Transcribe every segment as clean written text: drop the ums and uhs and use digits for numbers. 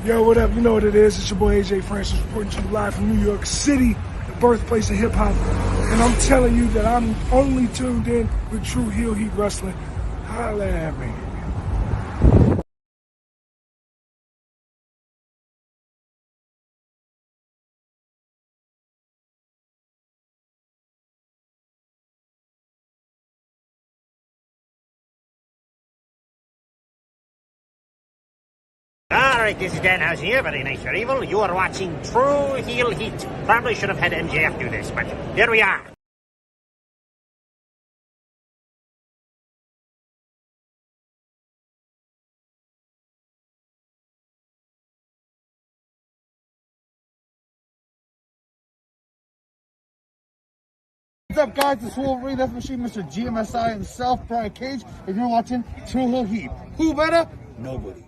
Yo, what up? You know what it is. It's your boy AJ Francis reporting to you live from New York City, the birthplace of hip-hop. And I'm telling you that I'm only tuned in with Tru Heel Heat Wrestling. Holla at me. Alright, this is Danhausen here, very nice, very evil. You are watching Tru Heel Heat. Probably should have had MJF do this, but here we are. What's up, guys? It's Wolverine, that's Machine, Mr. GMSI himself, Brian Cage, and you're watching Tru Heel Heat. Who better? Nobody.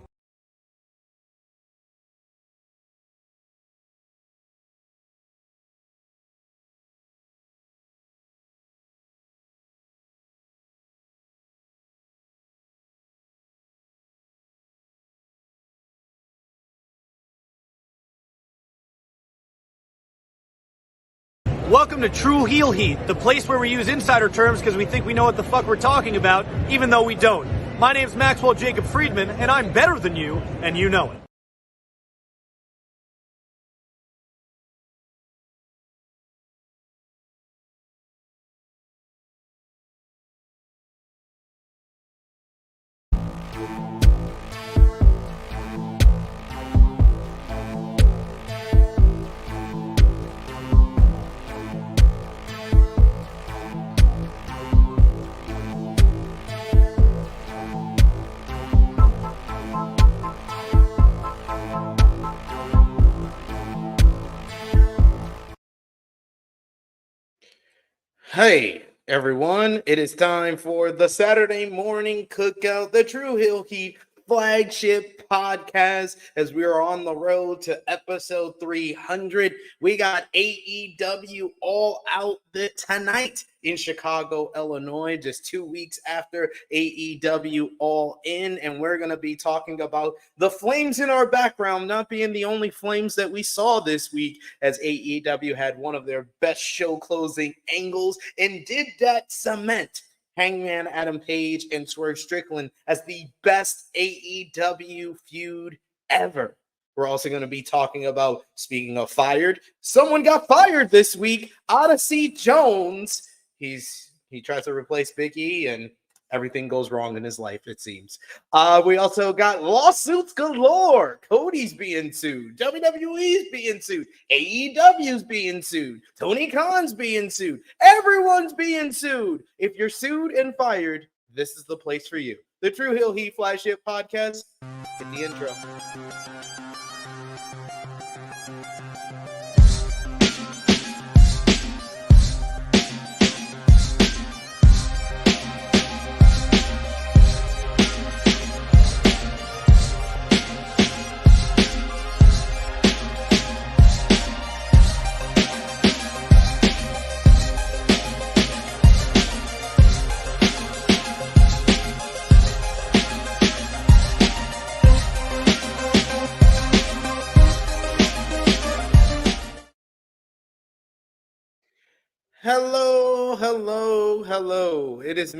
Welcome to Tru Heel Heat, the place where we use insider terms because we think we know what the fuck we're talking about, even though we don't. My name's Maxwell Jacob Friedman, and I'm better than you, and you know it. Hey everyone, it is time for the Saturday morning cookout, the Tru Heel Heat flagship podcast. As we are on the road to episode 300, we got AEW All Out tonight in Chicago, Illinois, just 2 weeks after AEW All In, and we're going to be talking about the flames in our background not being the only flames that we saw this week, as AEW had one of their best show closing angles and did that cement Hangman Adam Page and Swerve Strickland as the best AEW feud ever. We're also going to be talking about, speaking of fired, someone got fired this week, Odyssey Jones. He tries to replace Big E, and everything goes wrong in his life, it seems. We also got lawsuits galore. Cody's being sued. WWE's being sued. AEW's being sued. Tony Khan's being sued. Everyone's being sued. If you're sued and fired, this is the place for you. The Tru Heel Heat flagship podcast. Hit the intro. Hello. It is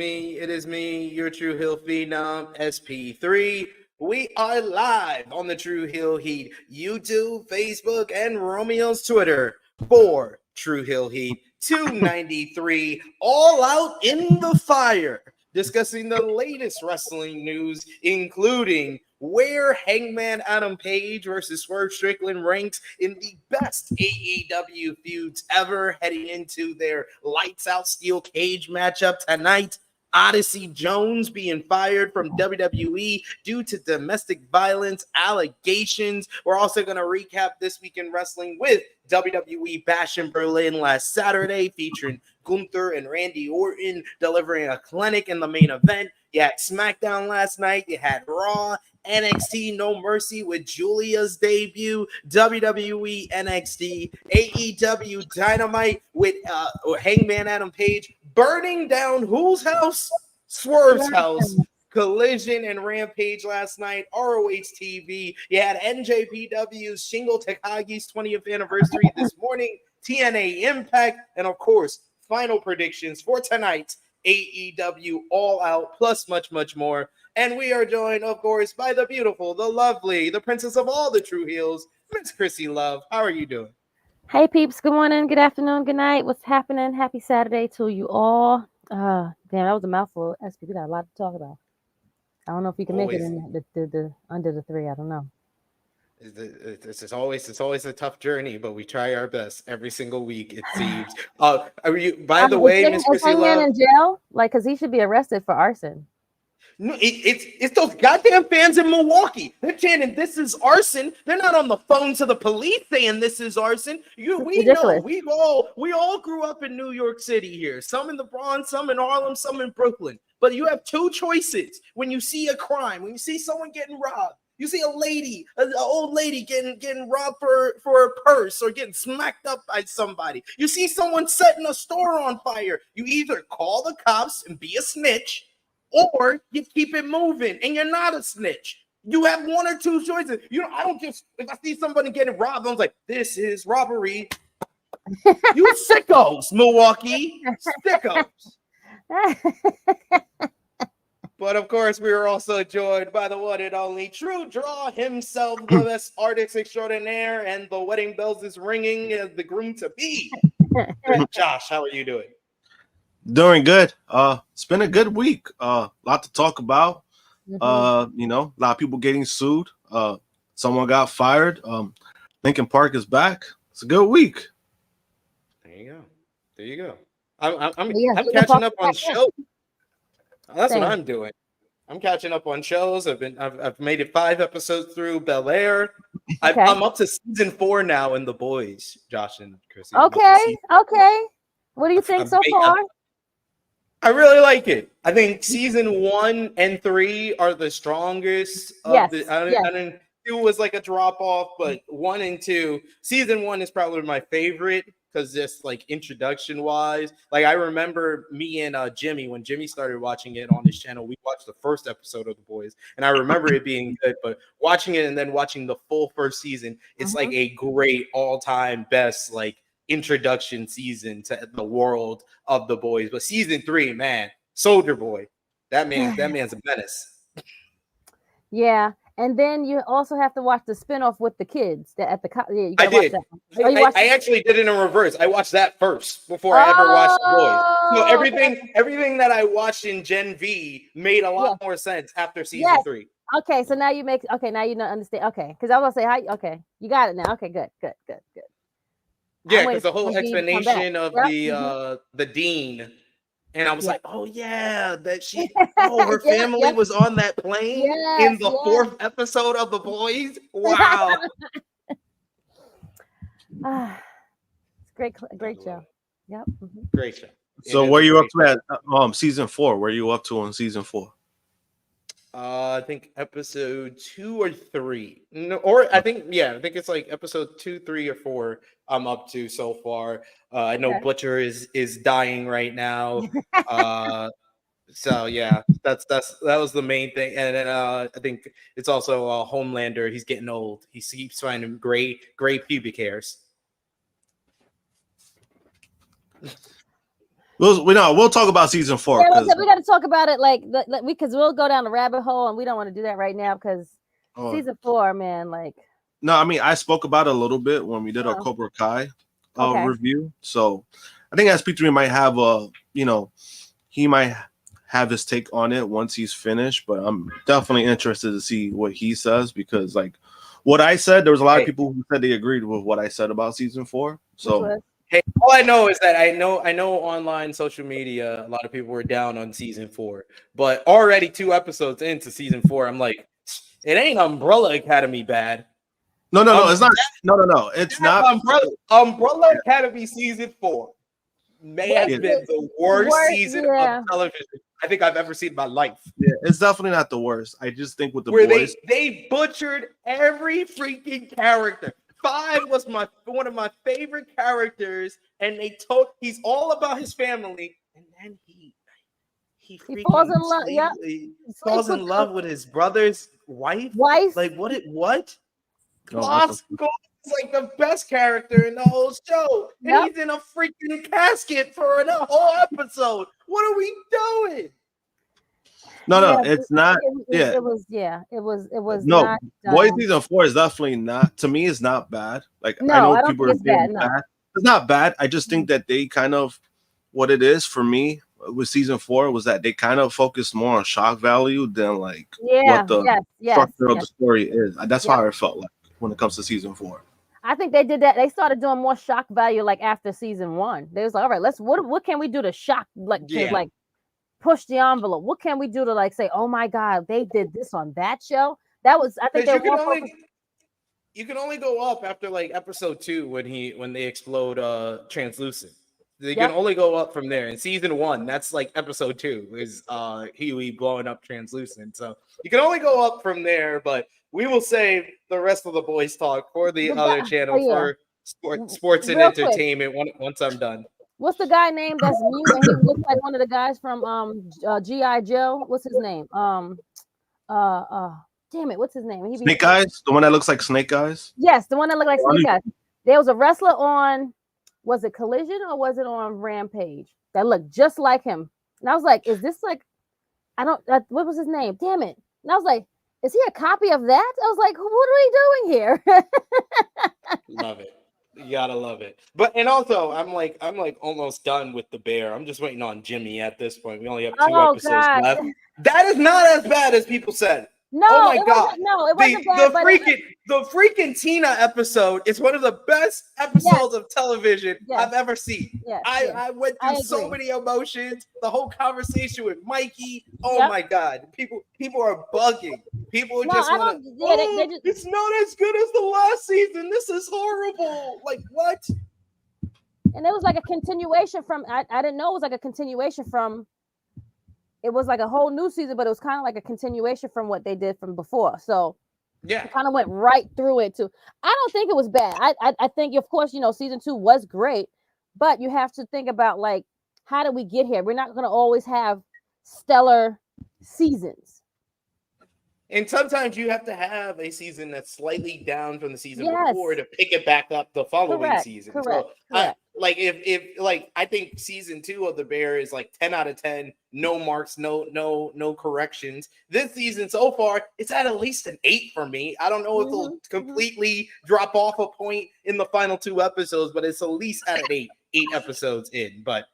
me, your Tru Heel Phenom, SP3. We are live on the Tru Heel Heat YouTube, Facebook, and Romeo's Twitter for Tru Heel Heat 293, all out in the fire, discussing the latest wrestling news, including where Hangman Adam Page versus Swerve Strickland ranks in the best AEW feuds ever, heading into their lights out steel cage matchup tonight. Odyssey Jones being fired from WWE due to domestic violence allegations. We're also going to recap This Week in Wrestling with WWE Bash in Berlin last Saturday, featuring GUNTHER and Randy Orton delivering a clinic in the main event. You had SmackDown last night. You had Raw, NXT No Mercy with Giulia's debut, WWE NXT, AEW Dynamite with Hangman Adam Page burning down whose house? Swerve's house. Collision and Rampage last night, ROH TV. You had NJPW's Shingo Takagi's 20th anniversary this morning, TNA Impact, and of course, final predictions for tonight's AEW All Out, plus much, much more. And we are joined, of course, by the beautiful, the lovely, the princess of all the true heels, Miss Krssi Love. How are you doing? Hey peeps, good morning, good afternoon, good night. What's happening? Happy Saturday to you all. Damn, that was a mouthful. SP, we got a lot to talk about. I don't know if we can make it in the under the 3. I don't know. It's always a tough journey, but we try our best every single week, it seems. Are you, by the way, Miss Krssi Hangman Love, in jail? Like, because he should be arrested for arson. no, it's those goddamn fans in Milwaukee. They're chanting, "This is arson." They're not on the phone to the police saying this is arson. We ridiculous. know we all grew up in New York City here. Some in the Bronx, some in Harlem, some in Brooklyn. But you have two choices when you see a crime, when you see someone getting robbed. You see an old lady getting robbed for a purse or getting smacked up by somebody. You see someone setting a store on fire. You either call the cops and be a snitch, or you keep it moving and you're not a snitch. You have one or two choices. I don't just, if I see somebody getting robbed, I'm like, this is robbery. You sickos, Milwaukee. Sickos. But of course, we are also joined by the one and only True Draw himself, the best artist extraordinaire, and the wedding bells is ringing as the groom to be. Josh, how are you doing? Doing good. It's been a good week. Lot to talk about. A lot of people getting sued. Someone got fired. Lincoln Park is back. It's a good week. There you go. I'm catching up on shows. That's what I'm doing. I'm catching up on shows. I've made it 5 episodes through Bel Air. I'm up to season 4 now in The Boys. Josh and Krssi. Okay. What do you think so far? I really like it. I think season 1 and 3 are the strongest. I didn't. 2 was like a drop off, but 1 and 2. Season 1 is probably my favorite because just like introduction wise, like I remember me and Jimmy, when Jimmy started watching it on his channel, we watched the first episode of The Boys, and I remember it being good. But watching it and then watching the full first season, it's like a great all-time best like introduction season to the world of The Boys. But season 3, man, Soldier Boy, that man's a menace. Yeah. And then you also have to watch the spinoff with the kids. You I did. I actually did it in reverse. I watched that first before I ever watched The Boys. So everything that I watched in Gen V made a lot more sense after season 3. Okay, so now you understand. Okay, because I was gonna say okay, you got it now. Okay, good. Yeah, because the whole explanation of the dean. And I was like, oh, yeah, her family was on that plane in the 4th episode of The Boys. Wow. It's great show. Yep. Great show. So where you up to at season 4? Where are you up to on season 4? I think episode 2 or 3. No, or I think it's like episode 2, 3, or 4 I'm up to so far. I know Butcher is dying right now. So yeah, that was the main thing. And then I think it's also Homelander. He's getting old. He keeps finding gray pubic hairs. We'll talk about season 4. Yeah, we got to talk about it because we'll go down the rabbit hole, and we don't want to do that right now because season 4, man, like. No, I mean I spoke about it a little bit when we did our Cobra Kai review. So I think SP3 might have he might have his take on it once he's finished, but I'm definitely interested to see what he says because like what I said, there was a lot of people who said they agreed with what I said about season 4. So. Hey, all I know is that I know online social media, a lot of people were down on season 4, but already 2 episodes into season 4, I'm like, it ain't Umbrella Academy bad. No, it's not. No, it's not. Umbrella Academy season 4 may have been the worst season of television I think I've ever seen in my life. Yeah, it's definitely not the worst. I just think with the boys, they butchered every freaking character. 5 was one of my favorite characters, and he's all about his family, and then He falls in love. Yep. Falls in love with his brother's wife. Like what? What? Classical is like the best character in the whole show, and he's in a freaking casket for a whole episode. What are we doing? No, it's not. It was no. Not, Boys season 4 is definitely not. To me, it's not bad. Like no, I know I don't people think are saying bad. It's not bad. I just think that they kind of what it is for me with season 4 was that they kind of focused more on shock value than like what the structure of the story is. That's how I felt like when it comes to season 4. I think they did that. They started doing more shock value like after season 1. They was like, all right, what can we do to shock to like push the envelope? What can we do to like say, oh my God, they did this on that show? That was I think you can only go up after like episode 2 when they explode translucent. They can only go up from there. In season 1, that's like episode 2 is Huey blowing up translucent. So you can only go up from there, but we will save the rest of the boys talk for the other channel for sports and entertainment once I'm done. What's the guy name that's mute and he looks like one of the guys from G.I. Joe? What's his name? Damn it, what's his name? Snake Eyes? The one that looks like Snake Eyes? Yes, the one that looked like Snake Eyes. There was a wrestler on, was it Collision or was it on Rampage that looked just like him? And I was like, is this like, what was his name? Damn it. And I was like, is he a copy of that? I was like, what are we doing here? Love it. You gotta love it. And also I'm like almost done with the bear. I'm just waiting on Jimmy at this point. We only have 2 episodes left. That is not as bad as people said. No, oh my God. It wasn't bad. The freaking Tina episode is one of the best episodes of television I've ever seen. I went through so many emotions. The whole conversation with Mikey. Oh my God. People are bugging. People just want to. It's not as good as the last season. This is horrible. Like what? And it was like a continuation from. I didn't know it was like a continuation from. It was like a whole new season, but it was kind of like a continuation from what they did from before. So it kind of went right through it too. I don't think it was bad. I think, of course, season 2 was great, but you have to think about like, how did we get here? We're not going to always have stellar seasons. And sometimes you have to have a season that's slightly down from the season before to pick it back up the following season. Correct. I think season 2 of The Bear is like 10 out of 10. No marks, no corrections. This season so far, it's at least an 8 for me. I don't know if it'll completely drop off a point in the final 2 episodes, but it's at least at an 8 episodes in. But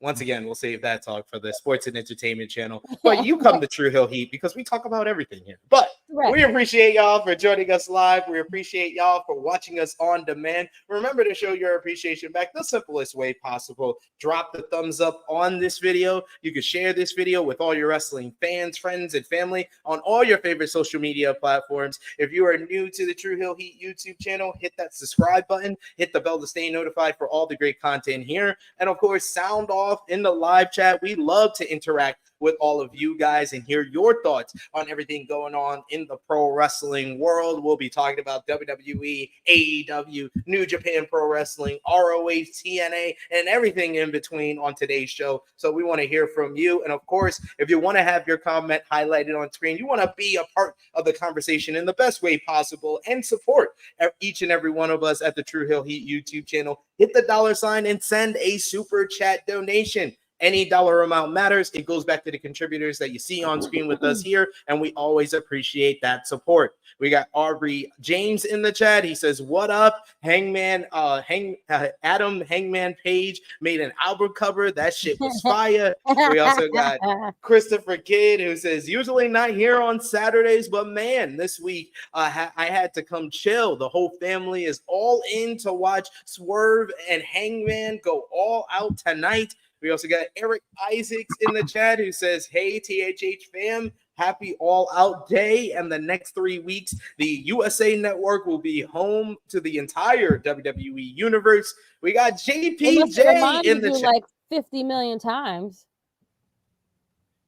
once again, we'll save that talk for the sports and entertainment channel. But you come to Tru Heel Heat because we talk about everything here. But we appreciate y'all for joining us live. We appreciate y'all for watching us on demand. Remember to show your appreciation back the simplest way possible. Drop the thumbs up on this video. You can share this video with all your wrestling fans, friends, and family on all your favorite social media platforms. If you are new to the Tru Heel Heat YouTube channel, hit that subscribe button. Hit the bell to stay notified for all the great content here. And of course, sound off in the live chat. We love to interact with all of you guys and hear your thoughts on everything going on in the pro wrestling world. We'll be talking about WWE, AEW, New Japan Pro Wrestling, ROH, TNA, and everything in between on today's show. So we want to hear from you. And of course, if you want to have your comment highlighted on screen, you want to be a part of the conversation in the best way possible and support each and every one of us at the Tru Heel Heat YouTube channel, hit the $ and send a super chat donation. Any dollar amount matters. It goes back to the contributors that you see on screen with us here, and we always appreciate that support. We got Aubrey James in the chat. He says, "What up, Hangman? Adam Hangman Page made an album cover. That shit was fire." We also got Christopher Kidd who says, "Usually not here on Saturdays, but man, this week I had to come chill. The whole family is all in to watch Swerve and Hangman go all out tonight." We also got Eric Isaacs in the chat who says, "Hey, THH fam, happy All Out Day. And the next 3 weeks, the USA Network will be home to the entire WWE universe." We got JPJ in the chat. Like 50 million times.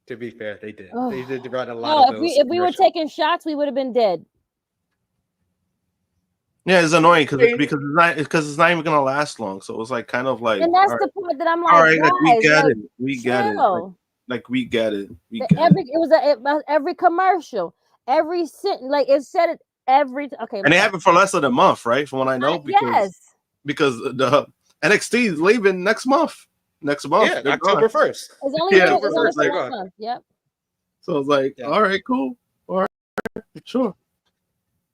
To be fair, they did. They did run a lot of those. If we were taking shots, we would have been dead. Yeah, it's annoying because it's not even gonna last long. So it was like kind of like, and that's the point that I'm like, all right, guys, we get it. Like, Like we get it. Every commercial, every sentence, like it said it every. Okay, and they have it for less than a month, right? From what I know, because the NXT is leaving next month. Next month, yeah, October 1st. It's only October 1st. They're gone. Yep. So it's like, all right, cool, all right, sure.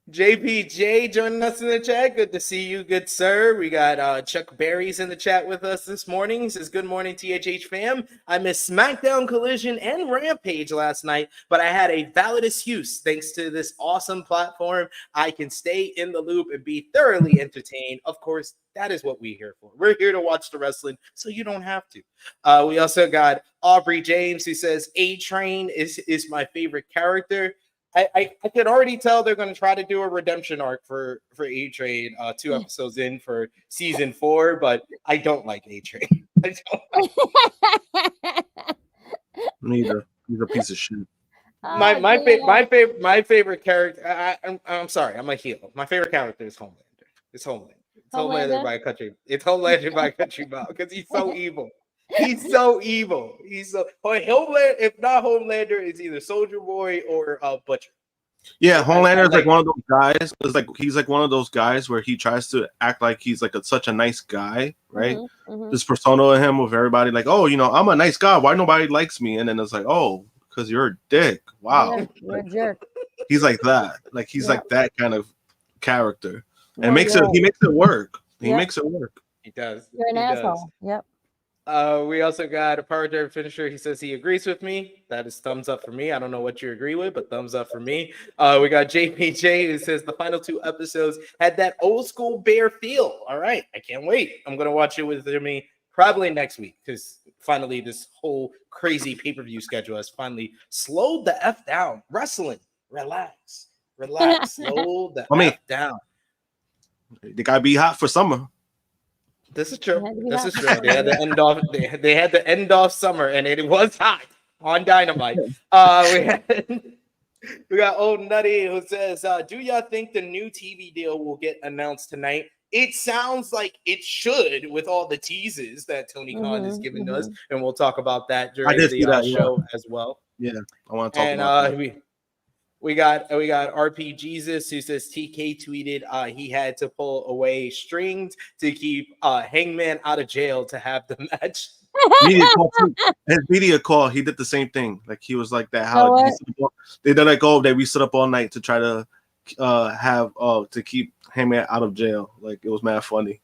JPJ joining us in the chat. Good to see you, good sir. We got Chuck Berry's in the chat with us this morning. He says, good morning, THH fam. I missed SmackDown, Collision, and Rampage last night, but I had a valid excuse. Thanks to this awesome platform, I can stay in the loop and be thoroughly entertained. Of course, that is what we're here for. We're here to watch the wrestling, so you don't have to. We also got Aubrey James, who says, A-Train is my favorite character. I can already tell they're going to try to do a redemption arc for A-Train 2 episodes in for season 4, but I don't like A-Train. I don't. Neither. He's a piece of shit. My favorite character. I'm sorry. I'm a heel. My favorite character is Homelander. It's Homelander. It's Homelander by country. It's Homelander by country mile because he's so evil. He's so evil. He's so Homelander. If not Homelander, it's either Soldier Boy or Butcher. Yeah, Homelander is like one of those guys. It's like he's like one of those guys where he tries to act like he's like such a nice guy, right? This persona of him with everybody like, oh, you know, I'm a nice guy. Why nobody likes me? And then it's like, oh, because you're a dick. Wow, yeah, you're a jerk. He's like that. Like he's like that kind of character, and he makes it work. He makes it work. He does. You're an asshole. Yep. We also got a power driver finisher. He says he agrees with me. That is thumbs up for me. I don't know what you agree with, but thumbs up for me. We got JPJ who says the final 2 episodes had that old school Bear feel. All right, I can't wait. I'm gonna watch it with me probably next week because finally this whole crazy pay-per-view schedule has finally slowed the F down. Wrestling, relax, slow the F down. They gotta be hot for summer. This is true. This is true. They had to end off. They had to end off summer, and it was hot on Dynamite. We got Old Nutty who says, "Do y'all think the new TV deal will get announced tonight?" It sounds like it should, with all the teases that Tony Khan has given us, and we'll talk about that during the show as well. Yeah, I want to talk about that. We got RP Jesus who says TK tweeted he had to pull away strings to keep Hangman out of jail to have the match. His media call, he did the same thing. Like he was like that. How they did like, oh, that we sit up all night to try to have to keep Hangman out of jail. Like it was mad funny.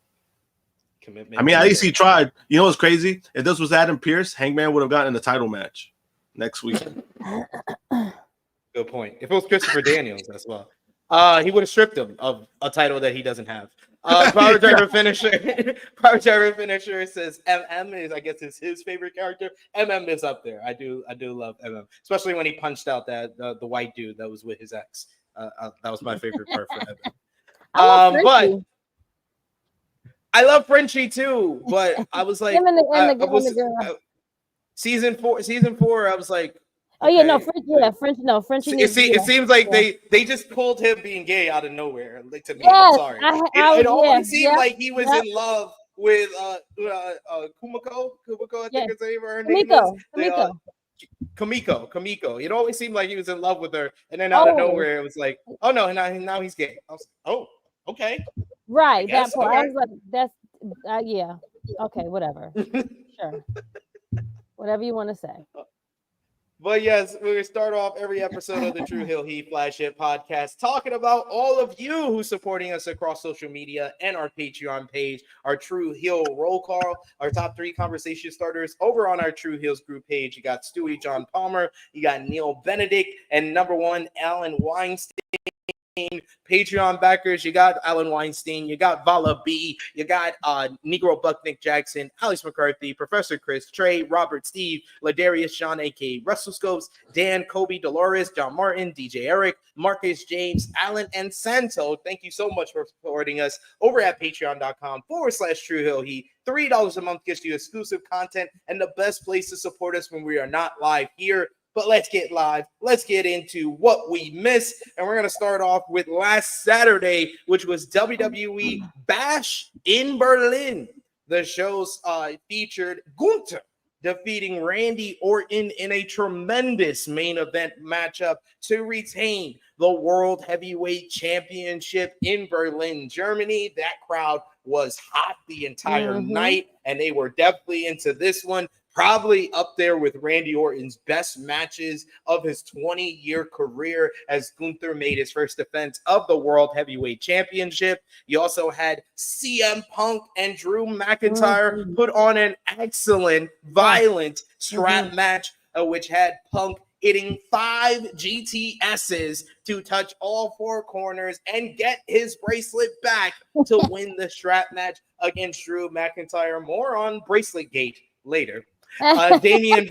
Commitment. I mean, at least he tried. You know what's crazy? If this was Adam Pearce, Hangman would have gotten the title match next week. Good point. If it was Christopher Daniels as well, he would have stripped him of a title that he doesn't have. Power Driver Finisher. Power Driver Finisher says MM is, I guess, is his favorite character. MM is up there. I do love MM, especially when he punched out that the white dude that was with his ex. That was my favorite part for MM. But I love Frenchie too. But I was like, season four. I was like. Oh yeah, no French. No French. It seems like they just pulled him being gay out of nowhere. Like to me, I'm sorry. It always seemed like he was in love with Kumiko. I think his name. Her name is Kamiko. It always seemed like he was in love with her, and then out of nowhere, it was like, oh no, now he's gay. I was like, oh, okay, right. That part. I was like, that's yeah, okay, whatever, sure, whatever you want to say. But yes, we're going to start off every episode of the Tru Heel Heat flagship podcast talking about all of you who's supporting us across social media and our Patreon page, our Tru Heel roll call, our top 3 conversation starters over on our Tru Heels group page. You got Stewie John Palmer, you got Neil Benedict, and number 1, Alan Weinstein. Patreon backers, you got Alan Weinstein, you got Vala B, you got Negro Buck Nick Jackson, Alex McCarthy, Professor Chris, Trey, Robert, Steve, Ladarius, Sean, aka Russell Scopes, Dan, Kobe, Dolores, John Martin, DJ Eric, Marcus, James, Alan, and Santo. Thank you so much for supporting us over at patreon.com/Tru Heel Heat. $3 a month gets you exclusive content and the best place to support us when we are not live here. But let's get live. Let's get into what we missed. And we're going to start off with last Saturday, which was WWE Bash in Berlin. The shows featured GUNTHER defeating Randy Orton in a tremendous main event matchup to retain the World Heavyweight Championship in Berlin, Germany. That crowd was hot the entire night, and they were definitely into this one. Probably up there with Randy Orton's best matches of his 20-year career, as Gunther made his first defense of the World Heavyweight Championship. You also had CM Punk and Drew McIntyre put on an excellent, violent strap match, which had Punk hitting 5 GTSs to touch all 4 corners and get his bracelet back to win the strap match against Drew McIntyre. More on Bracelet Gate later. Damian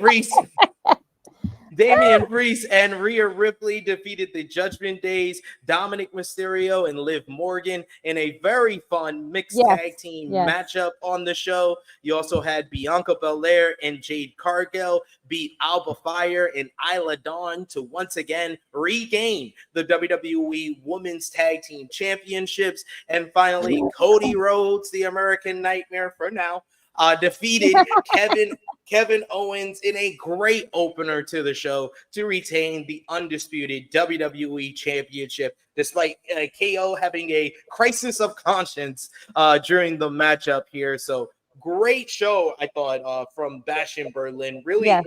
Priest and Rhea Ripley defeated the Judgment Days, Dominic Mysterio and Liv Morgan in a very fun mixed tag team matchup on the show. You also had Bianca Belair and Jade Cargill beat Alba Fire and Isla Dawn to once again regain the WWE Women's Tag Team Championships. And finally, Cody Rhodes, the American Nightmare for now, defeated Kevin Owens in a great opener to the show to retain the undisputed WWE Championship, despite KO having a crisis of conscience during the matchup here. So great show, I thought, from Bash in Berlin. Really,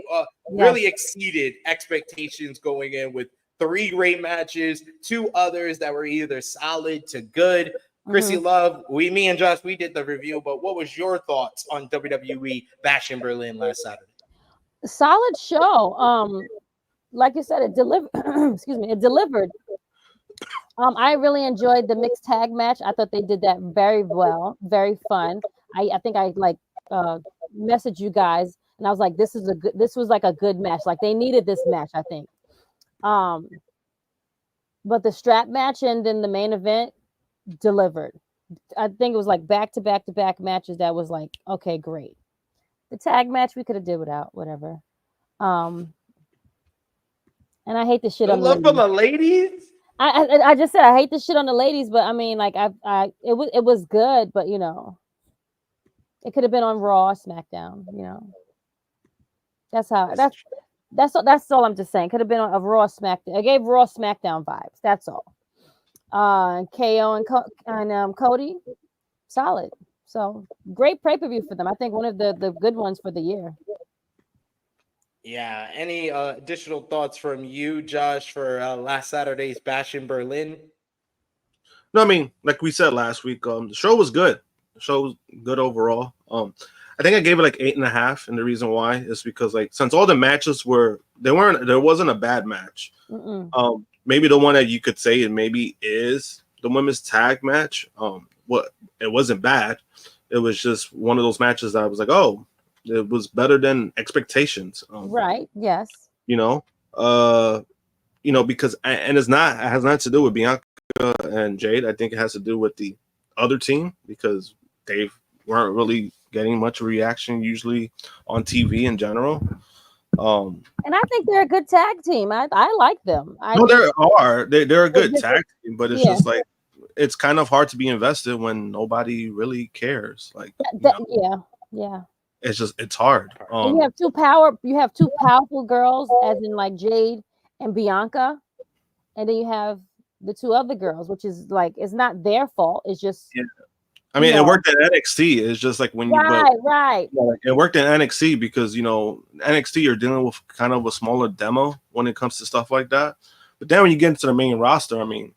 really exceeded expectations going in with 3 great matches, 2 others that were either solid to good. Krssi Love, me and Josh, we did the review, but what was your thoughts on WWE Bash in Berlin last Saturday? Solid show. Like you said, it delivered. Excuse me, it delivered. I really enjoyed the mixed tag match. I thought they did that very well, very fun. I think I messaged you guys, and I was like, this was like a good match. Like they needed this match, I think. But the strap match and then the main event delivered. I think it was like back to back matches that was like, okay, great. The tag match we could have did without, whatever. And I hate the shit on the ladies. I just said I hate the shit on the ladies, but I mean, like it was good, but you know, it could have been on Raw, SmackDown. You know, that's all I'm just saying. Could have been on a Raw, SmackDown. It gave Raw, SmackDown vibes. That's all. KO and Cody, solid. So great pay-per-view for them. I think one of the good ones for the year. Yeah. Any additional thoughts from you, Josh, for last Saturday's Bash in Berlin? No, I mean, like we said last week, the show was good. The show was good overall. I think I gave it like 8.5, and the reason why is because like since all the matches there wasn't a bad match. Maybe the one that you could say it maybe is the women's tag match. It wasn't bad. It was just one of those matches that I was like, oh, it was better than expectations. Right. Yes. Because it has nothing to do with Bianca and Jade. I think it has to do with the other team because they weren't really getting much reaction usually on TV in general. And I think they're a good tag team. I like them. They're a good tag team, but it's just like it's kind of hard to be invested when nobody really cares. Like it's hard. You have two powerful girls, as in like Jade and Bianca, and then you have the 2 other girls, which is like it's not their fault. It's just I mean, it worked at NXT. It's just like when right. It worked at NXT because NXT you're dealing with kind of a smaller demo when it comes to stuff like that. But then when you get into the main roster, I mean,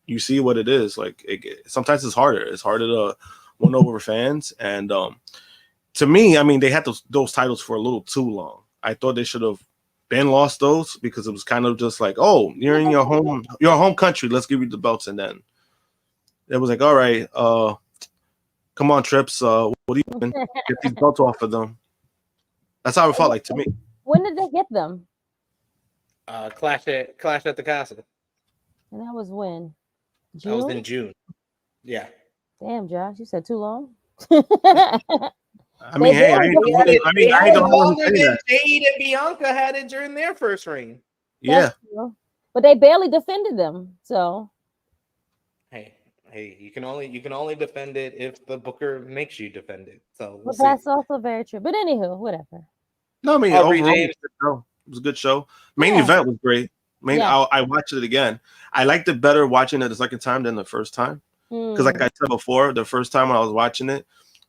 you see what it is. Like sometimes it's harder. It's harder to win over fans. And to me, I mean, they had those titles for a little too long. I thought they should have been lost those because it was kind of just like, oh, you're in your home country. Let's give you the belts, and then it was like, all right. Come on, Trips. What do you doing? Get these belts off of them. That's how it felt like to me. When did they get them? Clash at the Castle. And that was when? June? That was in June. Yeah. Damn, Josh, you said too long. I mean, hey, I ain't the one who said that. Jade and Bianca had it during their first reign. Yeah. But they barely defended them. So. Hey, you can only defend it if the booker makes you defend it. So that's also very true. But anywho, whatever. No, I mean, Aubrey overall, James. it was a good show. Main event was great. I watched it again. I liked it better watching it the second time than the first time. Because, like I said before, the first time when I was watching it,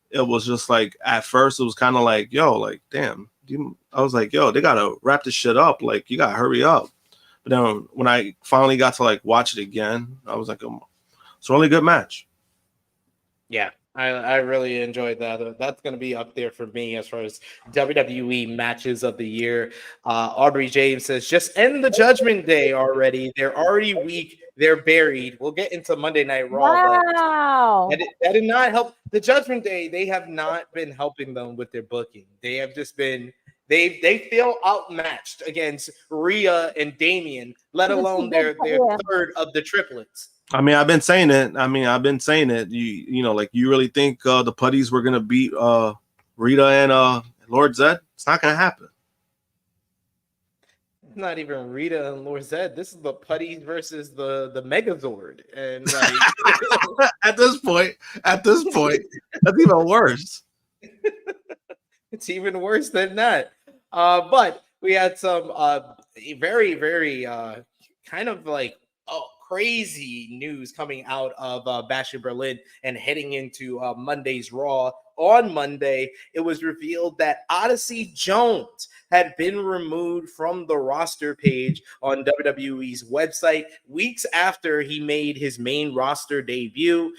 it was just like, at first, it was kind of like, yo, like, damn. I was like, yo, they got to wrap this shit up. Like, you got to hurry up. But then when I finally got to, like, watch it again, I was like, it's a really good match. Yeah, I really enjoyed that. That's going to be up there for me as far as WWE matches of the year. Aubrey James says, just end the Judgment Day already. They're already weak. They're buried. We'll get into Monday Night Raw. Wow. But that did not help. The Judgment Day, they have not been helping them with their booking. They have just been, they feel outmatched against Rhea and Damian, let alone their third of the triplets. I mean, I've been saying it. You know, like, you really think the Putties were gonna beat Rita and Lord Zed? It's not gonna happen. It's not even Rita and Lord Zed. This is the Putties versus the Megazord, and like at this point, that's even worse. It's even worse than that. But we had some very, very kind of like crazy news coming out of Bash in Berlin and heading into Monday's Raw. On Monday, it was revealed that Odyssey Jones had been removed from the roster page on WWE's website weeks after he made his main roster debut.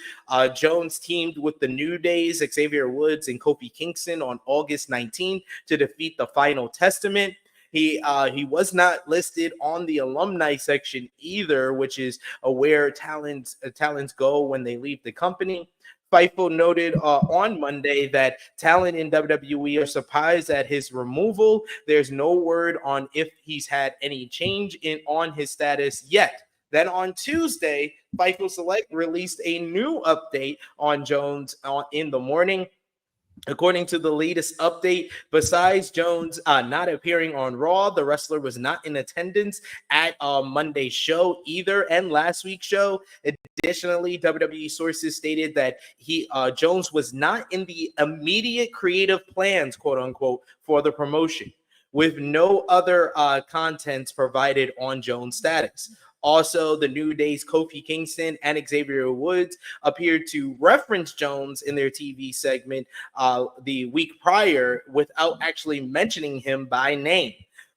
Jones teamed with the New Day's Xavier Woods and Kofi Kingston on August 19th to defeat the Final Testament. He was not listed on the alumni section either, which is where talents go when they leave the company. Fightful noted on Monday that talent in WWE are surprised at his removal. There's no word on if he's had any change on his status yet. Then on Tuesday, Fightful Select released a new update on Jones in the morning. According to the latest update, besides Jones not appearing on Raw, the wrestler was not in attendance at Monday's show either and last week's show. Additionally, WWE sources stated that Jones was not in the immediate creative plans, quote unquote, for the promotion, with no other contents provided on Jones' status. Also, the New Day's Kofi Kingston and Xavier Woods appeared to reference Jones in their TV segment the week prior without actually mentioning him by name.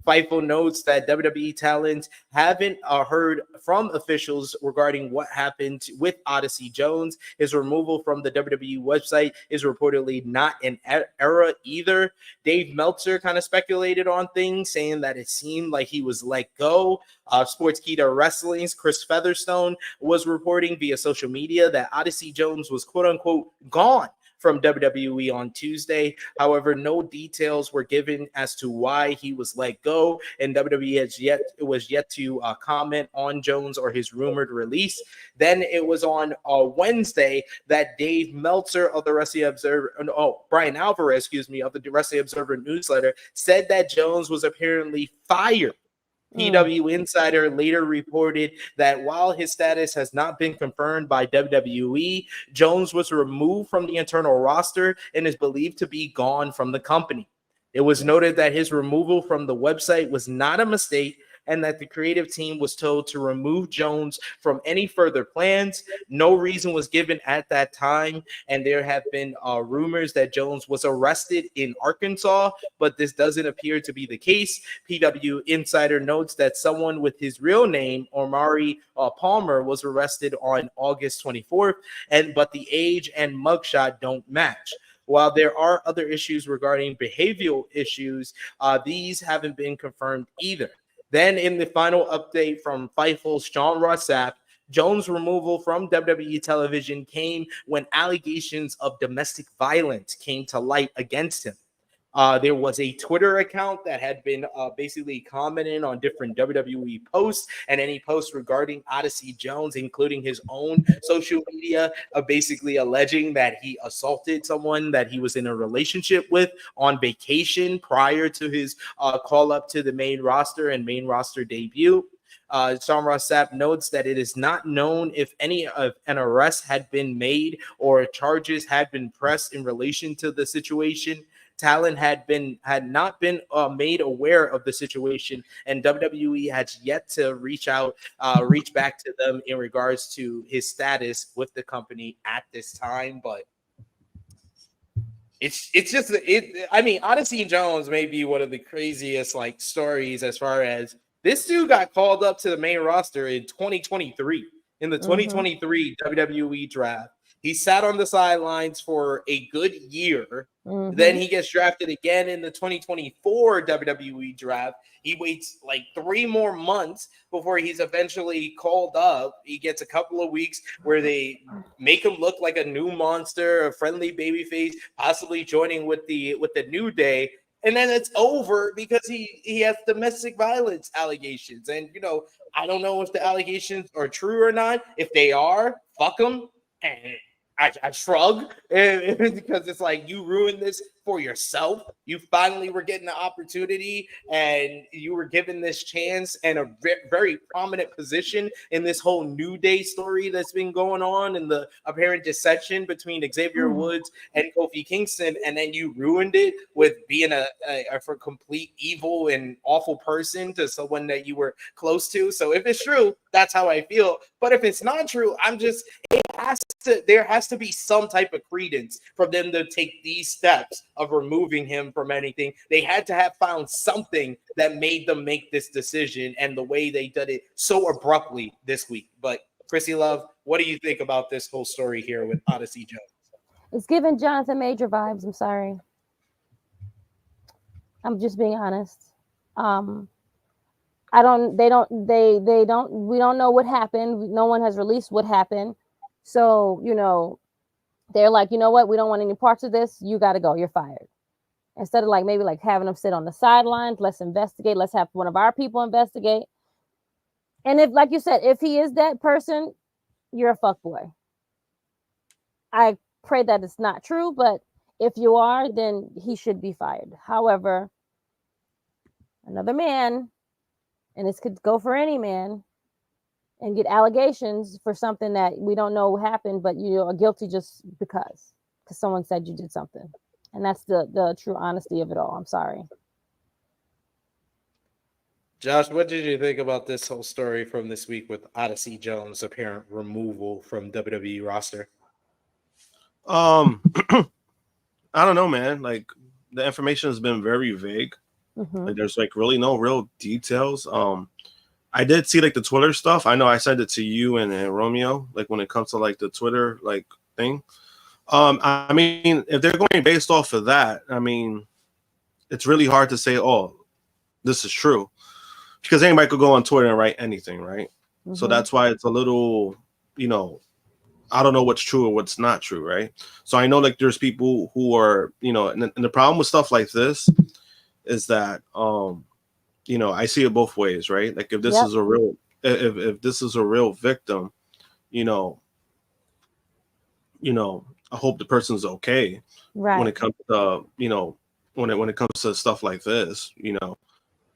Fightful notes that WWE talent haven't heard from officials regarding what happened with Odyssey Jones. His removal from the WWE website is reportedly not an error either. Dave Meltzer kind of speculated on things, saying that it seemed like he was let go. Sportskeeda Wrestling's Chris Featherstone was reporting via social media that Odyssey Jones was quote unquote gone from WWE on Tuesday. However, no details were given as to why he was let go, and WWE was yet to comment on Jones or his rumored release. Then it was on Wednesday that Dave Meltzer of the Wrestling Observer, Brian Alvarez, of the Wrestling Observer newsletter, said that Jones was apparently fired. PW Insider later reported that while his status has not been confirmed by WWE, Jones was removed from the internal roster and is believed to be gone from the company. It was noted that his removal from the website was not a mistake and that the creative team was told to remove Jones from any further plans. No reason was given at that time, and there have been rumors that Jones was arrested in Arkansas, but this doesn't appear to be the case. PW Insider notes that someone with his real name, Omari Palmer, was arrested on August 24th, but the age and mugshot don't match. While there are other issues regarding behavioral issues, these haven't been confirmed either. Then in the final update from Fightful's Sean Ross Sapp, Jones' removal from WWE television came when allegations of domestic violence came to light against him. There was a Twitter account that had been basically commenting on different WWE posts and any posts regarding Odyssey Jones, including his own social media, basically alleging that he assaulted someone that he was in a relationship with on vacation prior to his call up to the main roster and main roster debut. Sean Ross Sapp notes that it is not known if any of an arrest had been made or charges had been pressed in relation to the situation. talent had not been made aware of the situation, and WWE has yet to reach back to them in regards to his status with the company at this time. But it's just I mean, Odyssey Jones may be one of the craziest like stories as far as this dude got called up to the main roster in 2023 in the 2023 WWE draft. He sat on the sidelines for a good year. Then he gets drafted again in the 2024 WWE draft. He waits like 3 more months before he's eventually called up. He gets a couple of weeks where they make him look like a new monster, a friendly babyface, possibly joining with the New Day. And then it's over because he has domestic violence allegations. And, you know, I don't know if the allegations are true or not. If they are, fuck them. And I shrug because it's like you ruined this for yourself. You finally were getting the opportunity and you were given this chance and a very prominent position in this whole New Day story that's been going on and the apparent dissension between Xavier Woods and Kofi Kingston. And then you ruined it with being a complete evil and awful person to someone that you were close to. So if it's true, that's how I feel. But if it's not true, there has to be some type of credence for them to take these steps of removing him from anything. They had to have found something that made them make this decision, and the way they did it so abruptly this week. But Krssi Love, what do you think about this whole story here with Odyssey Jones? It's giving Jonathan Major vibes. I'm sorry. I'm just being honest. We don't know what happened. No one has released what happened. So, you know, they're like, you know what? We don't want any parts of this. You got to go. You're fired. Instead of like maybe like having them sit on the sidelines, let's investigate. Let's have one of our people investigate. And if, like you said, if he is that person, you're a fuckboy. I pray that it's not true, but if you are, then he should be fired. However, another man, and this could go for any man, and get allegations for something that we don't know what happened, but you are guilty just because someone said you did something. And that's the true honesty of it all. I'm sorry. Josh, what did you think about this whole story from this week with Odyssey Jones' apparent removal from WWE roster? I don't know, man. Like, the information has been very vague. Like, there's like really no real details. I did see like the Twitter stuff. I know I sent it to you and Romeo, like when it comes to like the Twitter like thing. I mean, if they're going based off of that, I mean, it's really hard to say, oh, this is true, because anybody could go on Twitter and write anything, right? So that's why it's a little, you know, I don't know what's true or what's not true, right? So I know like there's people who are, you know, and the problem with stuff like this is that, you know, I see it both ways, right? Like if this is a real, if this is a real victim, you know, I hope the person's okay, right? When it comes to, you know, when it comes to stuff like this, you know.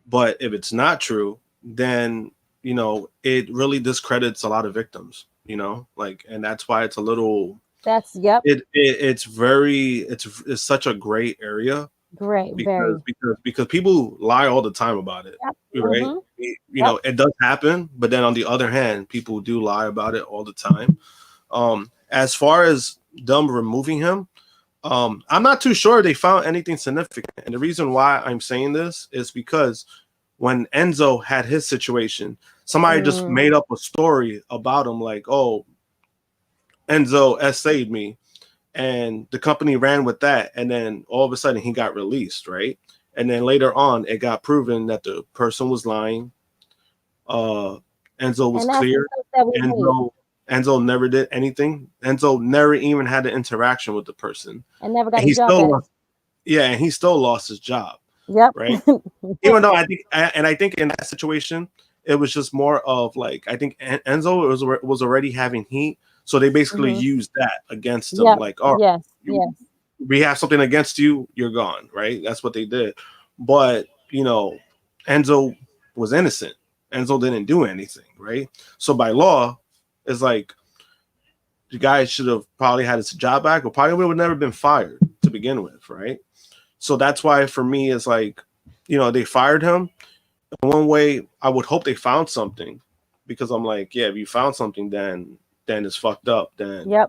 But if it's not true, then, you know, it really discredits a lot of victims, you know, like, and that's why it's a little. It's such a gray area. Great, because people lie all the time about it, right? You know, it does happen, but then on the other hand, people do lie about it all the time. As far as them removing him, I'm not too sure they found anything significant. And the reason why I'm saying this is because when Enzo had his situation, somebody just made up a story about him, like, oh, Enzo essayed me. And the company ran with that, and then all of a sudden he got released, right? And then later on, it got proven that the person was lying. Enzo was clear. Enzo never did anything. Enzo never even had an interaction with the person, and never got a job. And he still lost his job. Yep. Right. Even though I think in that situation, it was just more of like, I think Enzo was already having heat. So they basically used that against him. Like, oh, we have something against you, you're gone, right? That's what they did. But, you know, Enzo was innocent. Enzo didn't do anything, right? So by law, it's like the guy should have probably had his job back, or probably would have never been fired to begin with, right? So that's why for me it's like, they fired him. In one way, I would hope they found something, because I'm like, yeah, if you found something, then it's fucked up. Then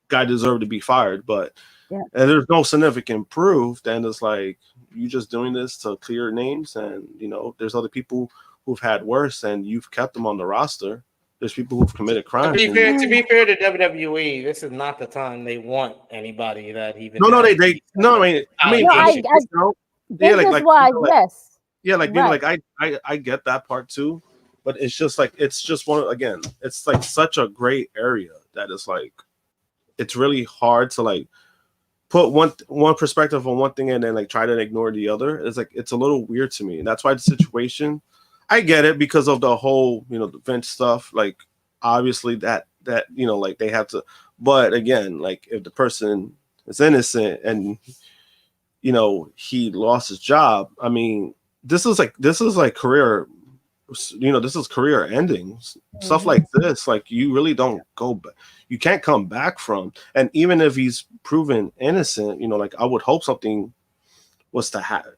guy deserved to be fired. But and there's no significant proof. Then it's like, you just doing this to clear names, and there's other people who've had worse, and you've kept them on the roster. There's people who've committed crimes. To be fair to WWE, this is not the time they want anybody that even. No, I mean, yes. Yeah, like, I get that part too, but it's just like, it's like such a gray area that it's like, it's really hard to like put one perspective on one thing and then like try to ignore the other. It's like, it's a little weird to me, and that's why the situation, I get it because of the whole the Vince stuff. Like, obviously that like they have to, but again, like, if the person is innocent and he lost his job, I mean, this is like career, this is career ending stuff like this. Like, you really don't go back, you can't come back from. And even if he's proven innocent, like, I would hope something was to happen,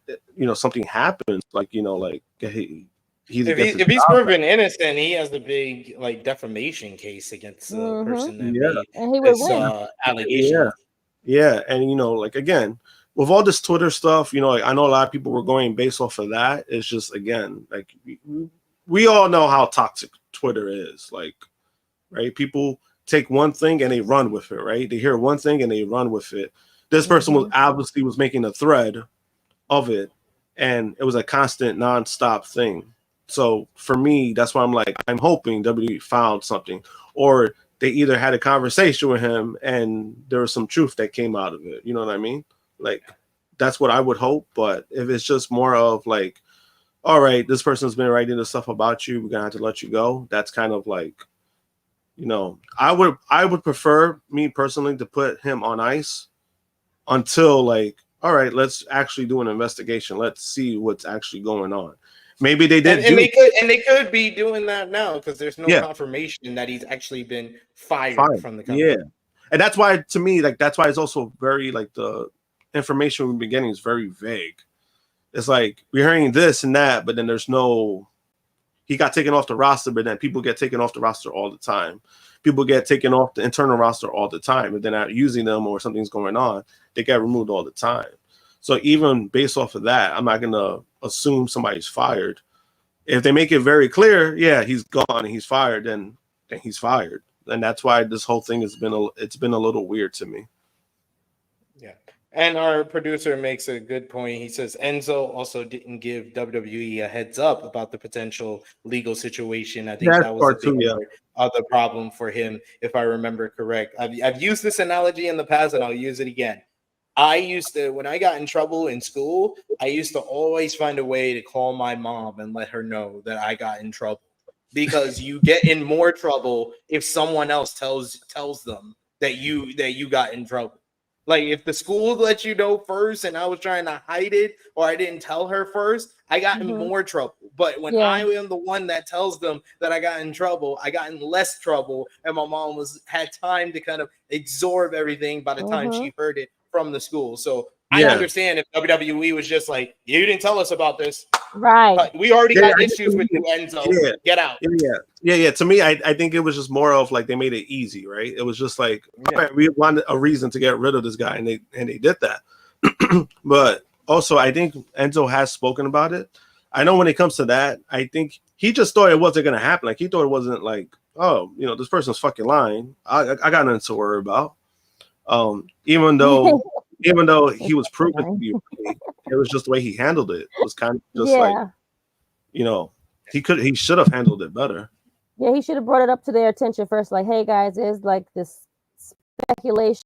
something happens, like, like, hey, if he's proven innocent, he has a big like defamation case against the person that made and he would win. Allegation. Yeah, and like, again, with all this Twitter stuff, like, I know a lot of people were going based off of that. It's just, again, like, we all know how toxic Twitter is. Like, right? People take one thing and they run with it, right? They hear one thing and they run with it. This person was obviously making a thread of it, and it was a constant, nonstop thing. So for me, that's why I'm like, I'm hoping WWE found something, or they either had a conversation with him and there was some truth that came out of it. You know what I mean? Like, that's what I would hope. But if it's just more of like, all right, this person's been writing this stuff about you, we're gonna have to let you go, that's kind of like, I would prefer, me personally, to put him on ice until, like, all right, let's actually do an investigation. Let's see what's actually going on. Maybe they did, and they could be doing that now, because there's no confirmation that he's actually been fired from the company. Yeah, and that's why, to me, like, that's why it's also very, like, the information we've been getting is very vague. It's like, we're hearing this and that, but then there's no, he got taken off the roster, but then people get taken off the roster all the time. People get taken off the internal roster all the time, and they're not using them, or something's going on, they get removed all the time. So even based off of that, I'm not gonna assume somebody's fired. If they make it very clear, yeah, he's gone and he's fired, then he's fired. And that's why this whole thing has been a little weird to me. Yeah. And our producer makes a good point. He says Enzo also didn't give WWE a heads up about the potential legal situation. I think that was a big other problem for him, if I remember correct. I've used this analogy in the past, and I'll use it again. I used to, when I got in trouble in school, I used to always find a way to call my mom and let her know that I got in trouble, because you get in more trouble if someone else tells them that you got in trouble. Like, if the school let you know first and I was trying to hide it, or I didn't tell her first, I got in more trouble. But when I am the one that tells them that I got in trouble, I got in less trouble, and my mom had time to kind of absorb everything by the time she heard it from the school. So I understand if WWE was just like, you didn't tell us about this. Right. But we already got issues with you, Enzo. Get out. Yeah. To me, I think it was just more of like, they made it easy, right? It was just like, all right, we wanted a reason to get rid of this guy, and they did that. But also, I think Enzo has spoken about it. I know when it comes to that, I think he just thought it wasn't going to happen. Like, he thought it wasn't like, oh, this person's fucking lying. I got nothing to worry about. Even though he was proven to be right, it was just the way he handled it. It was kind of just like, he should have handled it better. Yeah, he should have brought it up to their attention first. Like, hey guys, there's like this speculation,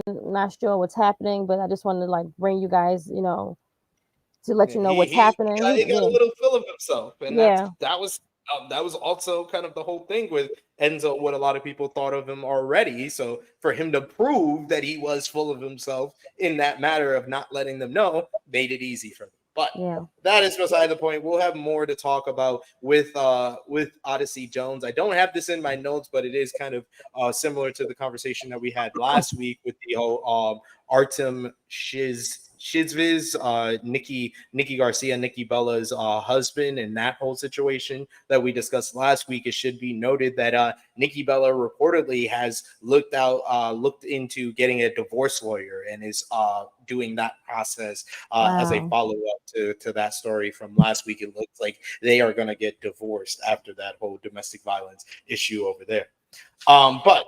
not sure what's happening, but I just wanted to like bring you guys, to let you know what's happening. He got a little full of himself, and that was also kind of the whole thing with Enzo, what a lot of people thought of him already. So for him to prove that he was full of himself in that matter of not letting them know, made it easy for him. But that is beside the point. We'll have more to talk about with Odyssey Jones. I don't have this in my notes, but it is kind of similar to the conversation that we had last week with the whole Artem Shiz Shizviz, Nikki Garcia, Nikki Bella's husband, and that whole situation that we discussed last week. It should be noted that Nikki Bella reportedly has looked into getting a divorce lawyer and is doing that process as a follow-up to that story from last week. It looks like they are going to get divorced after that whole domestic violence issue over there. But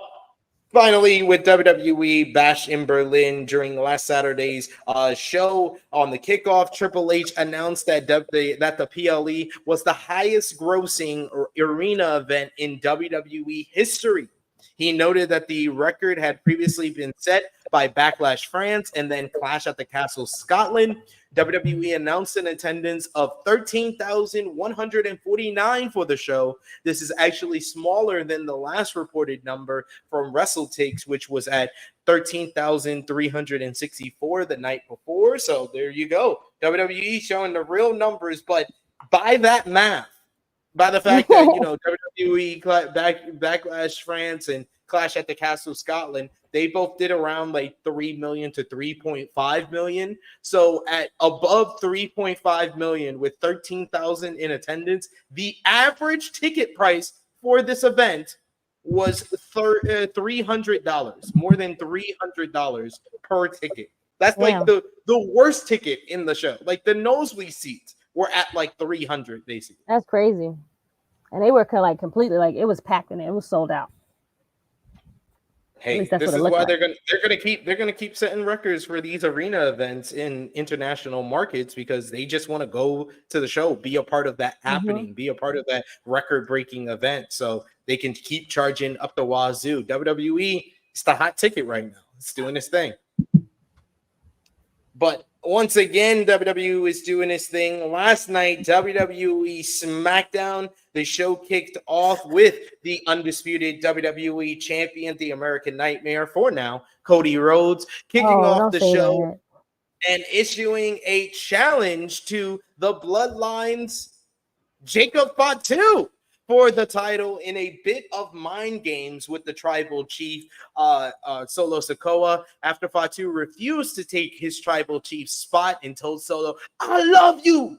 finally, with WWE Bash in Berlin during last Saturday's show on the kickoff, Triple H announced that the PLE was the highest grossing arena event in WWE history. He noted that the record had previously been set by Backlash France and then Clash at the Castle Scotland. WWE announced an attendance of 13,149 for the show. This is actually smaller than the last reported number from WrestleTix, which was at 13,364 the night before. So there you go. WWE showing the real numbers, but by that math, by the fact that, WWE Backlash France and Clash at the Castle Scotland, they both did around like 3 million to 3.5 million. So at above 3.5 million with 13,000 in attendance, the average ticket price for this event was $300, more than $300 per ticket. That's like the worst ticket in the show. Like the nosebleed seats were at like 300 basically. That's crazy. And they were like completely like it was packed in it. It was sold out. Hey, this is why they're gonna keep setting records for these arena events in international markets, because they just want to go to the show, be a part of that happening, be a part of that record-breaking event, so they can keep charging up the wazoo. WWE, it's the hot ticket right now. It's doing its thing. But once again, WWE is doing its thing. Last night, WWE SmackDown, the show kicked off with the undisputed WWE champion, the American Nightmare for now, Cody Rhodes, kicking off the show and issuing a challenge to the Bloodlines, Jacob Fatu, for the title in a bit of mind games with the tribal chief, Solo Sikoa, after Fatu refused to take his tribal chief spot and told Solo, "I love you."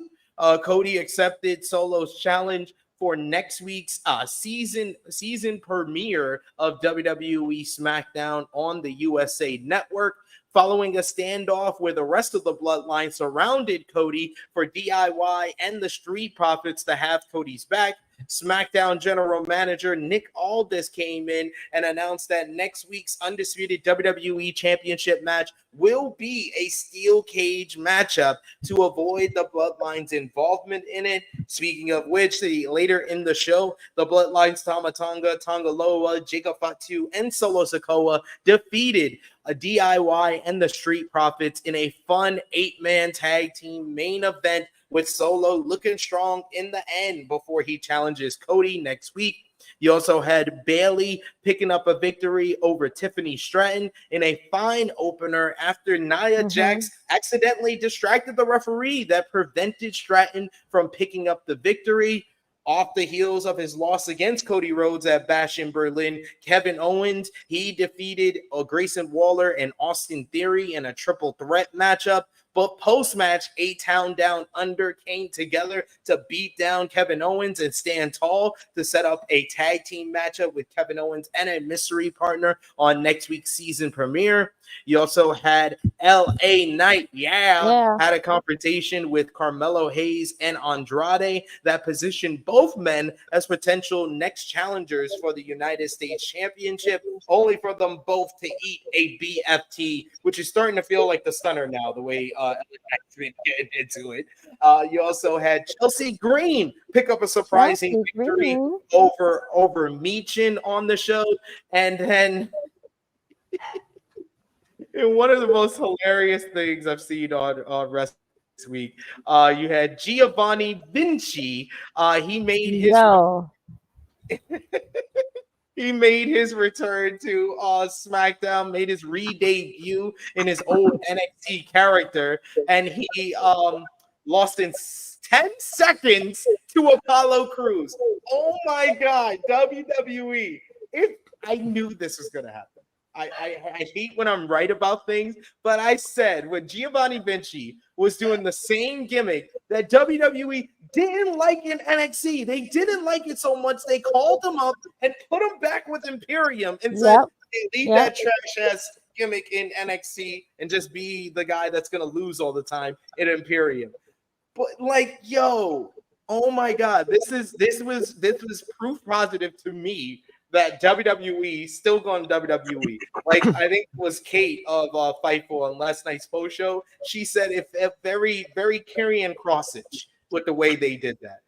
Cody accepted Solo's challenge for next week's season premiere of WWE SmackDown on the USA Network. Following a standoff where the rest of the Bloodline surrounded Cody for DIY and the Street Profits to have Cody's back, SmackDown General Manager Nick Aldis came in and announced that next week's undisputed WWE Championship match will be a steel cage matchup to avoid the Bloodline's involvement in it. Speaking of which, later in the show, the Bloodline's Tama Tonga, Tonga Loa, Jacob Fatu, and Solo Sikoa defeated a DIY and the Street Profits in a fun 8-man tag team main event, with Solo looking strong in the end before he challenges Cody next week. You also had Bayley picking up a victory over Tiffany Stratton in a fine opener after Nia Jax accidentally distracted the referee that prevented Stratton from picking up the victory. Off the heels of his loss against Cody Rhodes at Bash in Berlin, Kevin Owens, he defeated Grayson Waller and Austin Theory in a triple threat matchup. But post-match, A-Town Down Under came together to beat down Kevin Owens and stand tall to set up a tag team matchup with Kevin Owens and a mystery partner on next week's season premiere. You also had LA Knight, had a confrontation with Carmelo Hayes and Andrade that positioned both men as potential next challengers for the United States Championship, only for them both to eat a BFT, which is starting to feel like the Stunner now, the way getting into it. You also had Chelsea Green pick up a surprising victory over Meechin on the show, and then and one of the most hilarious things I've seen on wrestling this week, you had Giovanni Vinci. He made his return to SmackDown, made his re-debut in his old NXT character, and he lost in 10 seconds to Apollo Crews. Oh my God, WWE. I knew this was going to happen. I hate when I'm right about things, but I said when Giovanni Vinci was doing the same gimmick that WWE didn't like in NXT, they didn't like it so much they called him up and put him back with Imperium and said, hey, leave that trash ass gimmick in NXT and just be the guy that's gonna lose all the time in Imperium. But like, yo, oh my God, this was proof positive to me that WWE still going to WWE. Like I think it was Kate of Fightful on last night's post show. She said if very Karrion Krossage with the way they did that.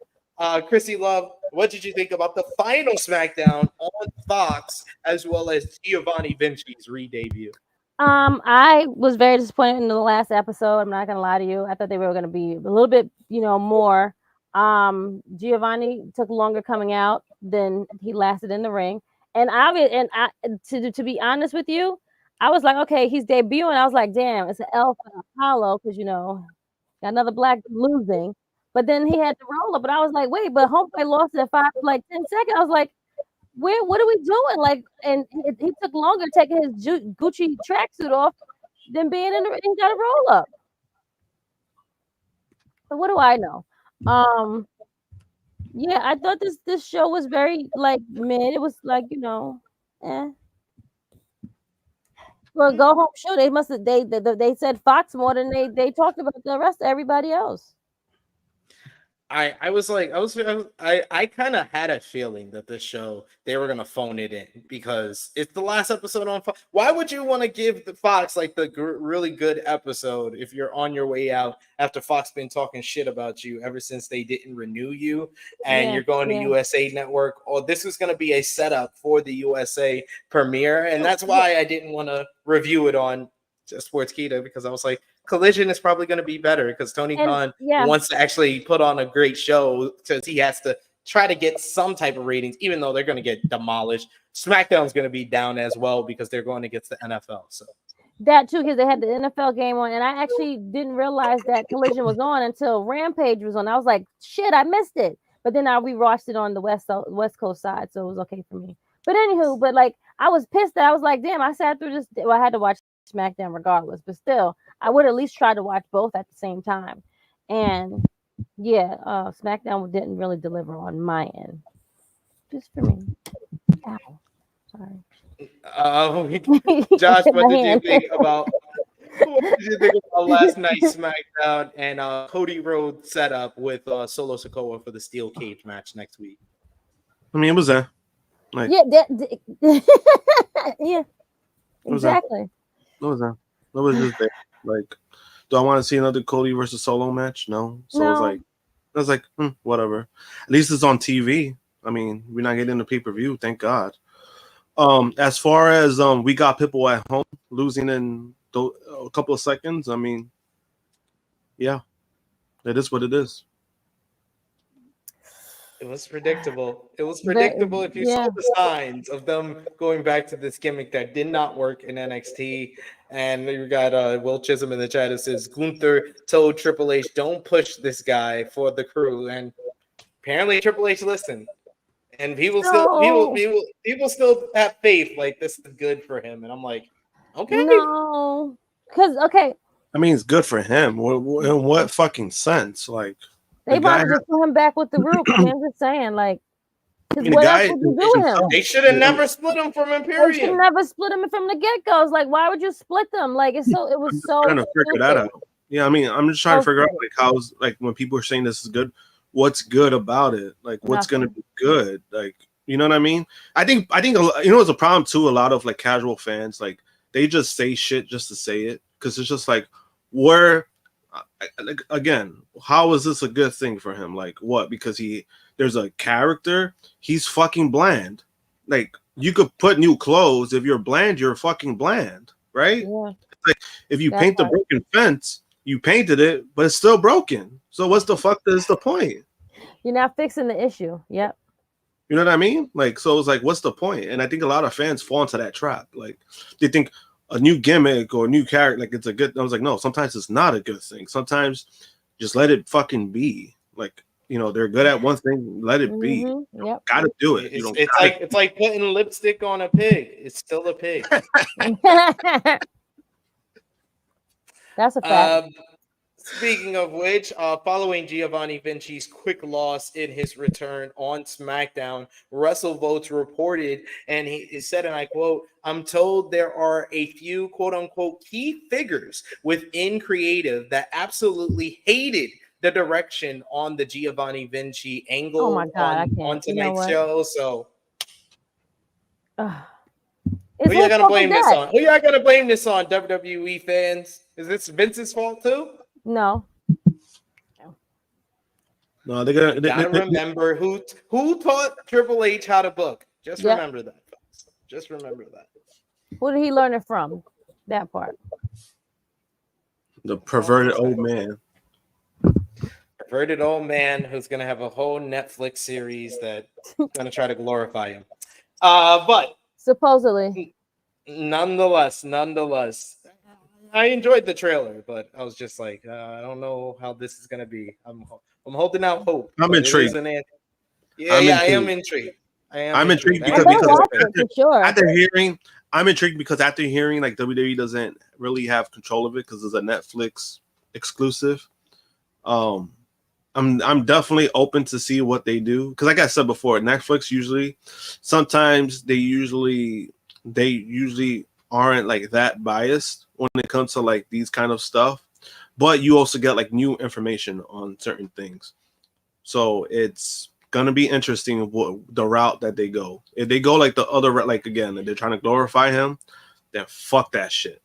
Krssi Love, what did you think about the final SmackDown on Fox as well as Giovanni Vinci's re-debut? I was very disappointed in the last episode. I'm not gonna lie to you. I thought they were gonna be a little bit, more. Giovanni took longer coming out than he lasted in the ring. And to be honest with you, I was like, okay, he's debuting. I was like, damn, it's an L for Apollo because got another black losing. But then he had to roll up, but I was like, wait, but Homeboy lost it 10 seconds. I was like, what are we doing? Like, and he took longer taking his Gucci tracksuit off than being in the ring. Got a roll up. But what do I know? Yeah, I thought this show was very mid. It was eh. Well, go home show. They must have they said Fox more than they talked about the rest of everybody else. I kind of had a feeling that this show they were gonna phone it in because it's the last episode on Fox. Why would you want to give the Fox really good episode if you're on your way out after Fox been talking shit about you ever since they didn't renew you and you're going to USA Network? Or this is gonna be a setup for the USA premiere, and that's why I didn't want to review it on Sportskeeda because I was like, Collision is probably going to be better because Tony Khan wants to actually put on a great show because he has to try to get some type of ratings, even though they're going to get demolished. SmackDown's going to be down as well because they're going against the NFL. So that too, because they had the NFL game on, and I actually didn't realize that Collision was on until Rampage was on. I was like, shit, I missed it. But then we watched it on the West Coast side, so it was okay for me. But anywho, I was pissed that I was like, damn, I sat through this. Well, I had to watch SmackDown regardless, but still, I would at least try to watch both at the same time. And SmackDown didn't really deliver on my end, just for me. Ow, sorry. Josh, what did you think about last night's SmackDown and Cody Rhodes setup with Solo Sikoa for the steel cage match next week? I mean, it was there. Yeah, exactly. What was that? What was this there? Like, do I want to see another Cody versus Solo match? No. So no. I was like, whatever. At least it's on TV. I mean, we're not getting the pay-per-view, thank God. As far as we got people at home losing in a couple of seconds, I mean, yeah, it is what it is. It was predictable. It was predictable if you saw the signs of them going back to this gimmick that did not work in NXT. And you got Will Chisholm in the chat that says Gunther told Triple H, "Don't push this guy for the crew." And apparently Triple H listened. And people still have faith like this is good for him. And I'm like, okay. No. Because I mean, it's good for him. In what fucking sense? Like, they about to just put him back with the group. I'm just saying, because what else would you do with him? They should have never split him from Imperium. They should never split him from the get-go. It's like, why would you split them? It was so. I'm trying to figure that out. Yeah, I mean, I'm just trying to figure out how's when people are saying this is good, what's good about it? What's going to be good? You know what I mean? I think it's a problem too. A lot of casual fans they just say shit just to say it because it's just again, how is this a good thing for him? What? Because there's a character. He's fucking bland. You could put new clothes. If you're bland, you're fucking bland, right? Yeah. If you paint the broken fence, you painted it, but it's still broken. So what's the fuck is the point? You're not fixing the issue. Yep. You know what I mean? So it's what's the point? And I think a lot of fans fall into that trap. They think a new gimmick or a new character, it's a good. I was like, no, sometimes it's not a good thing. Sometimes just let it fucking be. they're good at one thing. Let it be. Yep. Gotta do it. It's like putting lipstick on a pig. It's still a pig. That's a fact. Speaking of which, following Giovanni Vinci's quick loss in his return on SmackDown, WrestleVotes reported, and he said, and I quote, "I'm told there are a few quote-unquote key figures within creative that absolutely hated the direction on the Giovanni Vinci angle Oh my God, on tonight's show." So who y'all gonna blame this on? Who y'all gonna blame this on, WWE fans? Is this Vince's fault too? No. No, they're gonna. You gotta remember who taught Triple H how to book. Just remember that, folks. Just remember that. Who did he learn it from? That part. The perverted old man. Perverted old man who's gonna have a whole Netflix series that's gonna try to glorify him. But supposedly, nonetheless, I enjoyed the trailer, but I was just like, I don't know how this is gonna be. I'm holding out hope. I'm intrigued. I am intrigued. I'm intrigued because I'm intrigued because after hearing like WWE doesn't really have control of it because it's a Netflix exclusive. I'm definitely open to see what they do because, like I said before, Netflix sometimes they usually aren't like that biased when it comes to like these kind of stuff, but you also get like new information on certain things. So it's gonna be interesting what the route that they go. If they go like the other, like again, if they're trying to glorify him, then fuck that shit.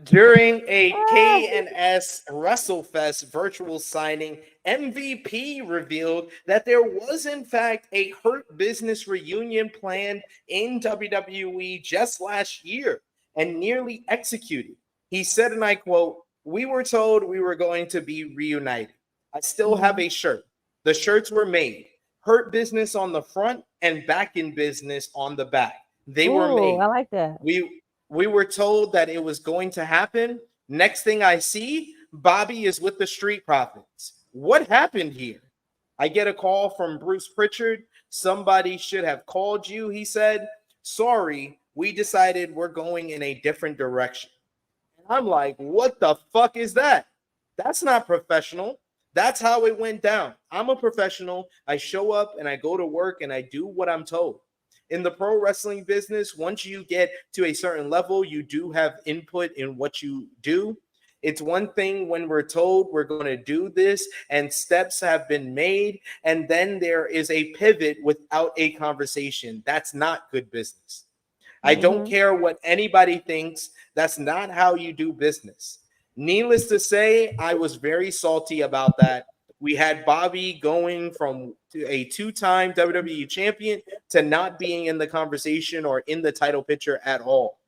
During a K&S WrestleFest virtual signing, MVP revealed that there was in fact a Hurt Business reunion planned in WWE just last year and nearly executed. He said, and I quote, "We were told we were going to be reunited. I still have a shirt. The shirts were made. Hurt Business on the front and Back in Business on the back. They were made. I like that. We were told that it was going to happen. Next thing I see, Bobby is with the Street Profits. What happened here? I get a call from Bruce Pritchard. Somebody should have called you," he said. "Sorry, we decided we're going in a different direction." And I'm like, what the fuck is that? That's not professional. That's how it went down. I'm a professional. I show up and I go to work and I do what I'm told. In the pro wrestling business, once you get to a certain level, you do have input in what you do. It's one thing when we're told we're going to do this and steps have been made, and then there is a pivot without a conversation. That's not good business. I don't care what anybody thinks. That's not how you do business. Needless to say, I was very salty about that. We had Bobby going from a two-time WWE champion to not being in the conversation or in the title picture at all.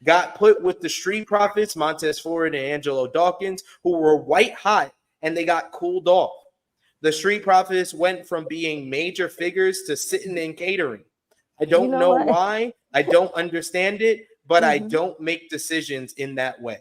Got put with the Street Profits, Montez Ford and Angelo Dawkins, who were white hot, and they got cooled off. The Street Profits went from being major figures to sitting in catering. I don't know why. I don't understand it, but I don't make decisions in that way.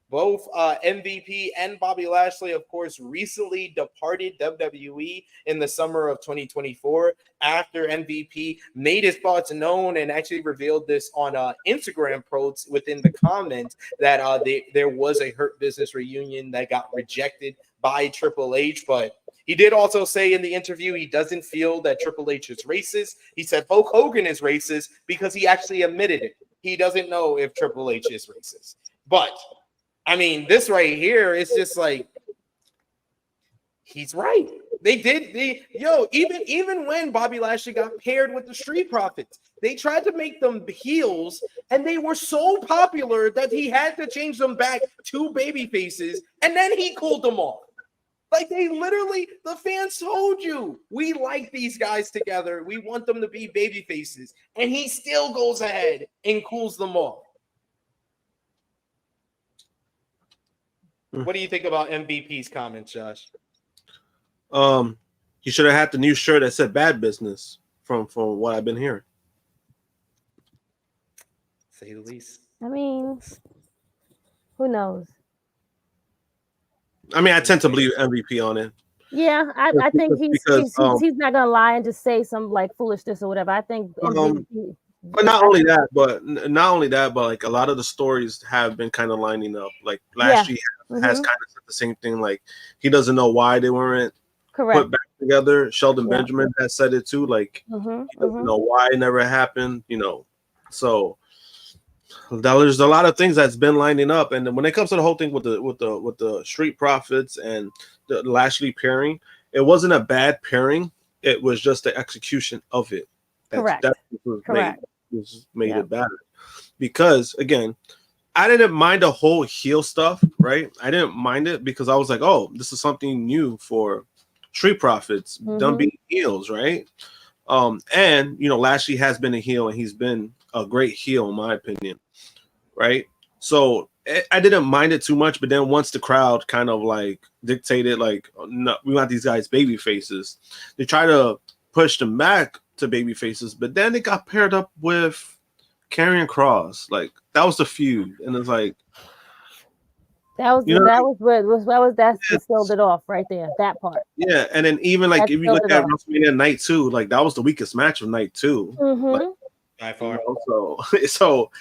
Both MVP and Bobby Lashley, of course, recently departed WWE in the summer of 2024 after MVP made his thoughts known and actually revealed this on Instagram posts within the comments that there was a Hurt Business reunion that got rejected by Triple H. But he did also say in the interview he doesn't feel that Triple H is racist. He said Hulk Hogan is racist because he actually admitted it. He doesn't know if Triple H is racist. But I mean, this right here is just like, he's right. Even when Bobby Lashley got paired with the Street Profits, they tried to make them heels, and they were so popular that he had to change them back to baby faces, and then he cooled them off. Like, they literally, the fans told you, we like these guys together. We want them to be baby faces, and he still goes ahead and cools them off. What do you think about MVP's comments, Josh? He should have had the new shirt that said "Bad Business" from what I've been hearing. Say the least. I mean, who knows? I mean, I tend to believe MVP on it. Yeah, I think he's not gonna lie and just say some like foolishness or whatever. I think MVP, but not only that, but like a lot of the stories have been kind of lining up. Like Lashley has kind of said the same thing. Like he doesn't know why they weren't put back together. Sheldon Benjamin has said it too. Like he doesn't know why it never happened. You know, so there's a lot of things that's been lining up. And then when it comes to the whole thing with the Street Profits and the Lashley pairing, it wasn't a bad pairing. It was just the execution of it. That's made it bad. Because again, I didn't mind the whole heel stuff, right? I didn't mind it because I was like, oh, this is something new for Street Profits, them being heels, right? And you know, Lashley has been a heel and he's been a great heel in my opinion, right? So I didn't mind it too much, but then once the crowd kind of like dictated, like, no, we want these guys baby faces, they try to push them back to baby faces, but then it got paired up with Karrion Kross. Like that was the feud, and it's like that sealed it off right there. That part. Yeah, and then even like if you look at WrestleMania Night 2, like that was the weakest match of Night 2. Like, by far. You know, so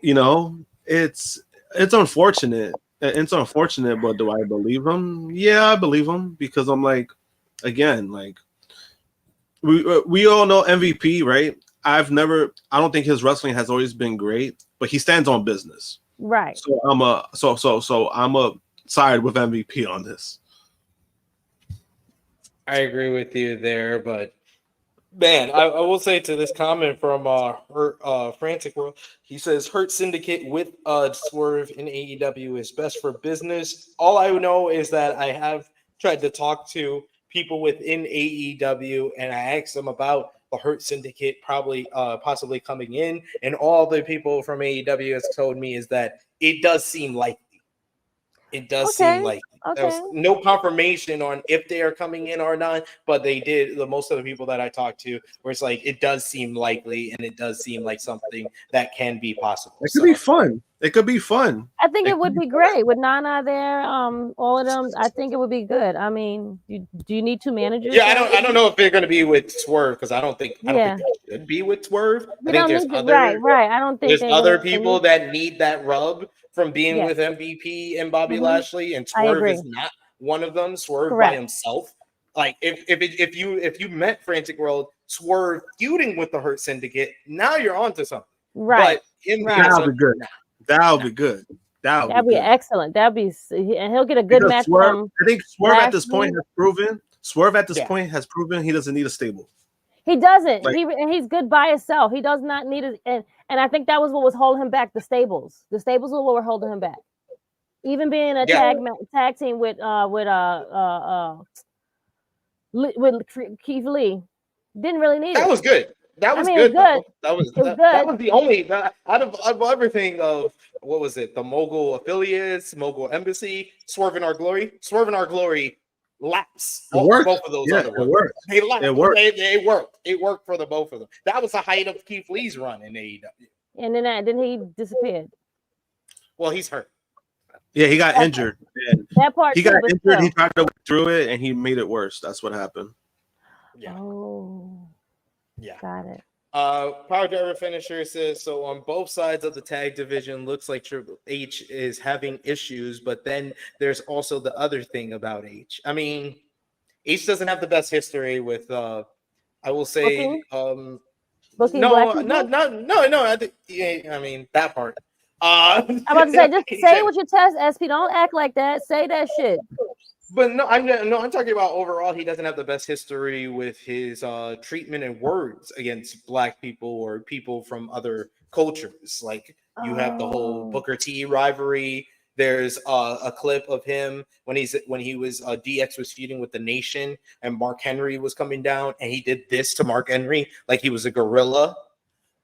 you know, it's unfortunate. It's unfortunate, but do I believe him? Yeah, I believe him because I'm like, again, like we all know MVP, right? I don't think his wrestling has always been great, but he stands on business. Right. So I'm a side with MVP on this. I agree with you there, but man, I will say to this comment from Frantic World, he says Hurt Syndicate with Swerve in AEW is best for business. All I know is that I have tried to talk to people within AEW and I asked them about the Hurt Syndicate possibly coming in, and all the people from AEW has told me is that it does seem likely. It does seem like there was no confirmation on if they are coming in or not, but they did. Most of the people that I talked to, where it's like it does seem likely, and it does seem like something that can be possible. It could be fun. It could be fun. I think it would be great with Nana there. All of them. I think it would be good. I mean, do you need two managers? Yeah, I don't know if they're going to be with Swerve because I don't think they should be with Swerve. I think there's other right. I don't think there's other people that need that rub from being with MVP and Bobby Lashley, and Swerve is not one of them. Swerve by himself. Like if you met Frantic World, Swerve feuding with the Hurt Syndicate, now you're onto something. Right. But that'll be good. That'll be good. That'd be excellent. And he'll get a good match. I think Swerve at this point has proven. Swerve at this point has proven he doesn't need a stable. He doesn't. He's good by himself. He does not need it. And I think that was what was holding him back. The stables. The stables were what were holding him back. Even being a tag team with Keith Lee, didn't really need it. That was good. That was good. That was the only out of everything of what was it? The Mogul Affiliates, Mogul Embassy, Swerve in Our Glory. Swerve in Our Glory laps both of those. Yeah, it worked. It worked. It worked for the both of them. That was the height of Keith Lee's run in AEW. And then he disappeared. Well, he's hurt. Yeah, he got injured. That part he got injured. Still. He tried to work through it, and he made it worse. That's what happened. Yeah. Oh. Yeah. Got it. Power Driver Finisher says, so on both sides of the tag division, looks like Triple H is having issues, but then there's also the other thing about H. I mean, H doesn't have the best history with I will say Booking no, I mean that part. I'm about to say, just say what you test, SP. Don't act like that. Say that shit. But I'm talking about overall. He doesn't have the best history with his treatment and words against Black people or people from other cultures. Like you have the whole Booker T rivalry. There's a clip of him when he was DX was feuding with the Nation and Mark Henry was coming down and he did this to Mark Henry like he was a gorilla.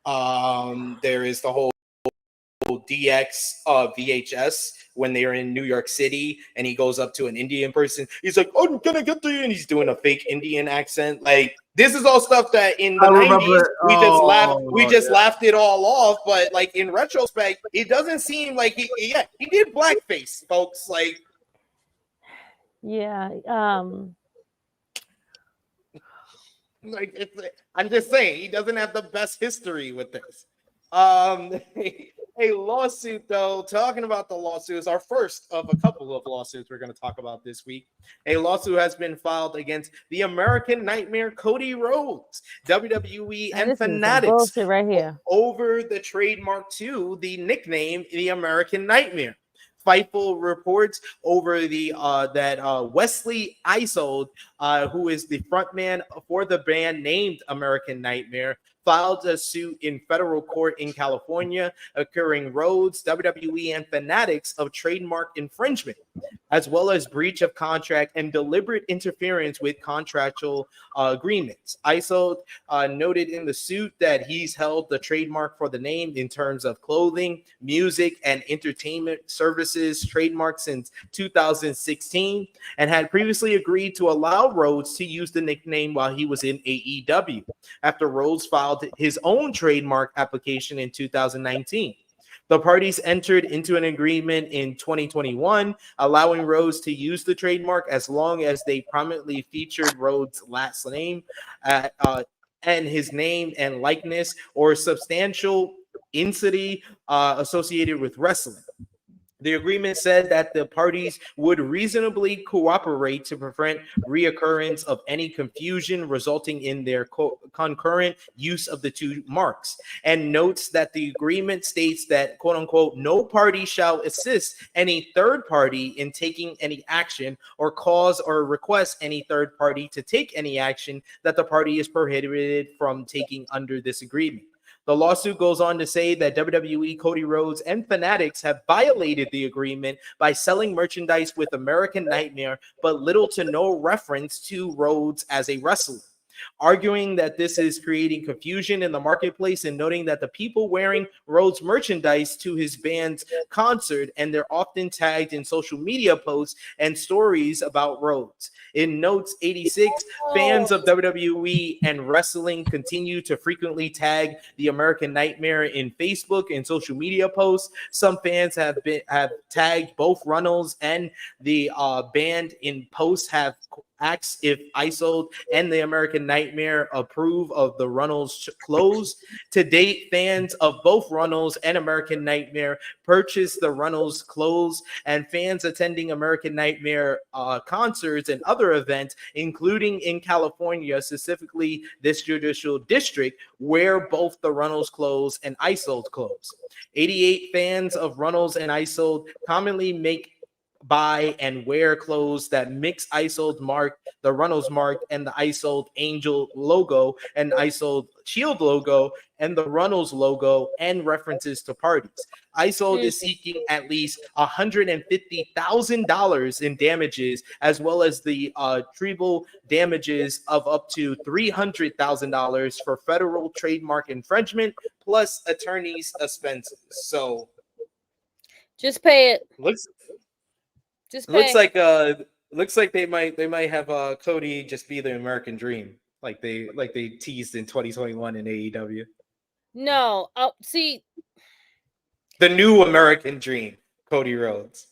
There is the whole DX VHS when they are in New York City and he goes up to an Indian person. He's like, "I'm gonna get to you," and he's doing a fake Indian accent. Like this is all stuff that in the 90s we just laughed it all off. But like in retrospect, it doesn't seem like he did blackface, folks. Like Yeah. Like I'm just saying, he doesn't have the best history with this. A lawsuit, though, talking about the lawsuits, our first of a couple of lawsuits we're going to talk about this week. A lawsuit has been filed against the American Nightmare Cody Rhodes, WWE, and Fanatics bullshit right here over the trademark to the nickname the American Nightmare. Fightful reports over the that Wesley Isold, who is the frontman for the band named American Nightmare, filed a suit in federal court in California, accusing Rhodes, WWE, and Fanatics of trademark infringement, as well as breach of contract and deliberate interference with contractual agreements. Isold noted in the suit that he's held the trademark for the name in terms of clothing, music, and entertainment services trademark since 2016, and had previously agreed to allow Rhodes to use the nickname while he was in AEW, after Rhodes filed his own trademark application in 2019. The parties entered into an agreement in 2021, allowing Rhodes to use the trademark as long as they prominently featured Rhodes' last name and his name and likeness or substantial entity associated with wrestling. The agreement said that the parties would reasonably cooperate to prevent reoccurrence of any confusion resulting in their concurrent use of the two marks, and notes that the agreement states that, quote unquote, no party shall assist any third party in taking any action or cause or request any third party to take any action that the party is prohibited from taking under this agreement. The lawsuit goes on to say that WWE, Cody Rhodes, and Fanatics have violated the agreement by selling merchandise with American Nightmare, but little to no reference to Rhodes as a wrestler, arguing that this is creating confusion in the marketplace and noting that the people wearing Rhodes merchandise to his band's concert, and they're often tagged in social media posts and stories about Rhodes. In notes 86, fans of WWE and wrestling continue to frequently tag the American Nightmare in Facebook and social media posts. Some fans have tagged both Runnels and the band in posts, have asked if Isold and the American Nightmare approve of the Runnels clothes. To date, fans of both Runnels and American Nightmare purchased the Runnels clothes, and fans attending American Nightmare concerts and other events, including in California, specifically this judicial district, wear both the Runnels clothes and Isold clothes. 88 fans of Runnels and Isold commonly buy and wear clothes that mix Isold mark, the Runnels mark, and the Isold Angel logo, and Isold Shield logo, and the Runnels logo, and references to parties. Isold is seeking at least $150,000 in damages, as well as the treble damages of up to $300,000 for federal trademark infringement, plus attorney's expenses. So, just pay it. Looks like they might have Cody just be the American Dream, like they teased in 2021 in AEW. No, see, the new American Dream, Cody Rhodes.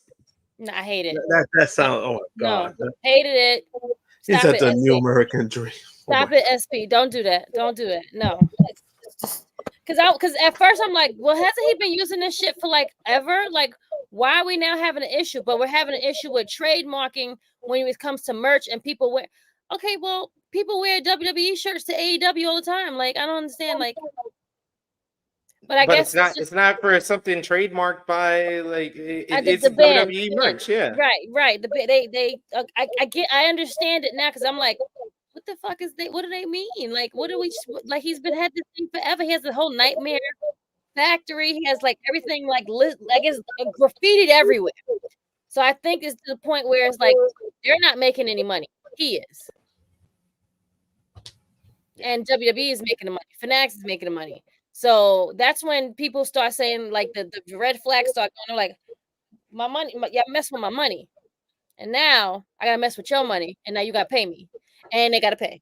No, I hate it. That sounds. Oh my god, no, hated it. Is that the new American Dream? Stop it, SP. Don't do that. Don't do it. No, because at first I'm like, well, hasn't he been using this shit for like ever? Like, why are we now having an issue? But we're having an issue with trademarking when it comes to merch, and people wear. Okay, well, people wear WWE shirts to AEW all the time. Like, I don't understand. Like, but I guess it's not for something trademarked by like it's the WWE merch. Yeah, right. I understand it now because I'm like, what the fuck is they? What do they mean? Like, what do we like? He's been had this thing forever. He has the whole Nightmare Factory. He has like everything like it's graffitied everywhere. So I think it's to the point where it's like they're not making any money. He is, and WWE is making the money. Fanatics is making the money. So that's when people start saying like the red flags start going like my money. Yeah, mess with my money, and now I gotta mess with your money, and now you gotta pay me. And they got to pay.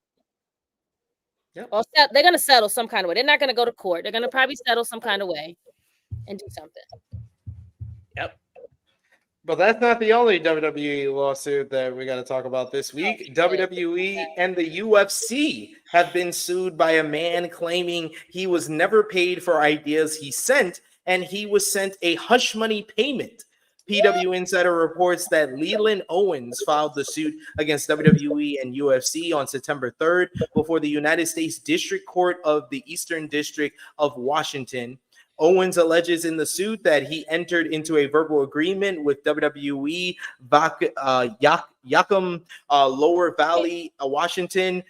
Yep. Or they're going to settle some kind of way. They're not going to go to court. They're going to probably settle some kind of way and do something. Yep. But that's not the only WWE lawsuit that we got to talk about this week. WWE and the UFC have been sued by a man claiming he was never paid for ideas he sent, and he was sent a hush money payment. PW Insider reports that Leland Owens filed the suit against WWE and UFC on September 3rd before the United States District Court of the Eastern District of Washington. Owens alleges in the suit that he entered into a verbal agreement with WWE Yakum Lower Valley, Washington,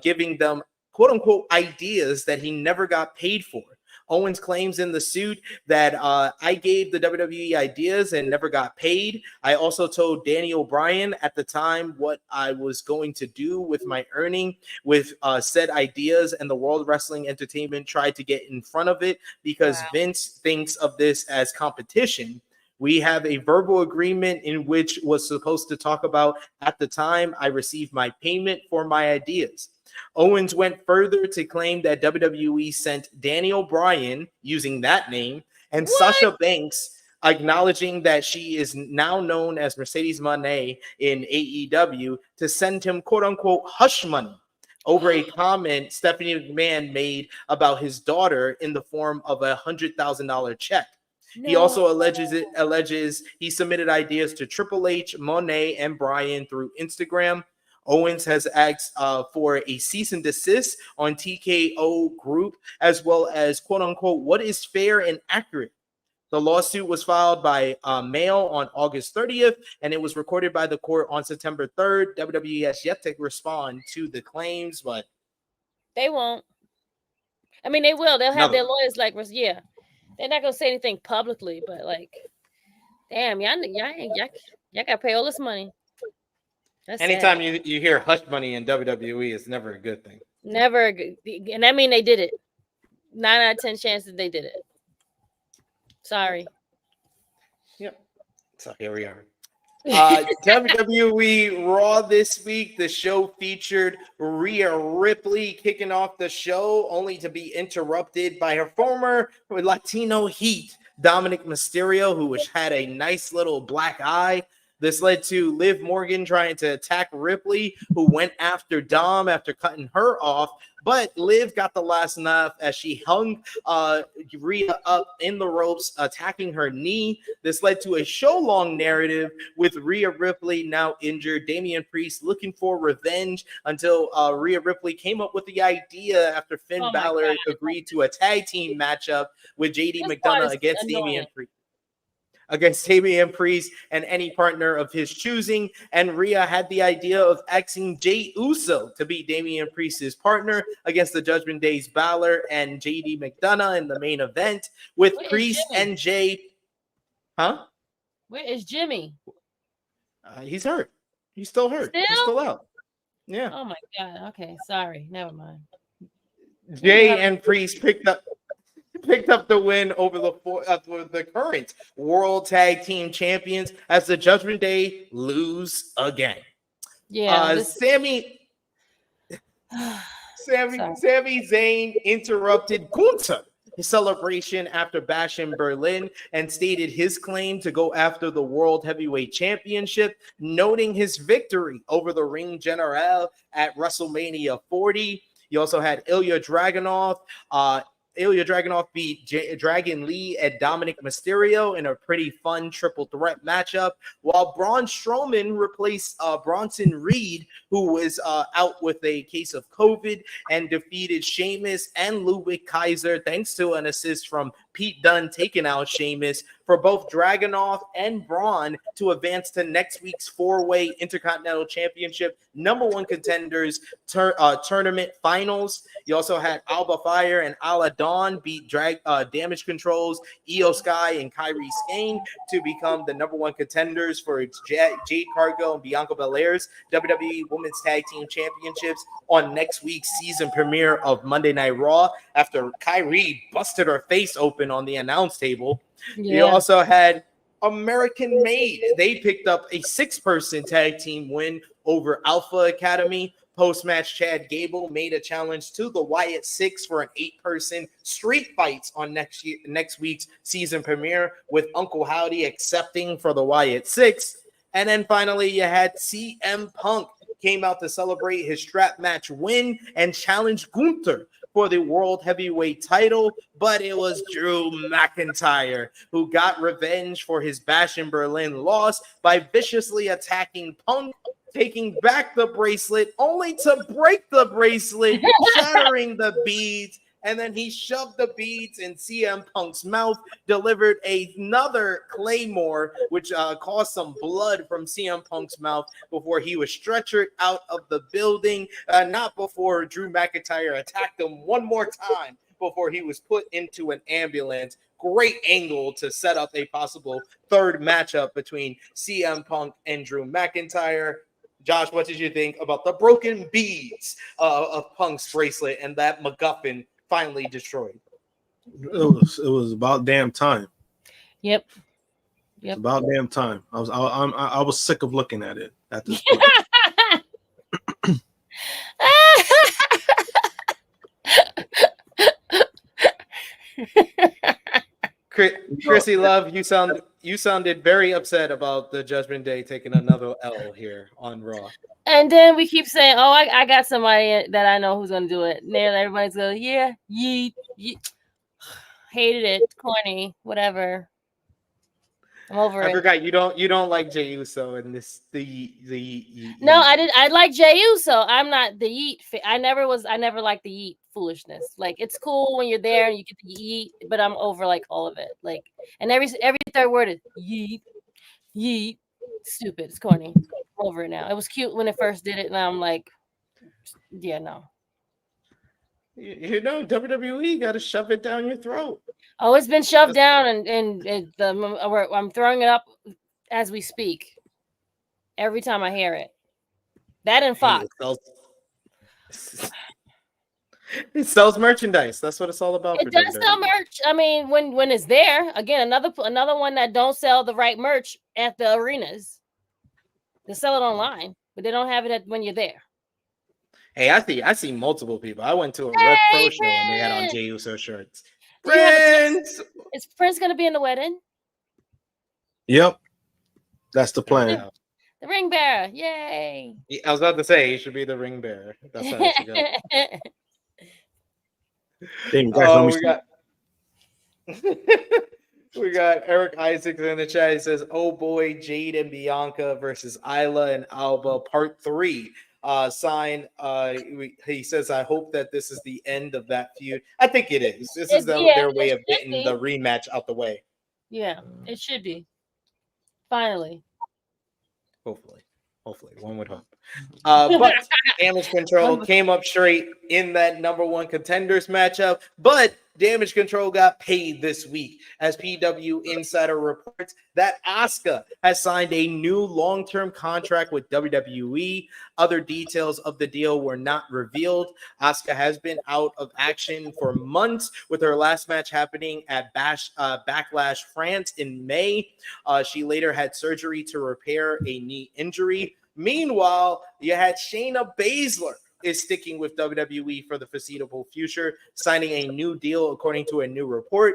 giving them quote-unquote ideas that he never got paid for. Owens claims in the suit that I gave the WWE ideas and never got paid. I also told Danny O'Brien at the time what I was going to do with my earning with said ideas, and the World Wrestling Entertainment tried to get in front of it because Vince thinks of this as competition. We have a verbal agreement in which was supposed to talk about at the time I received my payment for my ideas. Owens went further to claim that WWE sent Danny O'Brien, using that name, and Sasha Banks, acknowledging that she is now known as Mercedes Moné in AEW, to send him quote-unquote hush money over a comment Stephanie McMahon made about his daughter in the form of a $100,000 check. No. He also alleges he submitted ideas to Triple H, Moné, and Bryan through Instagram. Owens has asked for a cease and desist on TKO Group, as well as, quote-unquote, what is fair and accurate. The lawsuit was filed by mail on August 30th, and it was recorded by the court on September 3rd. WWE has yet to respond to the claims, but... They won't. I mean, they will. They'll have their lawyers like, yeah. They're not going to say anything publicly, but, like, damn, y'all got to pay all this money. That's anytime you hear hush money in WWE, it's never a good thing. Never a good, and I mean they did it. 9 out of 10 chances they did it. Sorry. Yep. So here we are. WWE Raw this week. The show featured Rhea Ripley kicking off the show, only to be interrupted by her former Latino Heat, Dominic Mysterio, who had a nice little black eye. This led to Liv Morgan trying to attack Ripley, who went after Dom after cutting her off. But Liv got the last laugh as she hung Rhea up in the ropes, attacking her knee. This led to a show-long narrative with Rhea Ripley now injured, Damian Priest looking for revenge until Rhea Ripley came up with the idea after Finn Balor agreed to a tag team matchup with JD McDonough against Damian Priest. Against Damian Priest and any partner of his choosing. And Rhea had the idea of asking Jey Uso to be Damian Priest's partner against the Judgment Day's Balor and JD McDonough in the main event with Priest and Jay. Huh? Where is Jimmy? He's hurt. He's still hurt. He's still out. Yeah. Oh my God. Okay. Sorry. Never mind. Jay and Priest picked up the win over the current World Tag Team Champions as the Judgment Day lose again. Yeah. Sami Zayn interrupted GUNTHER, his celebration after Bash in Berlin, and stated his claim to go after the World Heavyweight Championship, noting his victory over the Ring General at WrestleMania 40. You also had Ilya Dragunov. Ilya Dragunov beat Dragon Lee and Dominic Mysterio in a pretty fun triple threat matchup, while Braun Strowman replaced Bronson Reed, who was out with a case of COVID, and defeated Sheamus and Ludwig Kaiser thanks to an assist from Pete Dunne taking out Sheamus for both Dragunov and Braun to advance to next week's four-way Intercontinental Championship #1 contenders tournament finals. You also had Alba Fire and Ala Dawn beat Damage Control's Io Sky and Kairi Sane to become the #1 contenders for Jade Cargill and Bianca Belair's WWE Women's Tag Team Championships on next week's season premiere of Monday Night Raw after Kairi busted her face open on the announce table. Yeah. You also had American Made. They picked up a 6-person tag team win over Alpha Academy. Post-match, Chad Gable made a challenge to the Wyatt Six for an 8-person street fights on next week's season premiere, with Uncle Howdy accepting for the Wyatt Six. And then finally, you had CM Punk came out to celebrate his strap match win and challenge Gunther for the World Heavyweight title, but it was Drew McIntyre who got revenge for his Bash in Berlin loss by viciously attacking Punk, taking back the bracelet, only to break the bracelet, shattering the beads, and then he shoved the beads in CM Punk's mouth, delivered another Claymore, which caused some blood from CM Punk's mouth before he was stretchered out of the building, not before Drew McIntyre attacked him one more time before he was put into an ambulance. Great angle to set up a possible third matchup between CM Punk and Drew McIntyre. Josh, what did you think about the broken beads of Punk's bracelet and that MacGuffin finally destroyed? It was about damn time. Yep. It's about damn time. I was sick of looking at it at this point. Krssi Love, you sounded very upset about the Judgment Day taking another L here on Raw. And then we keep saying, "Oh, I got somebody that I know who's gonna do it." And then everybody's going, "Yeah, yeet." Hated it, corny, whatever. I'm over it. I forgot you don't like Jey Uso and this the. No, I did. I like Jey Uso. I'm not the yeet. I never liked the yeet foolishness. Like, it's cool when you're there and you get to yeet, but I'm over like all of it. Like, and every third word is yeet, yeet. Stupid. It's corny. I'm over it now. It was cute when it first did it, and I'm like, yeah, no. You know, WWE got to shove it down your throat. Oh, it's been shoved down, and I'm throwing it up as we speak. Every time I hear it, that and Fox. It sells merchandise. That's what it's all about. It does sell merch. I mean, when it's there, again, another one that don't sell the right merch at the arenas. They sell it online, but they don't have it when you're there. Hey, I see multiple people. I went to a Rev Pro show and they had on Jey Uso shirts. Prince! Is Prince going to be in the wedding? Yep. That's the plan. The ring bearer. Yay. I was about to say he should be the ring bearer. That's how it should go. We got Eric Isaacs in the chat. He says, "Oh boy, Jade and Bianca versus Isla and Alba, part 3. Sign." He says, "I hope that this is the end of that feud." I think it is. This is their way of getting the rematch out the way. Yeah, it should be. Finally. Hopefully, one would hope. But Damage Control came up straight in that number 1 contenders matchup, but Damage Control got paid this week as PW Insider reports that Asuka has signed a new long-term contract with WWE. Other details of the deal were not revealed. Asuka has been out of action for months, with her last match happening at Backlash France in May. She later had surgery to repair a knee injury. Meanwhile, you had Shayna Baszler is sticking with WWE for the foreseeable future, signing a new deal according to a new report.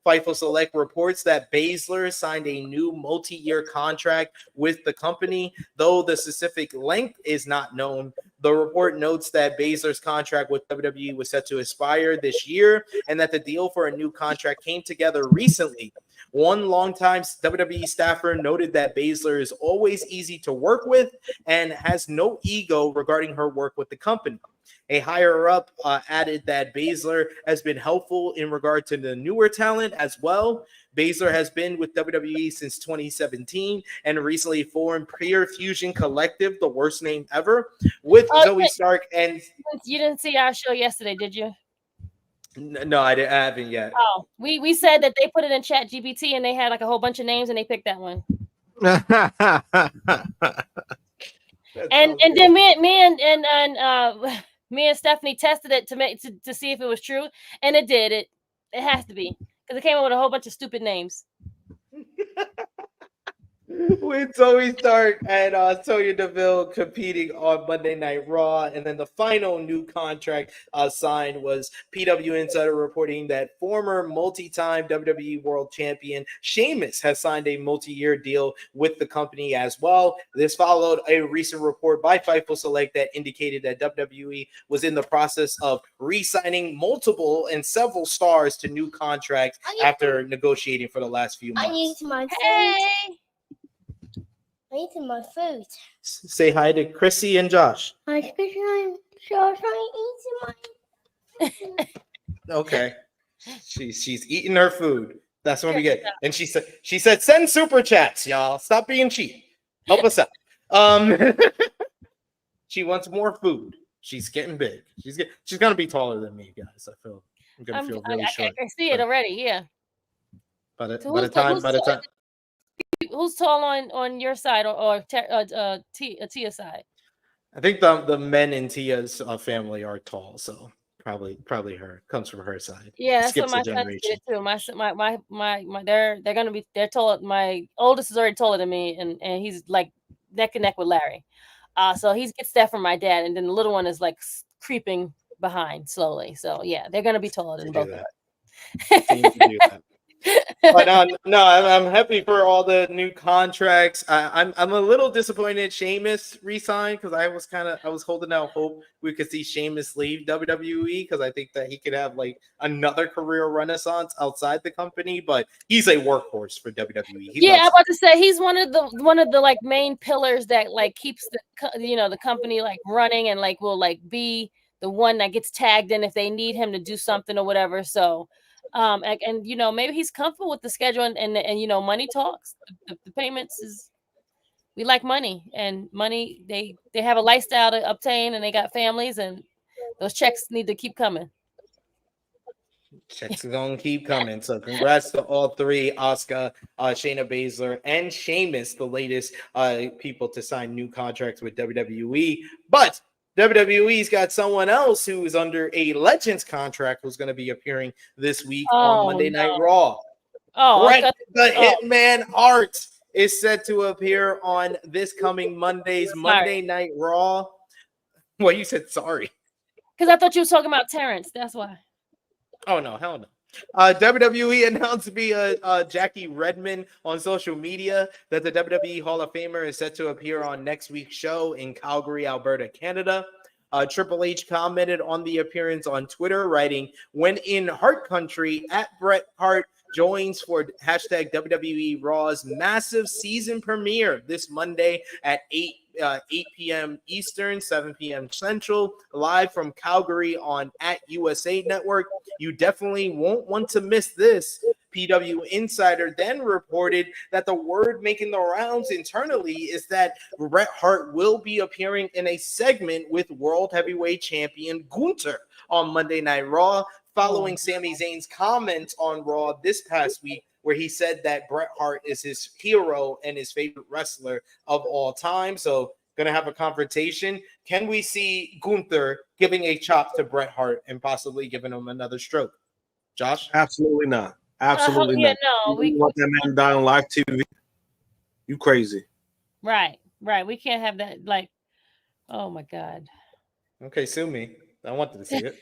Fightful Select reports that Baszler signed a new multi-year contract with the company, though the specific length is not known. The report notes that Baszler's contract with WWE was set to expire this year and that the deal for a new contract came together recently. One longtime WWE staffer noted that Baszler is always easy to work with and has no ego regarding her work with the company. A higher up added that Baszler has been helpful in regard to the newer talent as well. Baszler has been with WWE since 2017 and recently formed Pure Fusion Collective, the worst name ever, with Zoe Stark. And you didn't see our show yesterday, did you? No, I haven't yet. Oh, we said that they put it in Chat GPT and they had like a whole bunch of names and they picked that one. and then me and Stephanie tested it to see if it was true, and it did. It has to be, because it came up with a whole bunch of stupid names. with Tony Stark and Sonya Deville competing on Monday Night Raw. And then the final new contract signed was PW Insider reporting that former multi-time WWE World Champion Sheamus has signed a multi-year deal with the company as well. This followed a recent report by Fightful Select that indicated that WWE was in the process of re-signing multiple and several stars to new contracts after negotiating for the last few months. I need my food. I need my food. Say hi to Krssi and Josh. Hi, Josh. I eat my. Okay, she's eating her food. That's what we get. And she said send super chats, y'all. Stop being cheap. Help us out. She wants more food. She's getting big. She's gonna be taller than me, guys. I'm gonna feel really short. I can see it already. Yeah. By the time. Who's tall on your side or Tia's side? I think the men in Tia's family are tall, so probably her comes from her side. Yeah, so my son did too. They're tall. My oldest is already taller than me, and he's like neck and neck with Larry. So he gets that from my dad, and then the little one is like creeping behind slowly. So yeah, they're gonna be taller than both of us. But no, I'm happy for all the new contracts. I'm a little disappointed Sheamus re-signed because I was holding out hope we could see Sheamus leave WWE because I think that he could have like another career renaissance outside the company. But he's a workhorse for WWE. I'm about to say he's one of the like main pillars that like keeps the company like running and like will like be the one that gets tagged in if they need him to do something or whatever. So. And maybe he's comfortable with the schedule and money talks. The payments is we like money and money. They have a lifestyle to obtain and they got families and those checks need to keep coming. Checks are gonna keep coming. So congrats to all three: Asuka, Shayna Baszler, and Sheamus, the latest people to sign new contracts with WWE. But WWE's got someone else who is under a Legends contract who's going to be appearing this week on Monday Night Raw. Bret the Hitman Hart is set to appear on this coming Monday's Monday Night Raw. Well, you said sorry. Because I thought you were talking about Terrence. That's why. Oh, no. Hell no. WWE announced via Jackie Redmond on social media that the WWE Hall of Famer is set to appear on next week's show in Calgary, Alberta, Canada. Triple H commented on the appearance on Twitter, writing, "When in Hart Country, at Bret Hart joins for hashtag WWE Raw's massive season premiere this Monday at 8 p.m. Eastern, 7 p.m. Central, live from Calgary on @USA Network. You definitely won't want to miss this." PW Insider then reported that the word making the rounds internally is that Bret Hart will be appearing in a segment with World Heavyweight Champion GUNTHER on Monday Night Raw, following Sami Zayn's comments on Raw this past week, where he said that Bret Hart is his hero and his favorite wrestler of all time. So going to have a confrontation. Can we see GUNTHER giving a chop to Bret Hart and possibly giving him another stroke? Josh? Absolutely not. Absolutely not. No, we want that man die on live TV. You crazy. Right. We can't have that. Like, oh my God. Okay, sue me. I wanted to see it.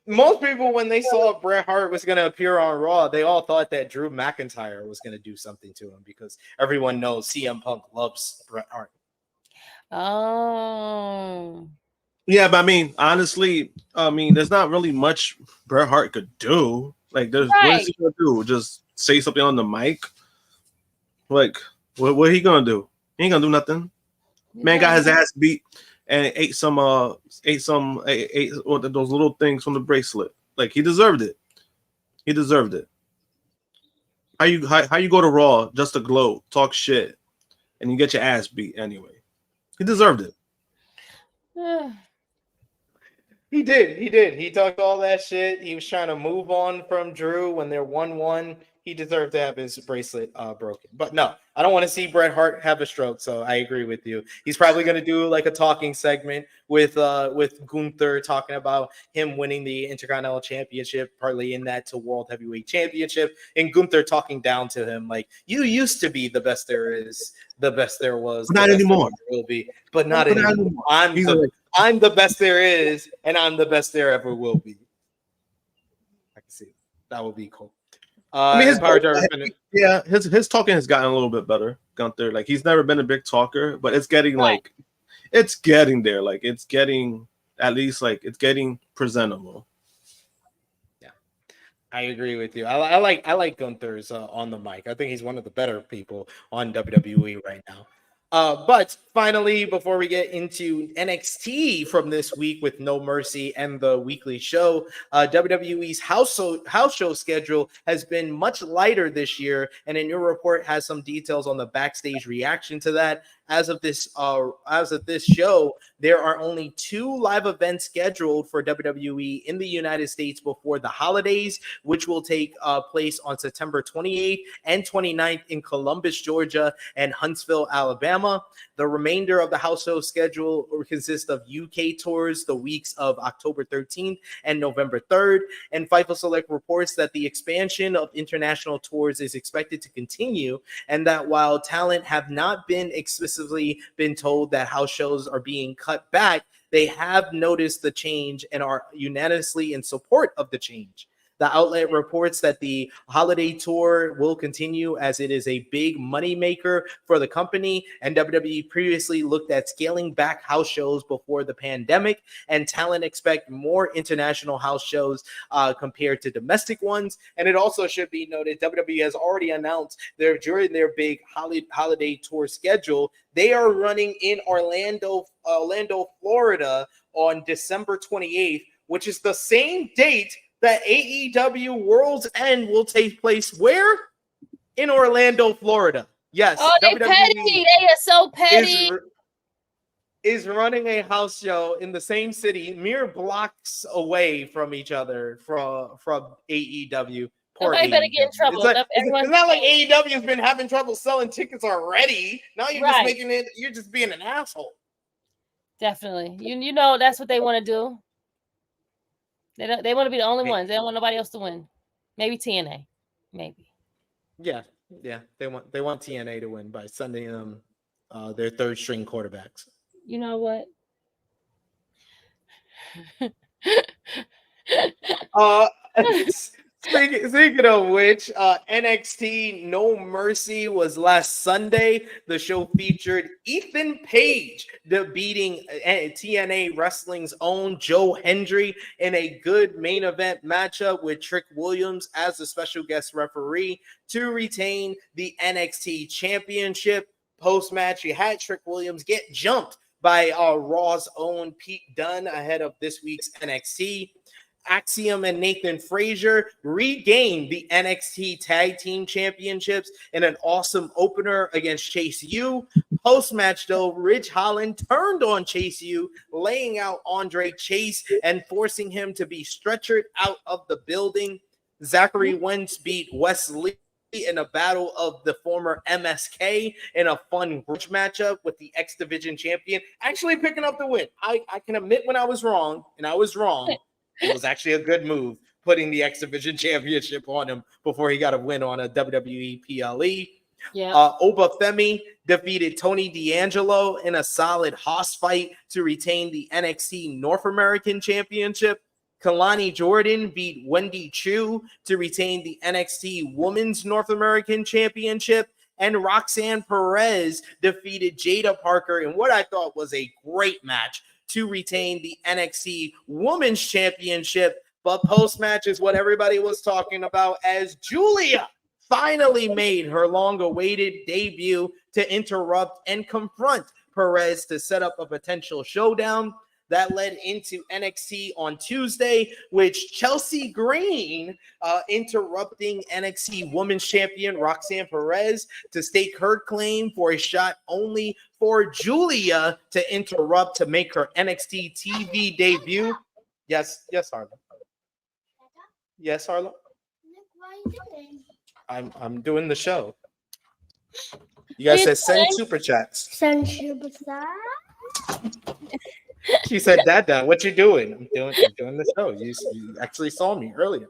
Most people, when they saw Bret Hart was going to appear on Raw, they all thought that Drew McIntyre was going to do something to him because everyone knows CM Punk loves Bret Hart. Oh. Yeah, but I mean, honestly, there's not really much Bret Hart could do. Like, what is he gonna do? Just say something on the mic? Like, what are he gonna do? He ain't gonna do nothing. Man got his ass beat and ate those little things from the bracelet. Like, he deserved it. He deserved it. How you go to Raw just to gloat, talk shit, and you get your ass beat anyway? He deserved it. He did. He talked all that shit. He was trying to move on from Drew when they're 1-1. he deserved to have his bracelet broken. But no, I don't want to see Bret Hart have a stroke. So I agree with you. He's probably going to do like a talking segment with Gunther talking about him winning the Intercontinental Championship, partly in that to World Heavyweight Championship, and Gunther talking down to him like, "You used to be the best there is, the best there was, but not anymore. Will be, but not anymore. I'm the best there is, and I'm the best there ever will be." I can see it. That would be cool. His talking has gotten a little bit better, Gunther. Like, he's never been a big talker, but it's getting it's getting there. Like, it's getting it's getting presentable. Yeah, I agree with you. I like Gunther's on the mic. I think he's one of the better people on WWE right now. But finally, before we get into NXT from this week with No Mercy and the weekly show, WWE's house show schedule has been much lighter this year, and in your report has some details on the backstage reaction to that. As of this show, there are only 2 live events scheduled for WWE in the United States before the holidays, which will take place on September 28th and 29th in Columbus, Georgia, and Huntsville, Alabama. The remainder of the house show schedule consists of UK tours the weeks of October 13th and November 3rd. And FIFA Select reports that the expansion of international tours is expected to continue, and that while talent have not been explicitly been told that house shows are being cut back, they have noticed the change and are unanimously in support of the change. The outlet reports that the holiday tour will continue as it is a big moneymaker for the company, and WWE previously looked at scaling back house shows before the pandemic, and talent expect more international house shows compared to domestic ones. And it also should be noted, WWE has already announced during their big holiday tour schedule, they are running in Orlando, Florida on December 28th, which is the same date that AEW World's End will take place where? In Orlando, Florida. Yes. Oh, they petty. They are so petty. Is running a house show in the same city, mere blocks away from each other from AEW. Nobody better get in trouble. It's not like AEW has been having trouble selling tickets already. Now you're just making it. You're just being an asshole. Definitely. You know that's what they want to do. They want to be the only ones. They don't want nobody else to win. Maybe TNA. Maybe. Yeah. They want TNA to win by sending them their third string quarterbacks. You know what? Speaking of which, NXT No Mercy was last Sunday. The show featured Ethan Page defeating TNA Wrestling's own Joe Hendry in a good main event matchup with Trick Williams as the special guest referee to retain the NXT Championship. Post-match, you had Trick Williams get jumped by Raw's own Pete Dunne ahead of this week's NXT. Axiom and Nathan Frazier regained the NXT Tag Team Championships in an awesome opener against Chase U. Post-match, though, Ridge Holland turned on Chase U, laying out Andre Chase and forcing him to be stretchered out of the building. Zachary Wentz beat Wes Lee in a battle of the former MSK in a fun matchup with the X Division champion, actually picking up the win. I can admit when I was wrong, and I was wrong. It was actually a good move putting the X Division Championship on him before he got a win on a WWE PLE. Yeah. Obafemi defeated Tony D'Angelo in a solid hoss fight to retain the NXT North American Championship. Kalani Jordan beat Wendy Chu to retain the NXT Women's North American Championship. And Roxanne Perez defeated Jada Parker in what I thought was a great match to retain the NXT Women's Championship. But post-match is what everybody was talking about, as Giulia finally made her long-awaited debut to interrupt and confront Perez to set up a potential showdown. That led into NXT on Tuesday, which Chelsea Green interrupting NXT Women's Champion Roxanne Perez to stake her claim for a shot only for Giulia to interrupt to make her NXT TV debut. Yes, Harlan. Yes, Harlan. I'm doing the show. You guys said send super chats. Send super chats. She said, Dada, what you doing? I'm doing the show. You actually saw me earlier.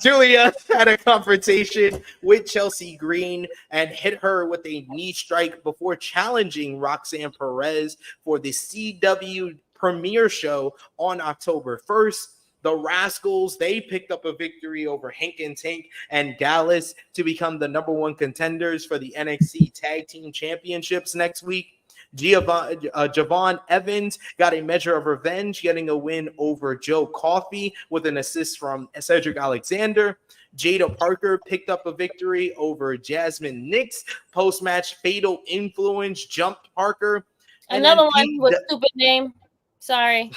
Giulia had a confrontation with Chelsea Green and hit her with a knee strike before challenging Roxanne Perez for the CW premiere show on October 1st. The Rascals, they picked up a victory over Hank and Tank and Gallus to become the #1 contenders for the NXT Tag Team Championships next week. Javon Evans got a measure of revenge, getting a win over Joe Coffey with an assist from Cedric Alexander. Jada Parker picked up a victory over Jasmine Nix. Post-match, Fatal Influence jumped Parker. Another one with stupid name. Sorry.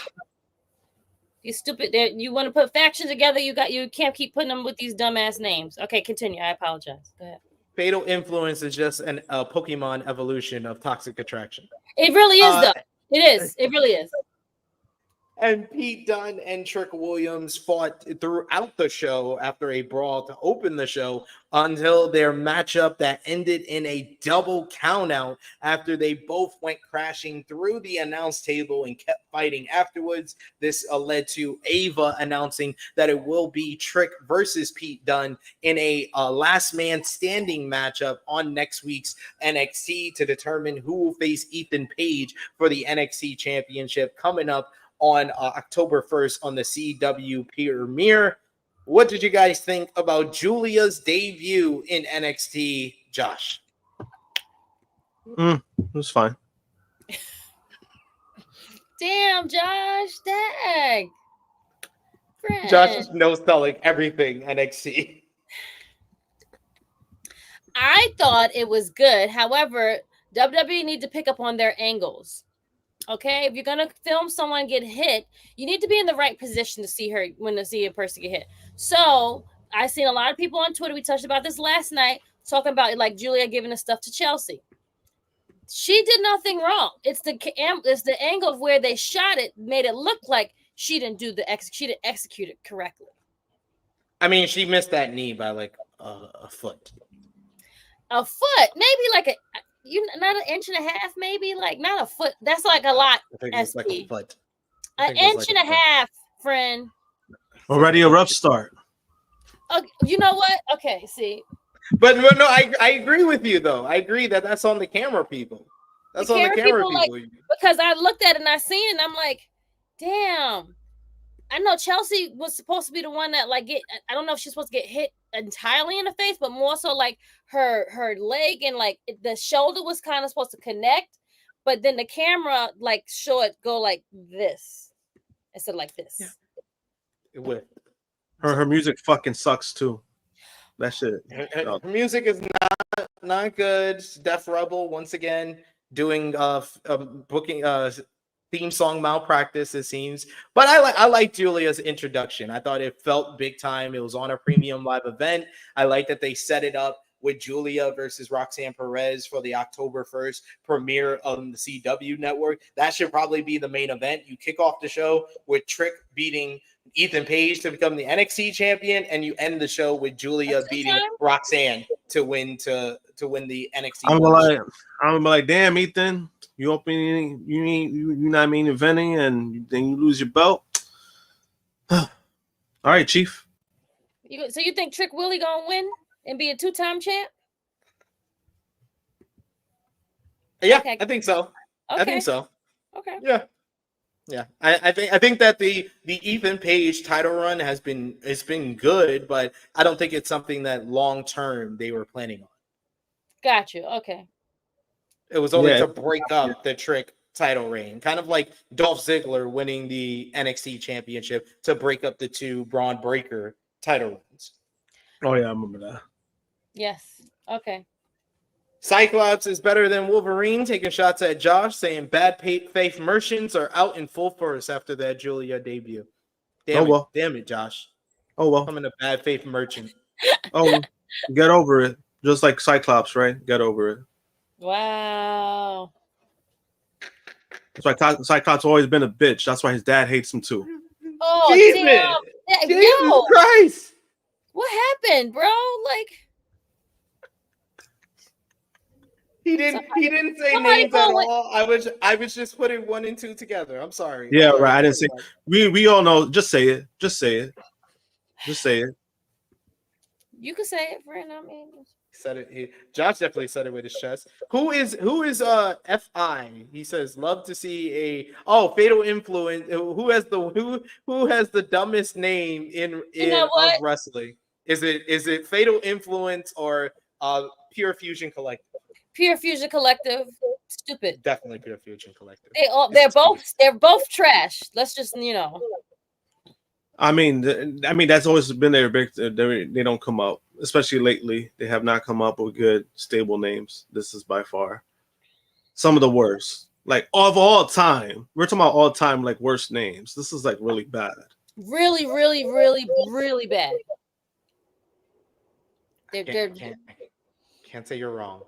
You stupid. You want to put factions together, you can't keep putting them with these dumbass names. Okay, continue. I apologize. Go ahead. Fatal Influence is just a Pokemon evolution of Toxic Attraction. It really is, though. It is. It really is. And Pete Dunne and Trick Williams fought throughout the show after a brawl to open the show until their matchup that ended in a double countout after they both went crashing through the announce table and kept fighting afterwards. This led to Ava announcing that it will be Trick versus Pete Dunne in a last man standing matchup on next week's NXT to determine who will face Ethan Page for the NXT Championship coming up on October 1st on the CW premiere. What did you guys think about Giulia's debut in NXT, Josh? It was fine. Damn, Josh. Dang. Friend. Josh is no-selling everything NXT. I thought it was good. However, WWE need to pick up on their angles. Okay, if you're gonna film someone get hit, you need to be in the right position to see a person get hit. So I seen a lot of people on Twitter. We touched about this last night, talking about like Giulia giving the stuff to Chelsea. She did nothing wrong. It's the angle of where they shot it made it look like she didn't execute it correctly. I mean, she missed that knee by like a foot. A foot, maybe like not an inch and a half, maybe like not a foot. That's like a lot. I think it's like a foot. An inch and a half, friend. Already a rough start. You know what? Okay, see. But no, I agree with you though. I agree that's on the camera people. That's on the camera people. Like, because I looked at it and I seen it and I'm like, damn. I know Chelsea was supposed to be the one that like I don't know if she's supposed to get hit entirely in the face, but more so like her leg and like the shoulder was kind of supposed to connect, but then the camera like show it go like this instead of like this. Yeah. It would. Her music fucking sucks too. That shit. Her music is not good. Def Rebel once again doing booking theme song malpractice, it seems. But I like Giulia's introduction. I thought it felt big time. It was on a premium live event. I like that they set it up with Giulia versus Roxanne Perez for the October 1st premiere on the CW network. That should probably be the main event. You kick off the show with Trick beating Ethan Page to become the NXT champion, and you end the show with Giulia beating Roxanne to win the NXT. I'm like, damn, Ethan, you not main eventing, and then you lose your belt. All right, Chief. So you think Trick Willie gonna win and be a 2-time champ? Yeah, okay. I think so. Okay. I think so. Okay. Yeah. I think that the Ethan Page title run has been good, but I don't think it's something that long term they were planning on. Got you. Okay. It was only to break up the Trick title reign, kind of like Dolph Ziggler winning the NXT championship to break up the two Braun Breaker title reigns. Oh yeah, I remember that. Yes. Okay. Cyclops is better than Wolverine, taking shots at Josh, saying bad faith merchants are out in full force after that Giulia debut. Damn it, Josh. Oh well. I'm in a bad faith merchant. Oh, get over it. Just like Cyclops, right? Get over it. Wow. That's why Cyclops always been a bitch. That's why his dad hates him too. Oh, Jesus Christ. Christ. What happened, bro? Like, He didn't say names at all. I was just putting 1 and 2 together. I'm sorry. Yeah, right. I didn't say. We all know. Just say it. Just say it. Just say it. You can say it, friend. I mean, said it. Josh definitely said it with his chest. Who is FI? He says, love to see a Fatal Influence. Who has the dumbest name in of wrestling? Is it Fatal Influence or Pure Fusion Collective? Pure Fusion Collective, stupid. Definitely Pure Fusion Collective. They're both trash. Let's just I mean, that's always been their big. They don't come up, especially lately. They have not come up with good, stable names. This is by far some of the worst, like of all time. We're talking about all time, like worst names. This is like really bad. Really, really, really, really bad. Can't say you're wrong.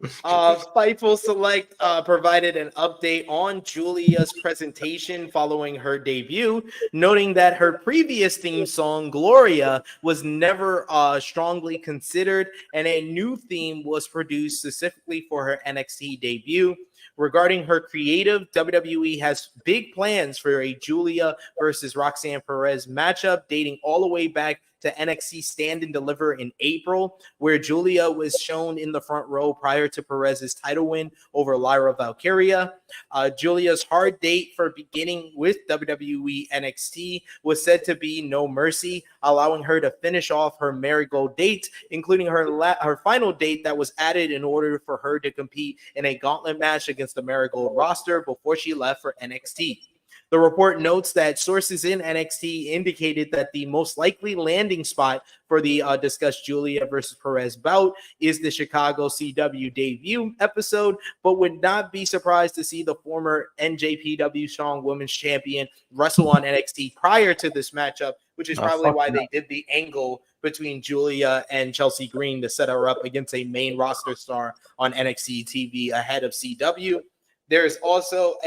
Fightful Select provided an update on Giulia's presentation following her debut, noting that her previous theme song, Gloria, was never strongly considered, and a new theme was produced specifically for her NXT debut. Regarding her creative, WWE has big plans for a Giulia versus Roxanne Perez matchup dating all the way back to NXT Stand and Deliver in April, where Giulia was shown in the front row prior to Perez's title win over Lyra Valkyria. Giulia's hard date for beginning with WWE NXT was said to be No Mercy, allowing her to finish off her marigold date, including her final date that was added in order for her to compete in a gauntlet match against the marigold roster before she left for NXT. The report notes that sources in NXT indicated that the most likely landing spot for the discussed Giulia versus Perez bout is the Chicago CW debut episode, but would not be surprised to see the former NJPW Strong Women's Champion wrestle on NXT prior to this matchup, which is probably why they did the angle between Giulia and Chelsea Green to set her up against a main roster star on NXT TV ahead of CW. There's also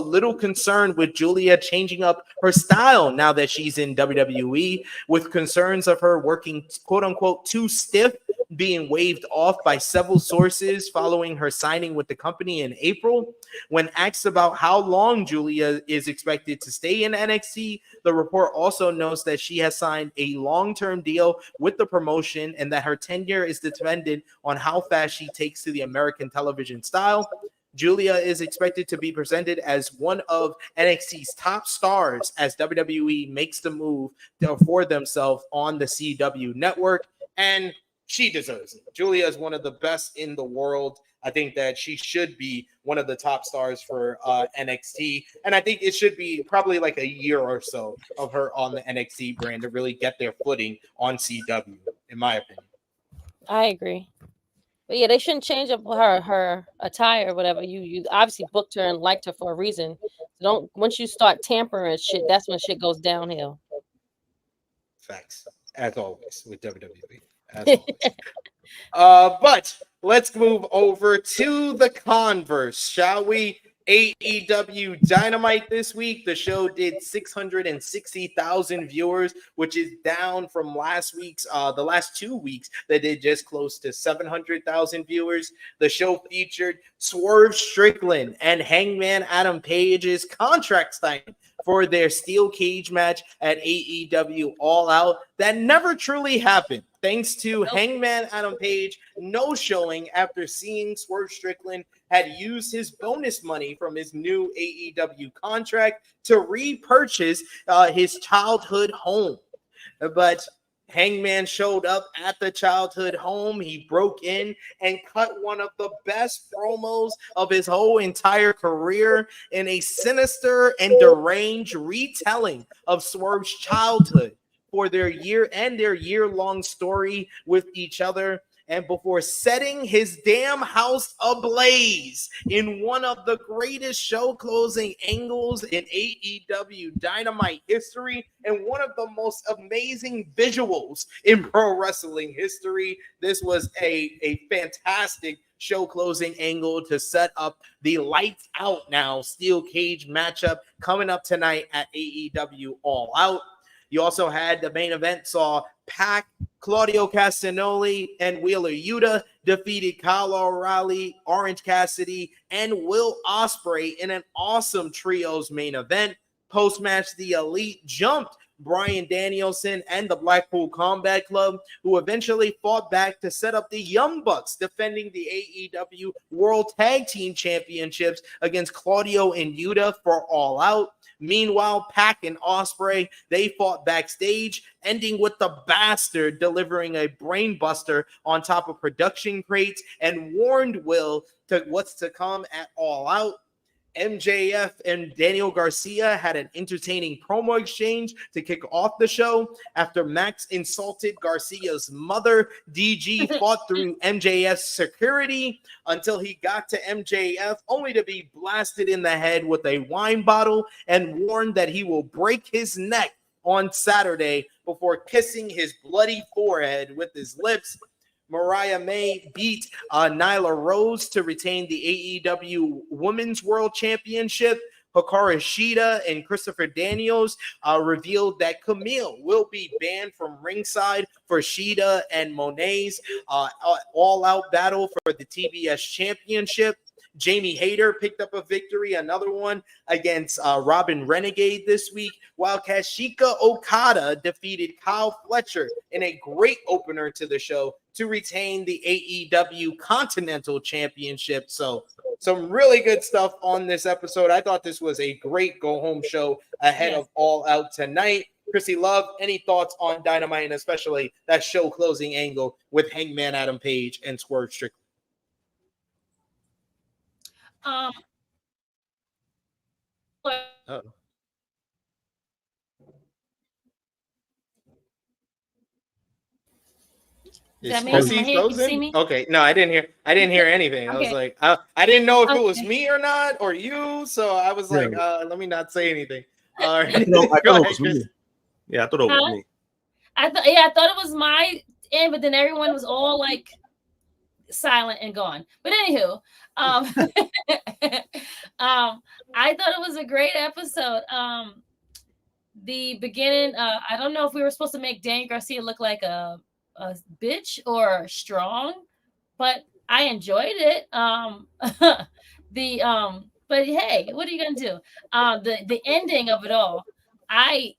little concern with Giulia changing up her style now that she's in WWE, with concerns of her working quote-unquote too stiff being waved off by several sources following her signing with the company in April. When asked about how long Giulia is expected to stay in NXT, the report also notes that she has signed a long-term deal with the promotion and that her tenure is dependent on how fast she takes to the American television style. Giulia is expected to be presented as one of NXT's top stars as WWE makes the move for themselves on the CW network, and she deserves it. Giulia is one of the best in the world. I think that she should be one of the top stars for NXT, and I think it should be probably like a year or so of her on the NXT brand to really get their footing on CW, in my opinion. I agree. But yeah, they shouldn't change up her attire or whatever. You obviously booked her and liked her for a reason. So once you start tampering shit, that's when shit goes downhill. Facts, as always with WWE. As always. But let's move over to the converse, shall we? AEW Dynamite this week. The show did 660,000 viewers, which is down from last week's, the last 2 weeks that did just close to 700,000 viewers. The show featured Swerve Strickland and Hangman Adam Page's contract signing for their steel cage match at AEW All Out that never truly happened, thanks to Hangman Adam Page no-showing after seeing Swerve Strickland had used his bonus money from his new AEW contract to repurchase his childhood home. But Hangman showed up at the childhood home. He broke in and cut one of the best promos of his whole entire career in a sinister and deranged retelling of Swerve's childhood for their year-long story with each other. And before setting his damn house ablaze in one of the greatest show closing angles in AEW Dynamite history and one of the most amazing visuals in pro wrestling history, this was a fantastic show closing angle to set up the lights out now steel cage matchup coming up tonight at AEW All Out. You also had the main event saw Pac, Claudio Castagnoli, and Wheeler Yuta defeated Kyle O'Reilly, Orange Cassidy, and Will Ospreay in an awesome trios main event. Post-match, the Elite jumped Bryan Danielson and the Blackpool Combat Club, who eventually fought back to set up the Young Bucks defending the AEW World Tag Team Championships against Claudio and Yuta for All Out. Meanwhile, Pac and Ospreay, they fought backstage, ending with the Bastard delivering a brainbuster on top of production crates and warned Will to what's to come at All Out. MJF and Daniel Garcia had an entertaining promo exchange to kick off the show. After Max insulted Garcia's mother, DG fought through MJF's security until he got to MJF, only to be blasted in the head with a wine bottle and warned that he will break his neck on Saturday before kissing his bloody forehead with his lips. Mariah May beat Nyla Rose to retain the AEW Women's World Championship. Hikaru Shida and Christopher Daniels revealed that Camille will be banned from ringside for Shida and Monet's all-out battle for the TBS Championship. Jamie Hayter picked up a victory, another one against Robin Renegade this week, while Kazuchika Okada defeated Kyle Fletcher in a great opener to the show to retain the AEW Continental Championship. So some really good stuff on this episode. I thought this was a great go-home show ahead of All Out tonight. Krssi Love, any thoughts on Dynamite and especially that show closing angle with Hangman Adam Page and Swerve Strickland? That means my head, you see me? Okay, no, I didn't hear anything. Okay. I was like, I didn't know if it was me or not, or you. So I was like, let me not say anything. All right. I thought it was me. Yeah, I thought it was me. I thought it was my end, but then everyone was all like silent and gone. But anywho, I thought it was a great episode. The beginning, I don't know if we were supposed to make Daniel Garcia look like a bitch or strong, but I enjoyed it. But hey, what are you gonna do? The ending of it all, I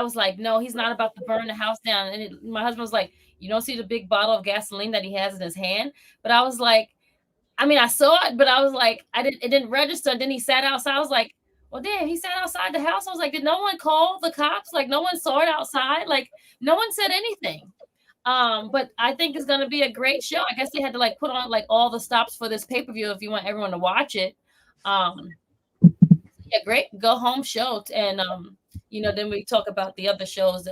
was like, no, he's not about to burn the house down. And my husband was like, you don't see the big bottle of gasoline that he has in his hand? But I was like, I mean, I saw it, but I was like, it didn't register. And then he sat outside. I was like, well, damn, he sat outside the house. I was like, did no one call the cops? Like, no one saw it outside. Like, no one said anything. But I think it's gonna be a great show. I guess they had to like put on like all the stops for this pay-per-view if you want everyone to watch it. Yeah, great go home show. And then we talk about the other shows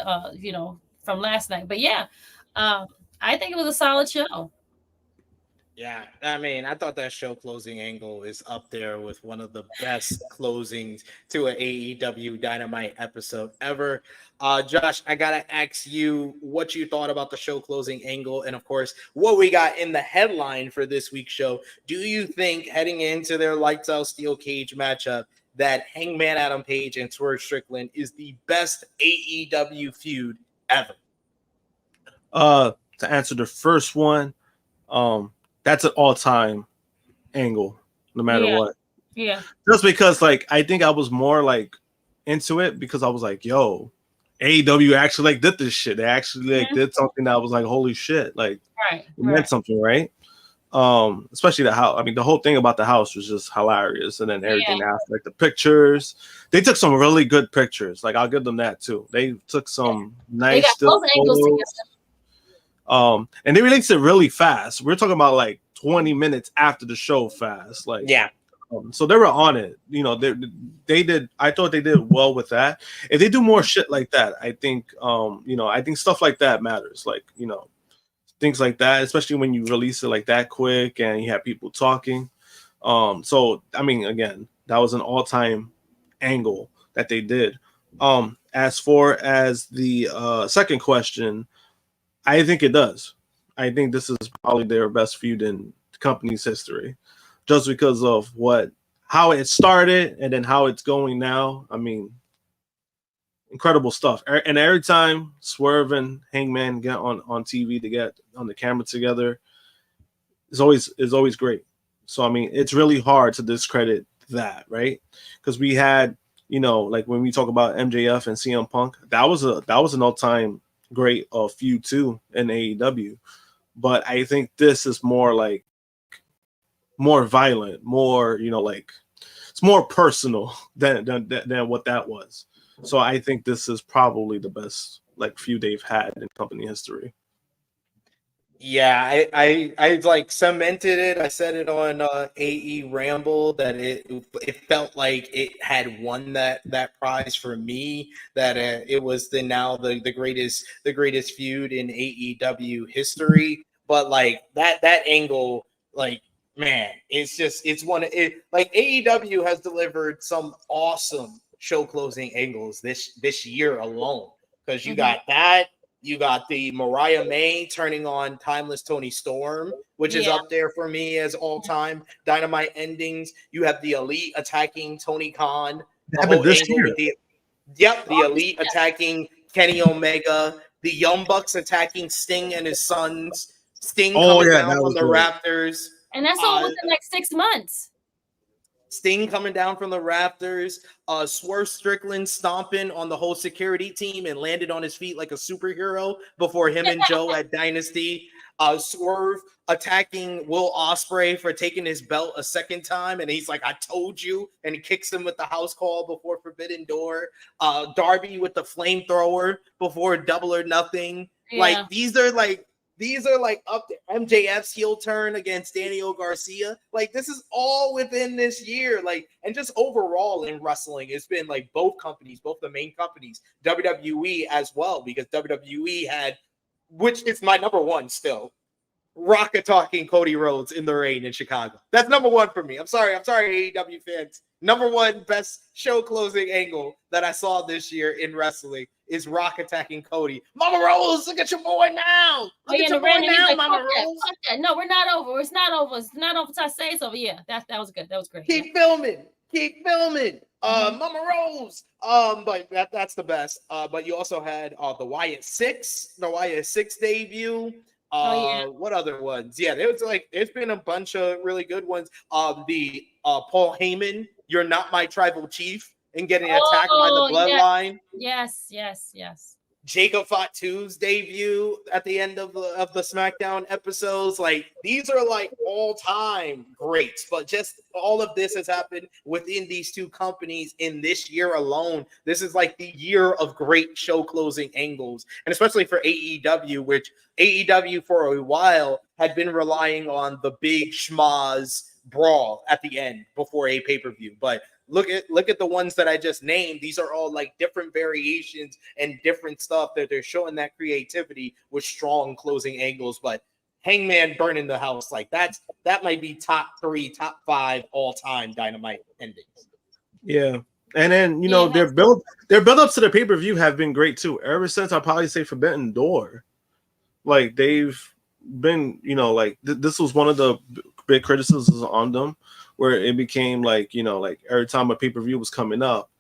from last night. But yeah, I think it was a solid show. Yeah, I mean, I thought that show closing angle is up there with one of the best closings to an AEW Dynamite episode ever. Josh, I gotta ask you what you thought about the show closing angle, and of course, what we got in the headline for this week's show. Do you think heading into their Lights Out Steel Cage matchup that Hangman Adam Page and Swerve Strickland is the best AEW feud ever? To answer the first one, that's an all-time angle, no matter what. Yeah. Just because, like, I think I was more like into it because I was like, yo, AEW actually like did this shit. They actually like did something that was like, holy shit, like it meant something, right? Especially the house. I mean, the whole thing about the house was just hilarious, and then everything after, like the pictures. They took some really good pictures. Like, I'll give them that too. They took some nice still photos. And they released it really fast. We're talking about like 20 minutes after the show fast. Like, so they were on it. They did. I thought they did well with that. If they do more shit like that, I think, I think stuff like that matters. Like, things like that, especially when you release it like that quick and you have people talking. So, I mean, again, that was an all-time angle that they did. As far as the second question, I think it does. I think this is probably their best feud in the company's history, just because of how it started and then how it's going now. I mean, incredible stuff. And every time Swerve and Hangman get on TV to get on the camera together, is always great. So I mean, it's really hard to discredit that, right? Because we had, like when we talk about MJF and CM Punk, that was an all-time great feud too in AEW. But I think this is more like more violent, more like it's more personal than what that was. So I think this is probably the best feud they've had in company history. Yeah, I like cemented it. I said it on AE Ramble that it felt like it had won that prize for me. That it was now the greatest feud in AEW history. But that angle, man, it's one. AEW has delivered some awesome show closing angles this year alone, because you got that. You got the Mariah May turning on Timeless Tony Storm, which is up there for me as all-time Dynamite endings. You have the Elite attacking Tony Khan. The whole angle with the Elite attacking Kenny Omega. The Young Bucks attacking Sting and his sons. Sting coming down from the rafters. And that's all within 6 months. Sting coming down from the rafters, Swerve Strickland stomping on the whole security team and landed on his feet like a superhero before him and Joe at Dynasty. Swerve attacking Will Ospreay for taking his belt a second time, and he's like, "I told you," and he kicks him with the house call before Forbidden Door. Darby with the flamethrower before Double or Nothing. Yeah. These are up to MJF's heel turn against Daniel Garcia. This is all within this year. And just overall in wrestling, it's been both the main companies, WWE as well, because WWE had, which is my number one still, Rocket talking Cody Rhodes in the rain in Chicago. That's number one for me. I'm sorry, AEW fans. Number one best show closing angle that I saw this year in wrestling is Rock attacking Cody. Mama Rose, look at your boy now. Look at your boy now, Mama Rose. No, we're not over. It's not over. It's not over till I say it's over. Yeah, that was good. That was great. Keep filming. Mama Rose. But that's the best. But you also had the Wyatt Six debut. What other ones? Yeah, there was it's been a bunch of really good ones. The Paul Heyman, "You're not my tribal chief," and getting attacked by the Bloodline. Yes. Jacob Fatu's debut at the end of the SmackDown episodes. These are all time greats, but just all of this has happened within these two companies in this year alone. This is the year of great show closing angles, and especially for AEW, which AEW for a while had been relying on the big schmaz brawl at the end before a pay-per-view. But look at the ones that I just named. These are all different variations and different stuff that they're showing that creativity with strong closing angles. But Hangman burning the house, that might be top 3, top 5 all-time Dynamite endings. Yeah. And then their build-ups to the pay-per-view have been great too. Ever since I'll probably say Forbidden Door. They've been, this was one of the big criticisms on them, where it became every time a pay-per-view was coming up,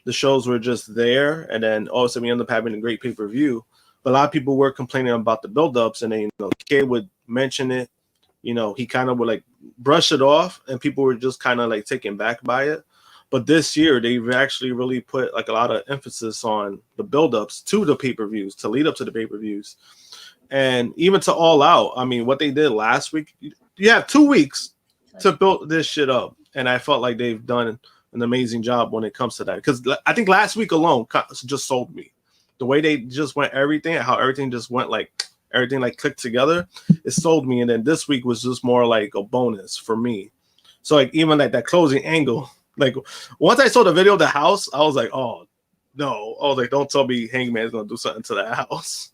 the shows were just there, and then all of a sudden we end up having a great pay-per-view. But a lot of people were complaining about the build-ups, and then Kay would mention it, he kind of would brush it off, and people were just kind of taken back by it. But this year they've actually really put a lot of emphasis on the build-ups to the pay-per-views, to lead up to the pay-per-views. And even to All Out, I mean, what they did last week, you have 2 weeks to build this shit up. And I felt like they've done an amazing job when it comes to that. Because I think last week alone just sold me. The way they just went how everything just went everything clicked together, it sold me. And then this week was just more a bonus for me. So even that closing angle, once I saw the video of the house, I was oh no. I was don't tell me Hangman's going to do something to that house.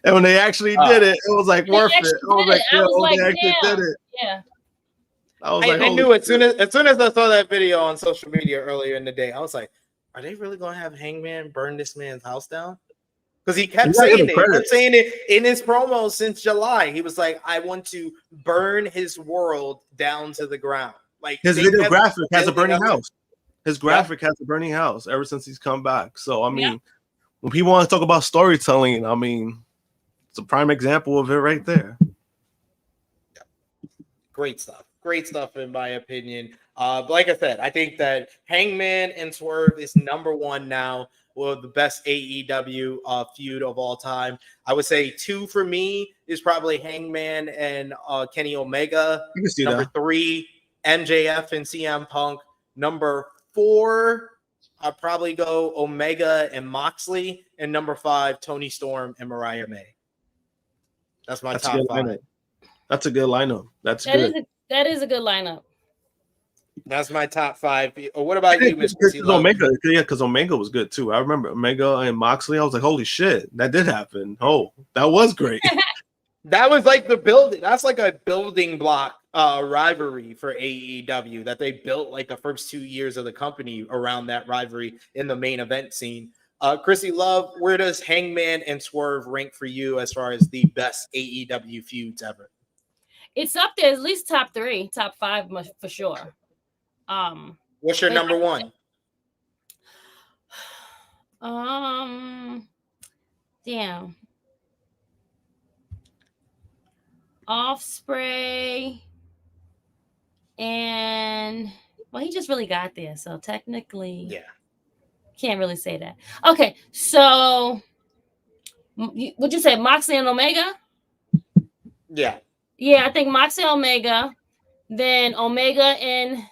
And when they actually did it, it was worth it. They actually did it. Yeah. I knew as soon as I saw that video on social media earlier in the day, I was like, are they really going to have Hangman burn this man's house down? Because he kept saying it in his promo since July. He was like, I want to burn his world down to the ground. His video graphic has a burning house. His graphic has a burning house ever since he's come back. So I mean, when people want to talk about storytelling, I mean, it's a prime example of it right there. Great stuff in my opinion. But like I said, I think that Hangman and Swerve is #1 now. Well, the best AEW feud of all time. I would say 2 for me is probably Hangman and Kenny Omega. You can see Number that. 3, MJF and CM Punk. Number 4, I'd probably go Omega and Moxley. And number 5, Tony Storm and Mariah May. That's my top 5. That's a good lineup. That is a good lineup. That's my top 5. What about you, Mr. Omega? Yeah, because Omega was good too. I remember Omega and Moxley. I was like, holy shit, that did happen. Oh, that was great. That was like the building. That's like a building block rivalry for AEW that they built like the first 2 years of the company around that rivalry in the main event scene. Krssi Love, where does Hangman and Swerve rank for you as far as the best AEW feuds ever? It's up there, at least top 3, top 5 for sure. What's your number 1? Damn. Offspray and he just really got there, so technically can't really say that. Okay, so would you say Moxley and Omega? Yeah, I think Moxley and Omega, then Omega and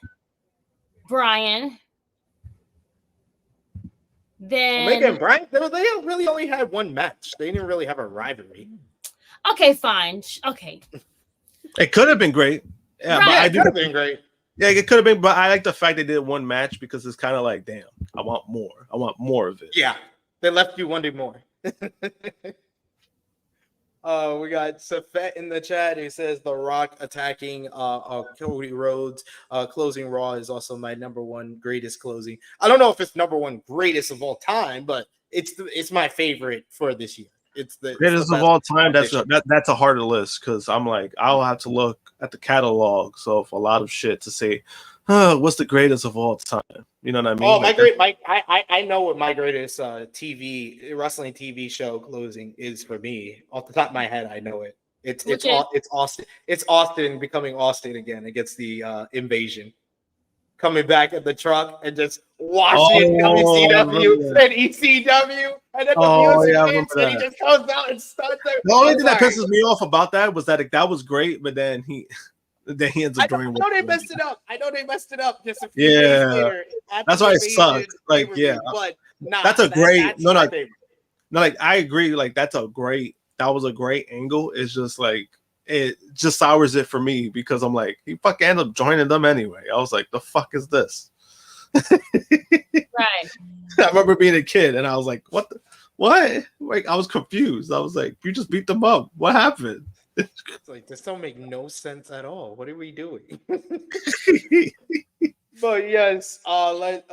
Brian. Then Omega and Brian, they really only had one match. They didn't really have a rivalry. Okay, fine. Okay. It could have been great. Yeah, right. It could have been great. Yeah, it could have been, but I like the fact they did one match because it's kind of like, damn, I want more. I want more of it. Yeah, they left you wanting more. We got Safet in the chat who says The Rock attacking Cody Rhodes. Closing Raw is also my #1 greatest closing. I don't know if it's #1 greatest of all time, but it's my favorite for this year. It's the greatest of all time. That's a harder list because I'm like, I'll have to look at the catalog. So for a lot of shit to say, what's the greatest of all time? You know what I mean? Oh, I know what my greatest wrestling TV show closing is for me. Off the top of my head, I know it. It's Austin. It's Austin becoming Austin again against the Invasion. Coming back at the truck and just watching WCW and ECW, and then the music hits and he just comes out and starts there. The only thing that pisses me off about that was that was great, but then he ends up joining. I know they messed it up. Just a few days later. That's why it sucked. Like, yeah, but that's a great. Like I agree. Like that was a great angle. It's just like. It just sours it for me because I'm like, he fucking ended up joining them anyway. I was like, the fuck is this? Right. I remember being a kid and I was like, what? Like, I was confused. I was like, you just beat them up. What happened? It's like, this don't make no sense at all. What are we doing? But yes, let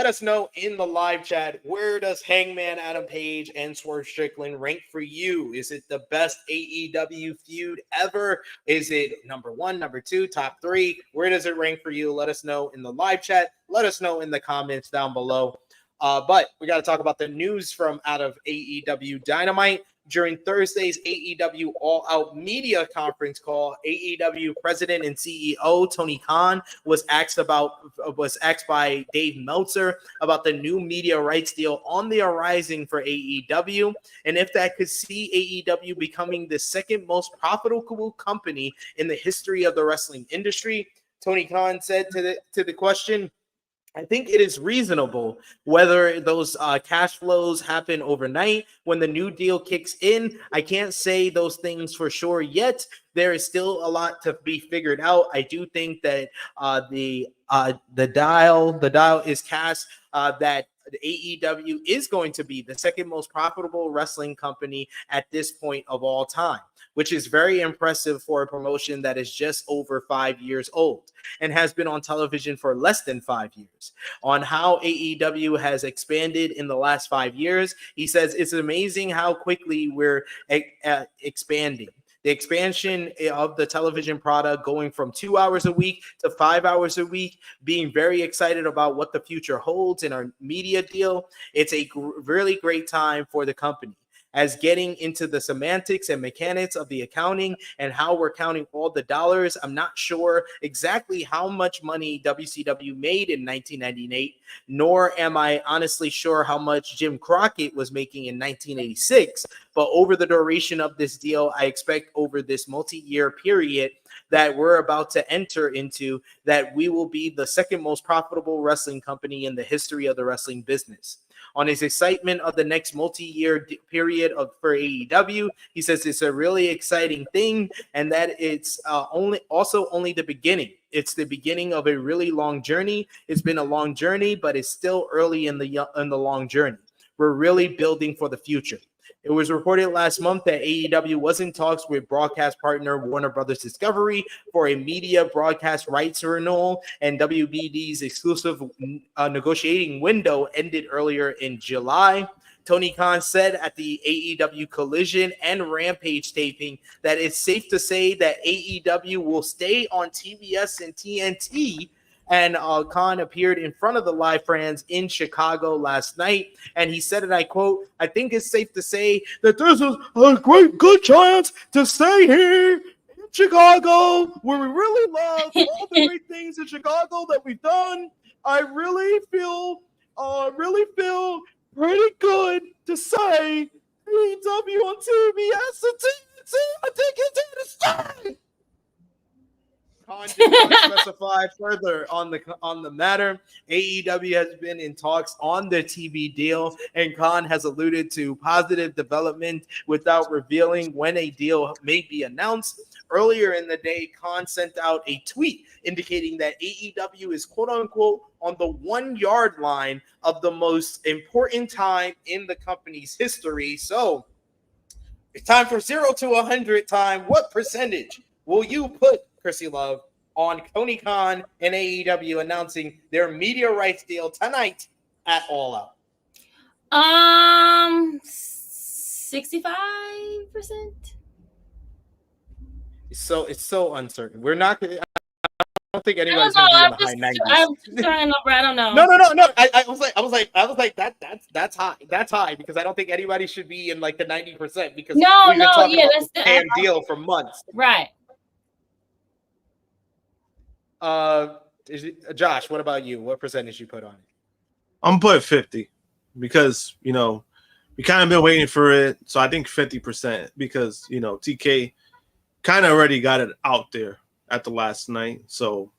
us know in the live chat, where does Hangman Adam Page and Swerve Strickland rank for you? Is it the best AEW feud ever? Is it #1, #2, top 3? Where does it rank for you? Let us know in the live chat. Let us know in the comments down below. But we got to talk about the news from out of AEW Dynamite. During Thursday's AEW All Out media conference call, AEW President and CEO Tony Khan was asked by Dave Meltzer about the new media rights deal on the horizon for AEW, and if that could see AEW becoming the second most profitable company in the history of the wrestling industry. Tony Khan said to the question, I think it is reasonable whether those cash flows happen overnight when the new deal kicks in. I can't say those things for sure yet. There is still a lot to be figured out. I do think that the dial is cast that AEW is going to be the second most profitable wrestling company at this point of all time, which is very impressive for a promotion that is just over 5 years old and has been on television for less than 5 years. On how AEW has expanded in the last 5 years, he says it's amazing how quickly we're expanding. The expansion of the television product going from 2 hours a week to 5 hours a week, being very excited about what the future holds in our media deal. It's a really great time for the company. As getting into the semantics and mechanics of the accounting and how we're counting all the dollars, I'm not sure exactly how much money WCW made in 1998, nor am I honestly sure how much Jim Crockett was making in 1986. But over the duration of this deal, I expect over this multi-year period that we're about to enter into, that we will be the second most profitable wrestling company in the history of the wrestling business. On his excitement of the next multi-year period for AEW, he says it's a really exciting thing, and that it's only the beginning. It's the beginning of a really long journey. It's been a long journey, but it's still early in the long journey. We're really building for the future. It was reported last month that AEW was in talks with broadcast partner Warner Brothers Discovery for a media broadcast rights renewal, and WBD's exclusive negotiating window ended earlier in July. Tony Khan said at the AEW Collision and Rampage taping that it's safe to say that AEW will stay on TBS and TNT. And Khan appeared in front of the live fans in Chicago last night, and he said, and I quote, "I think it's safe to say that there's a good chance to stay here in Chicago, where we really love all the great things in Chicago that we've done. I really feel pretty good to say AEW on TBS and TNT. I think it's here to stay." Khan did not specify further on the matter. AEW has been in talks on the TV deal, and Khan has alluded to positive development without revealing when a deal may be announced. Earlier in the day, Khan sent out a tweet indicating that AEW is quote-unquote on the 1 yard line of the most important time in the company's history. So it's time for 0 to 100 time. What percentage will you put, Krssi Love, on Tony Khan and AEW announcing their media rights deal tonight at All Out? 65%. It's so uncertain. We're not. I don't think anybody's going to be in the high 90s. I'm throwing a number. I don't know. No. I was like that's high. That's high because I don't think anybody should be in like the 90% because we've been talking about the damn deal for months. Right. Josh, what about you? What percentage you put on it? I'm putting 50 because we kind of been waiting for it. So I think 50% because TK kind of already got it out there at the last night. So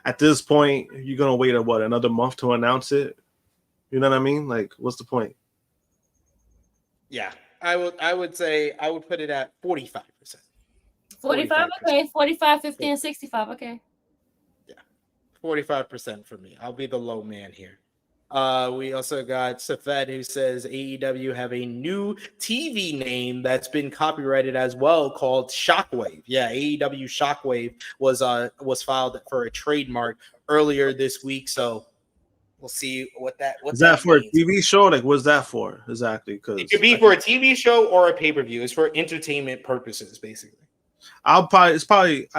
at this point, you're gonna wait another month to announce it. You know what I mean? Like, what's the point? Yeah, I would say I would put it at 45%. 45, okay. 45, 50, and 65, okay. Yeah, 45% for me. I'll be the low man here. We also got Safed who says AEW have a new TV name that's been copyrighted as well called Shockwave. Yeah, AEW Shockwave was filed for a trademark earlier this week, so we'll see what that is that for means. A TV show? Like, what's that for exactly? Because it could be for a TV show or a pay-per-view. It's for entertainment purposes, basically. I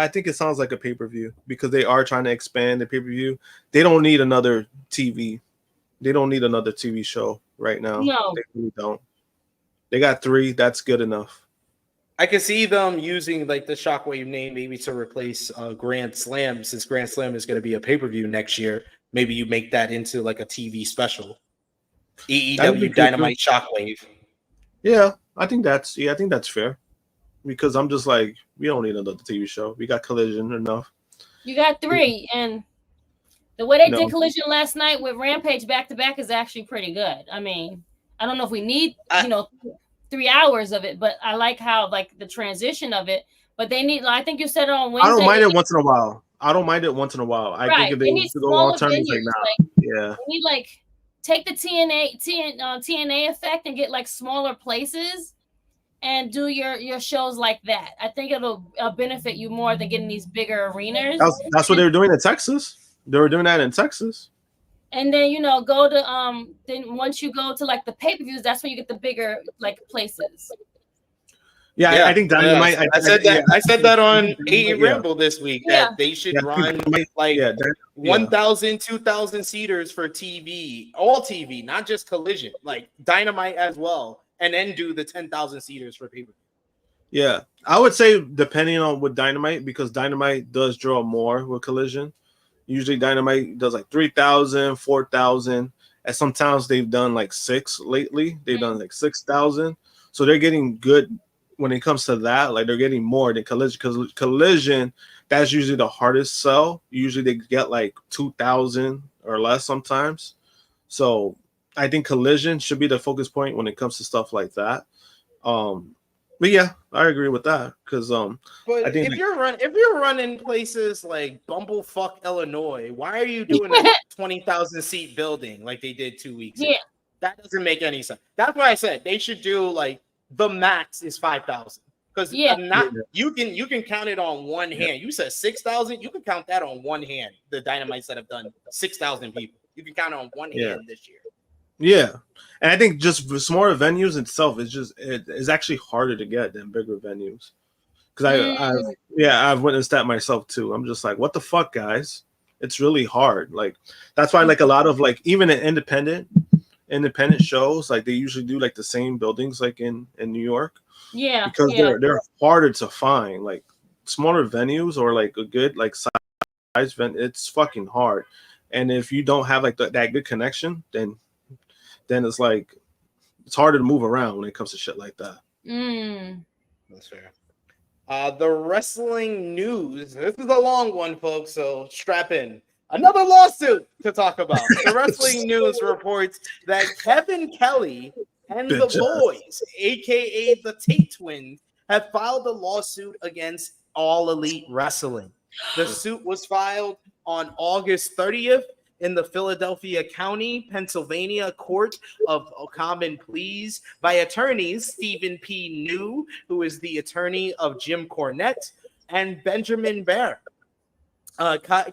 think it sounds like a pay-per-view because they are trying to expand the pay-per-view. They don't need another TV. They don't need another TV show right now. No, they really don't. They got 3. That's good enough. I can see them using like the Shockwave name maybe to replace Grand Slam, since Grand Slam is going to be a pay-per-view next year. Maybe you make that into like a TV special. AEW Dynamite Shockwave. Yeah, I think that's fair. Because I'm just like, we don't need another TV show. We got Collision enough. You got 3, and the way they did Collision last night with Rampage back to back is actually pretty good. I mean, I don't know if we need 3 hours of it, but I like how like the transition of it. But they need, I think you said it on Wednesday. I don't mind it once in a while. I think if they need to go long term, like now. Yeah. They need like take the TNA effect and get like smaller places and do your shows like that. I think it'll benefit you more than getting these bigger arenas. That's what they were doing in Texas. They were doing that in Texas. And then go to then once you go to like the pay-per-views, that's when you get the bigger like places. Yeah, I think Dynamite. I said that. I said that on AE Ramble this week that they should run like 1,000, 2,000 seaters for TV, all TV, not just Collision, like Dynamite as well, and then do the 10,000 seaters for people. Yeah, I would say depending on what Dynamite, because Dynamite does draw more with Collision. Usually Dynamite does like 3,000, 4,000, and sometimes they've done like 6 lately. They've done like 6,000, so they're getting good. When it comes to that, like they're getting more than Collision, because Collision, that's usually the hardest sell. Usually they get like 2,000 or less sometimes. So I think Collision should be the focus point when it comes to stuff like that. But yeah, I agree with that, because but I think if you're running places like Bumblefuck, Illinois, why are you doing a 20,000 seat building like they did 2 weeks ago? That doesn't make any sense. That's why I said they should do like the max is 5,000, because you can count it on one hand. You said 6,000, you can count that on one hand. The Dynamites that have done 6,000 people, you can count it on one hand this year. Yeah, and I think just smaller venues itself is actually harder to get than bigger venues, because I've witnessed that myself too. I'm just like, what the fuck, guys? It's really hard. Like that's why like a lot of like even an independent shows, like they usually do like the same buildings like in New York, because they're harder to find. Like smaller venues or like a good like size event, it's fucking hard. And if you don't have like that good connection, then it's like it's harder to move around when it comes to shit like that. That's fair. The wrestling news, this is a long one, folks, so strap in. Another lawsuit to talk about. The wrestling news reports that Kevin Kelly and the boys, aka the Tate twins, have filed a lawsuit against All Elite Wrestling. The suit was filed on August 30th in the Philadelphia County, Pennsylvania Court of Common Pleas by attorneys Stephen P. New, who is the attorney of Jim Cornette, and Benjamin Bear.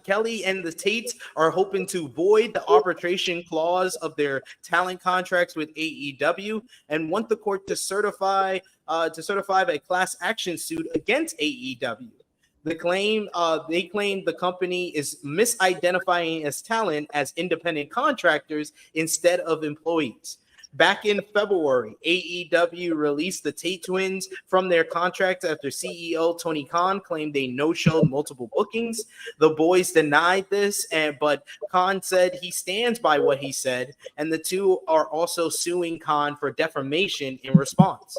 Kelly and the Tates are hoping to void the arbitration clause of their talent contracts with AEW and want the court to certify a class action suit against AEW. They claim the company is misidentifying as talent as independent contractors instead of employees. Back in February, AEW released the Tate twins from their contracts after CEO Tony Khan claimed they no-showed multiple bookings. The boys denied this, but Khan said he stands by what he said, and the two are also suing Khan for defamation in response.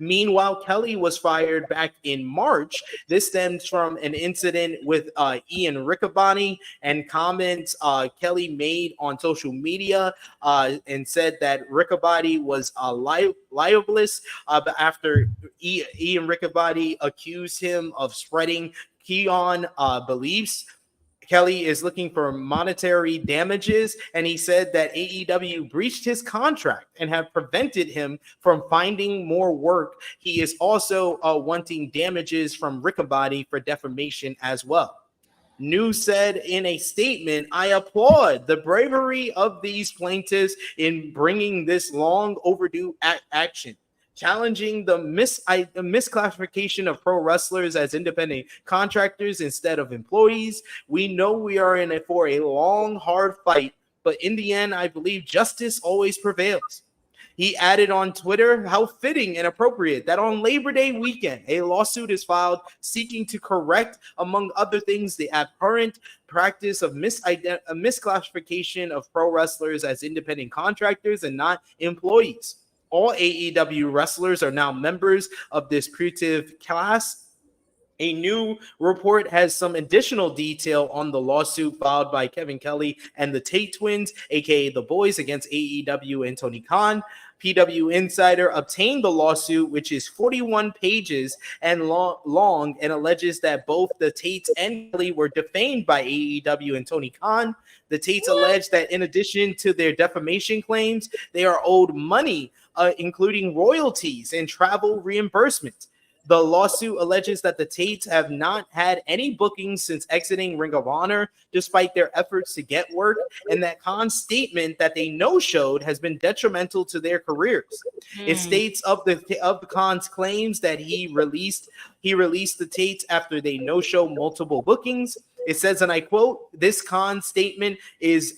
Meanwhile, Kelly was fired back in March. This stems from an incident with Ian Riccaboni and comments Kelly made on social media and said that Riccaboni was libelous after Ian Riccaboni accused him of spreading Keon beliefs. Kelly is looking for monetary damages, and he said that AEW breached his contract and have prevented him from finding more work. He is also wanting damages from Riccaboni for defamation as well. New said in a statement, "I applaud the bravery of these plaintiffs in bringing this long overdue action. Challenging the misclassification of pro wrestlers as independent contractors instead of employees. We know we are in it for a long, hard fight, but in the end, I believe justice always prevails." He added on Twitter, "How fitting and appropriate that on Labor Day weekend, a lawsuit is filed seeking to correct, among other things, the abhorrent practice of misclassification of pro wrestlers as independent contractors and not employees. All AEW wrestlers are now members of this putative class." A new report has some additional detail on the lawsuit filed by Kevin Kelly and the Tate twins, aka the boys, against AEW and Tony Khan. PW Insider obtained the lawsuit, which is 41 pages and long, and alleges that both the Tates and Kelly were defamed by AEW and Tony Khan. The Tates allege that in addition to their defamation claims, they are owed money, including royalties and travel reimbursements. The lawsuit alleges that the Tates have not had any bookings since exiting Ring of Honor, despite their efforts to get work, and that Khan's statement that they no-showed has been detrimental to their careers. It states of the Khan's claims that he released the Tates after they no-show multiple bookings. It says, and I quote, "This Khan statement is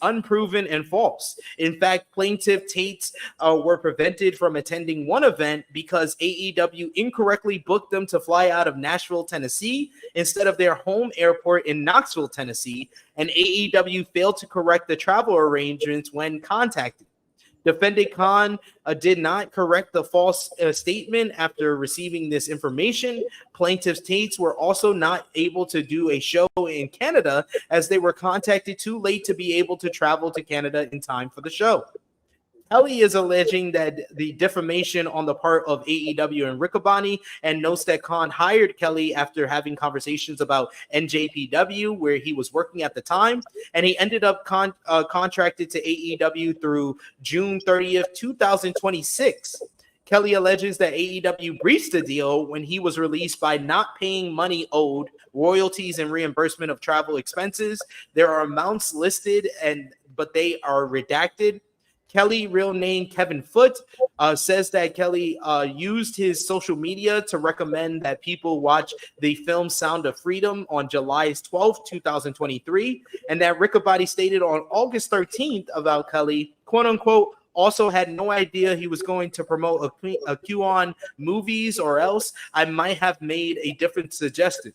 unproven and false. In fact, plaintiff Tates were prevented from attending one event because AEW incorrectly booked them to fly out of Nashville, Tennessee, instead of their home airport in Knoxville, Tennessee, and AEW failed to correct the travel arrangements when contacted. Defendant Khan did not correct the false statement after receiving this information. Plaintiff's Tates were also not able to do a show in Canada as they were contacted too late to be able to travel to Canada in time for the show." Kelly is alleging that the defamation on the part of AEW and Riccaboni, and notes that Khan hired Kelly after having conversations about NJPW, where he was working at the time, and he ended up contracted to AEW through June 30th, 2026. Kelly alleges that AEW breached the deal when he was released by not paying money owed, royalties, and reimbursement of travel expenses. There are amounts listed, but they are redacted. Kelly, real name Kevin Foote, says that Kelly used his social media to recommend that people watch the film Sound of Freedom on July 12th, 2023, and that Riccaboni stated on August 13th about Kelly, quote unquote, "Also had no idea he was going to promote a QAnon movies, or else I might have made a different suggestion.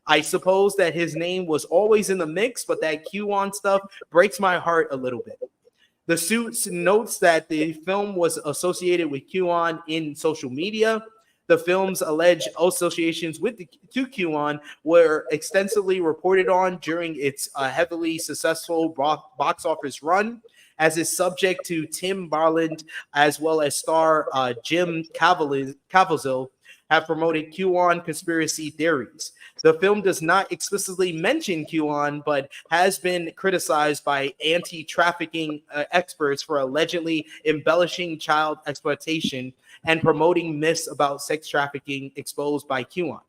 I suppose that his name was always in the mix, but that QAnon stuff breaks my heart a little bit." The suit notes that the film was associated with QAnon in social media. The film's alleged associations with to QAnon were extensively reported on during its heavily successful box office run, as is subject to Tim Barland as well as star Jim Caviezel have promoted QAnon conspiracy theories. The film does not explicitly mention QAnon, but has been criticized by anti-trafficking experts for allegedly embellishing child exploitation and promoting myths about sex trafficking exposed by QAnon.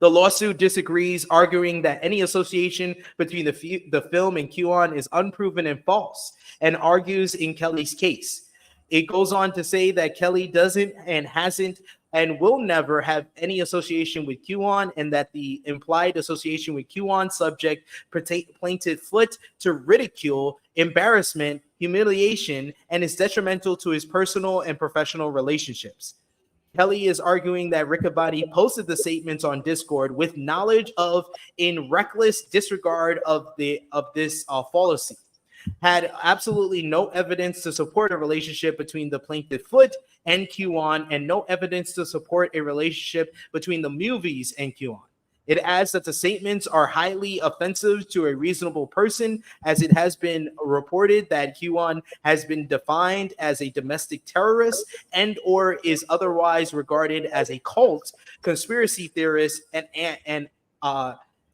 The lawsuit disagrees, arguing that any association between the film and QAnon is unproven and false, and argues in Kelly's case. It goes on to say that Kelly doesn't and hasn't and will never have any association with QAnon, and that the implied association with QAnon subject plaintiff Foote to ridicule, embarrassment, humiliation, and is detrimental to his personal and professional relationships. Kelly is arguing that Riccaboni posted the statements on Discord with knowledge of, in reckless disregard of this fallacy, had absolutely no evidence to support a relationship between the plaintiff Foote and QAnon, and no evidence to support a relationship between the movies and QAnon. It adds that the statements are highly offensive to a reasonable person, as it has been reported that QAnon has been defined as a domestic terrorist and or is otherwise regarded as a cult, conspiracy theorist, and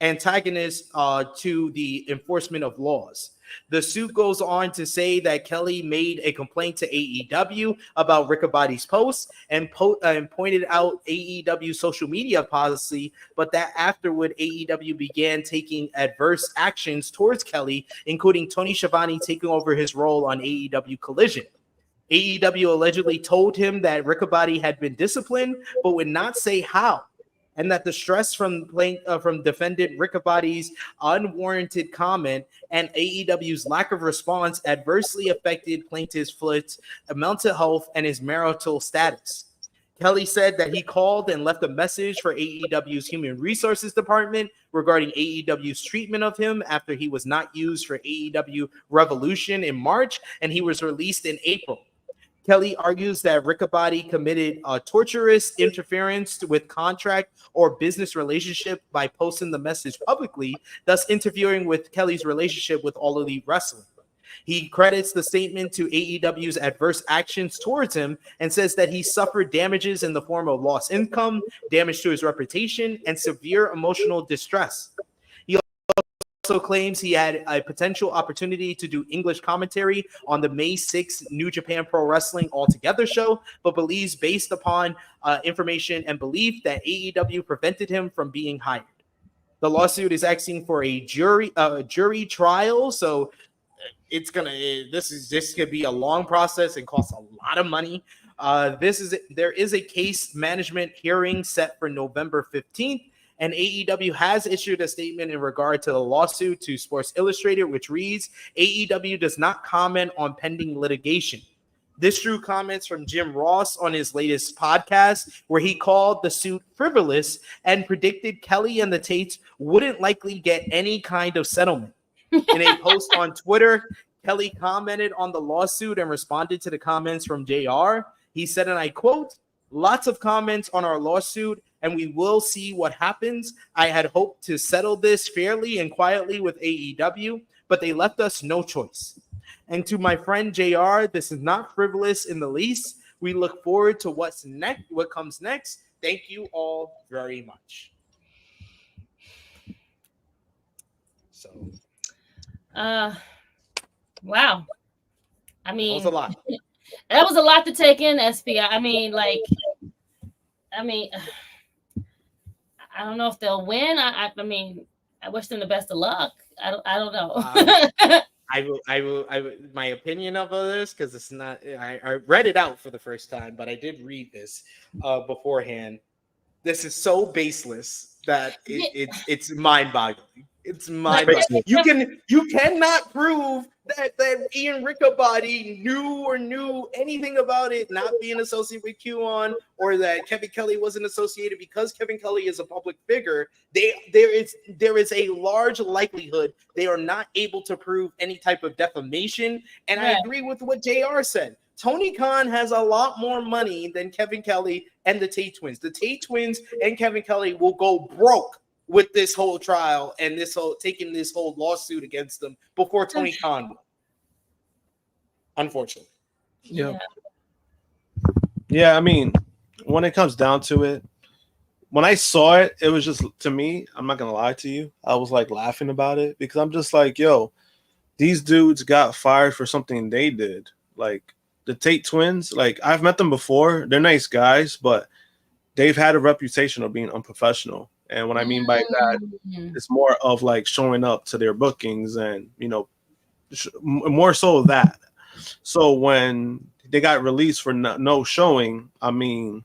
antagonist to the enforcement of laws. The suit goes on to say that Kelly made a complaint to AEW about Riccaboni's posts and pointed out AEW social media policy, but that afterward AEW began taking adverse actions towards Kelly, including Tony Schiavone taking over his role on AEW Collision. AEW allegedly told him that Riccaboni had been disciplined, but would not say how, and that the stress from defendant Riccaboni's unwarranted comment and AEW's lack of response adversely affected plaintiff Foote's mental health and his marital status. Kelly said that he called and left a message for AEW's Human Resources Department regarding AEW's treatment of him after he was not used for AEW Revolution in March and he was released in April. Kelly argues that Riccaboni committed torturous interference with contract or business relationship by posting the message publicly, thus interfering with Kelly's relationship with All Elite Wrestling. He credits the statement to AEW's adverse actions towards him and says that he suffered damages in the form of lost income, damage to his reputation, and severe emotional distress. He also claims he had a potential opportunity to do English commentary on the May 6th New Japan Pro Wrestling All Together show, but believes, based upon information and belief, that AEW prevented him from being hired. The lawsuit is asking for a jury trial, so it's this could be a long process and cost a lot of money. There is a case management hearing set for November 15th. And AEW has issued a statement in regard to the lawsuit to Sports Illustrated, which reads, AEW does not comment on pending litigation. This drew comments from Jim Ross on his latest podcast, where he called the suit frivolous and predicted Kelly and the Tates wouldn't likely get any kind of settlement. In a post on Twitter, Kelly commented on the lawsuit and responded to the comments from JR. He said, and I quote, "Lots of comments on our lawsuit, and we will see what happens. I had hoped to settle this fairly and quietly with AEW, but they left us no choice. And to my friend JR, this is not frivolous in the least. We look forward to what comes next. Thank you all very much." So, wow. I mean, that was a lot. That was a lot to take in, SP. I mean, I don't know if they'll win. I mean, I wish them the best of luck. I don't know. I will. My opinion of this, because it's not. I read it out for the first time, but I did read this beforehand. This is so baseless that it's mind-boggling. It's mind-boggling. You cannot prove that Ian Riccaboni knew anything about it not being associated with QAnon, or that Kevin Kelly wasn't associated, because Kevin Kelly is a public figure. There is a large likelihood they are not able to prove any type of defamation. And I agree with what JR said. Tony Khan has a lot more money than Kevin Kelly and the Tate twins. The Tate twins and Kevin Kelly will go broke with this whole trial and taking this whole lawsuit against them before Tony Khan will. Unfortunately. Yeah, I mean, when it comes down to it, when I saw it, it was just, to me, I'm not gonna lie to you, I was like laughing about it, because I'm just like, yo, these dudes got fired for something they did. Like the Tate twins, like I've met them before. They're nice guys, but they've had a reputation of being unprofessional. And what I mean by that, it's more of like showing up to their bookings and, more so that. So when they got released for no showing, I mean,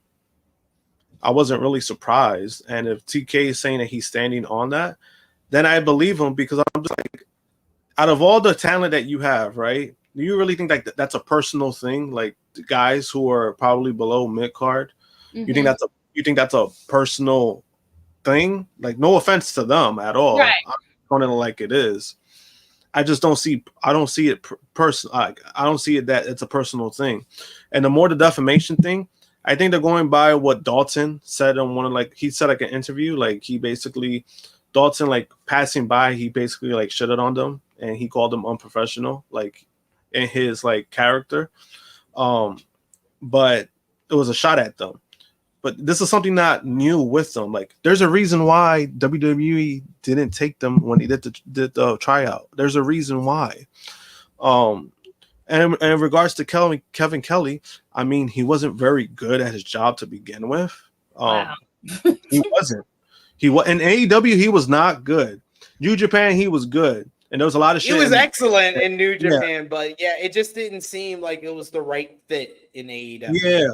I wasn't really surprised. And if TK is saying that he's standing on that, then I believe him, because I'm just like, out of all the talent that you have, right? Do you really think like that's a personal thing? Like the guys who are probably below mid card, you think that's a personal thing? Like, no offense to them at all. Right. I'm calling it like it is. I just don't see. I don't see it personal. I don't see it that it's a personal thing. And the more the defamation thing, I think they're going by what Dalton said on one of he said an interview. Like he basically, Dalton passing by, he basically shitted on them and he called them unprofessional, in his character. But it was a shot at them. But this is something not new with them. There's a reason why WWE didn't take them when he did the tryout. There's a reason why. And in regards to Kevin Kelly, I mean, he wasn't very good at his job to begin with. Wow. He wasn't. In AEW, he was not good. New Japan, he was good. And there was a lot of shit. He was excellent in New Japan, but it just didn't seem like it was the right fit in AEW. Yeah,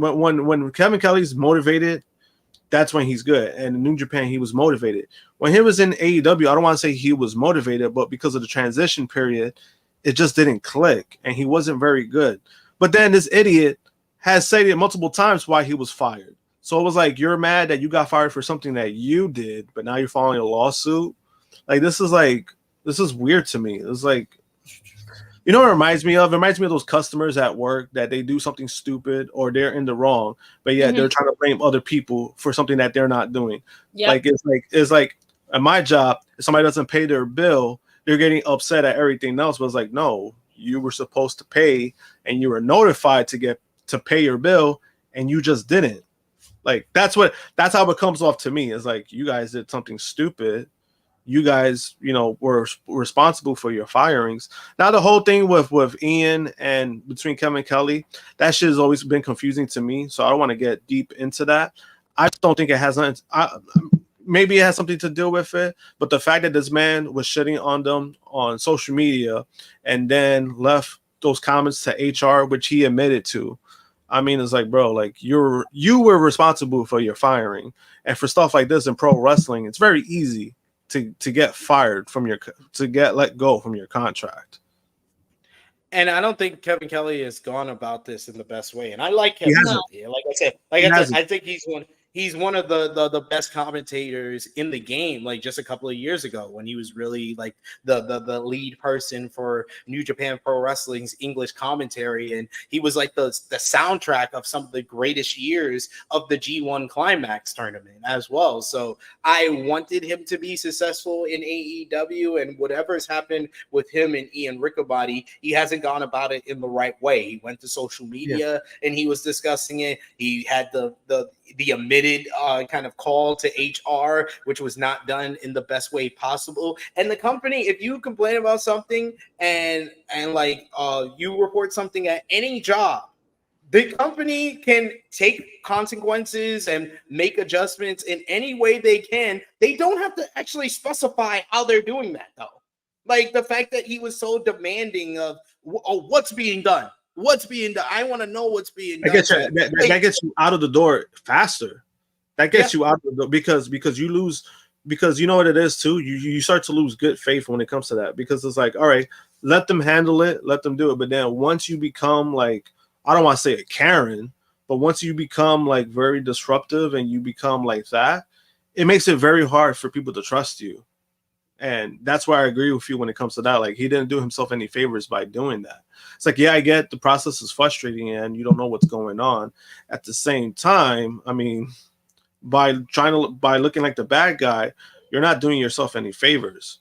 when Kevin Kelly's motivated, that's when he's good. And in New Japan, he was motivated. When he was in AEW, I don't want to say he was motivated, but because of the transition period, it just didn't click, and he wasn't very good. But then this idiot has said it multiple times why he was fired. So it was like, you're mad that you got fired for something that you did, but now you're filing a lawsuit. This is weird to me. It's what it reminds me of? It reminds me of those customers at work that they do something stupid or they're in the wrong, but yet they're trying to blame other people for something that they're not doing. Yep. It's like at my job, if somebody doesn't pay their bill, they're getting upset at everything else. But it's like, no, you were supposed to pay and you were notified to pay your bill and you just didn't. That's how it comes off to me. It's like, you guys did something stupid you guys, were responsible for your firings. Now the whole thing with Ian and between Kevin Kelly, that shit has always been confusing to me. So I don't want to get deep into that. I just don't think it has nothing. Maybe it has something to do with it, but the fact that this man was shitting on them on social media and then left those comments to HR, which he admitted to. I mean, it's like, bro, like you were responsible for your firing, and for stuff like this in pro wrestling, it's very easy to get fired to get let go from your contract. And I don't think Kevin Kelly has gone about this in the best way. And I like Kevin Kelly. Like I said, I think he's one of the best commentators in the game. Like just a couple of years ago when he was really like the lead person for New Japan Pro Wrestling's English commentary, and he was like the soundtrack of some of the greatest years of the G1 Climax tournament as well. So I wanted him to be successful in AEW, and whatever's happened with him and Ian Riccoboni, he hasn't gone about it in the right way. He went to social media and he was discussing it. He had the omitted kind of call to HR, which was not done in the best way possible. And the company, if you complain about something and like you report something at any job, the company can take consequences and make adjustments in any way they can. They don't have to actually specify how they're doing that, though. Like the fact that he was so demanding of what's being done. What's being done? I want to know what's being done. That gets you out of the door faster. That gets you out of the door because you lose, because you know what it is too. You start to lose good faith when it comes to that, because it's like, all right, let them handle it, let them do it. But then once you become like, I don't want to say a Karen, but once you become like very disruptive and you become like that, it makes it very hard for people to trust you. And that's why I agree with you when it comes to that. Like, he didn't do himself any favors by doing that. It's like, yeah, I get the process is frustrating and you don't know what's going on. At the same time, I mean, by looking like the bad guy, you're not doing yourself any favors.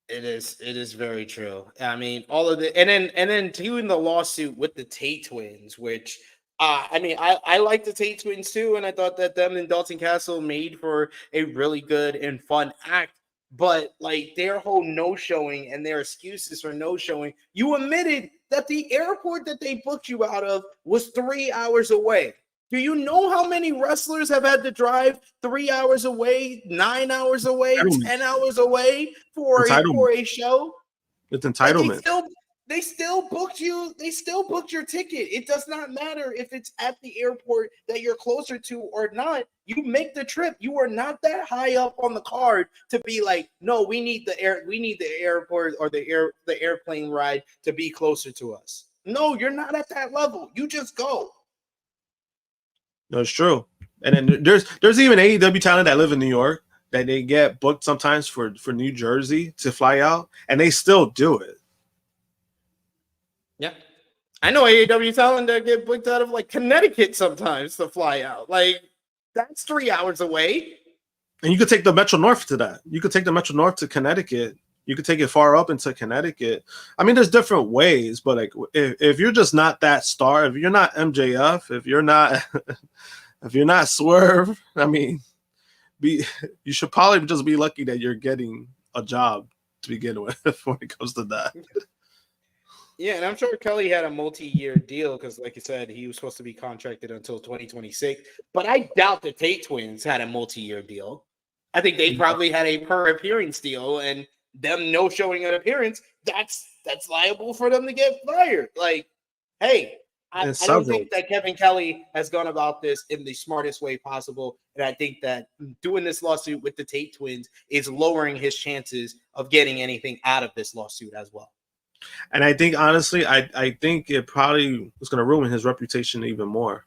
It is very true. I mean, all of the and then doing the lawsuit with the Tate twins, which I mean, I like the Tate twins too, and I thought that them and Dalton Castle made for a really good and fun act. But like their whole no-showing and their excuses for no-showing, you admitted that the airport that they booked you out of was 3 hours away. Do you know how many wrestlers have had to drive 3 hours away, 9 hours away, 10 hours away for a show? It's entitlement. They still booked you. They still booked your ticket. It does not matter if it's at the airport that you're closer to or not. You make the trip. You are not that high up on the card to be like, no, we need the airport or the airplane ride to be closer to us. No, you're not at that level. You just go. No, it's true. And then there's even AEW talent that live in New York that they get booked sometimes for New Jersey to fly out, and they still do it. Yeah. I know AEW talent that get booked out of like Connecticut sometimes to fly out. Like that's 3 hours away. And you could take the Metro North to that. You could take the Metro North to Connecticut. You could take it far up into Connecticut. I mean, there's different ways, but like if you're just not that star, if you're not MJF, if you're not Swerve, I mean, you should probably just be lucky that you're getting a job to begin with when it comes to that. Yeah, and I'm sure Kelly had a multi-year deal because, like you said, he was supposed to be contracted until 2026. But I doubt the Tate twins had a multi-year deal. I think they probably had a per appearance deal, and them no showing an appearance, that's liable for them to get fired. Like, hey, I don't think that Kevin Kelly has gone about this in the smartest way possible. And I think that doing this lawsuit with the Tate twins is lowering his chances of getting anything out of this lawsuit as well. And I think, honestly, I think it probably was going to ruin his reputation even more.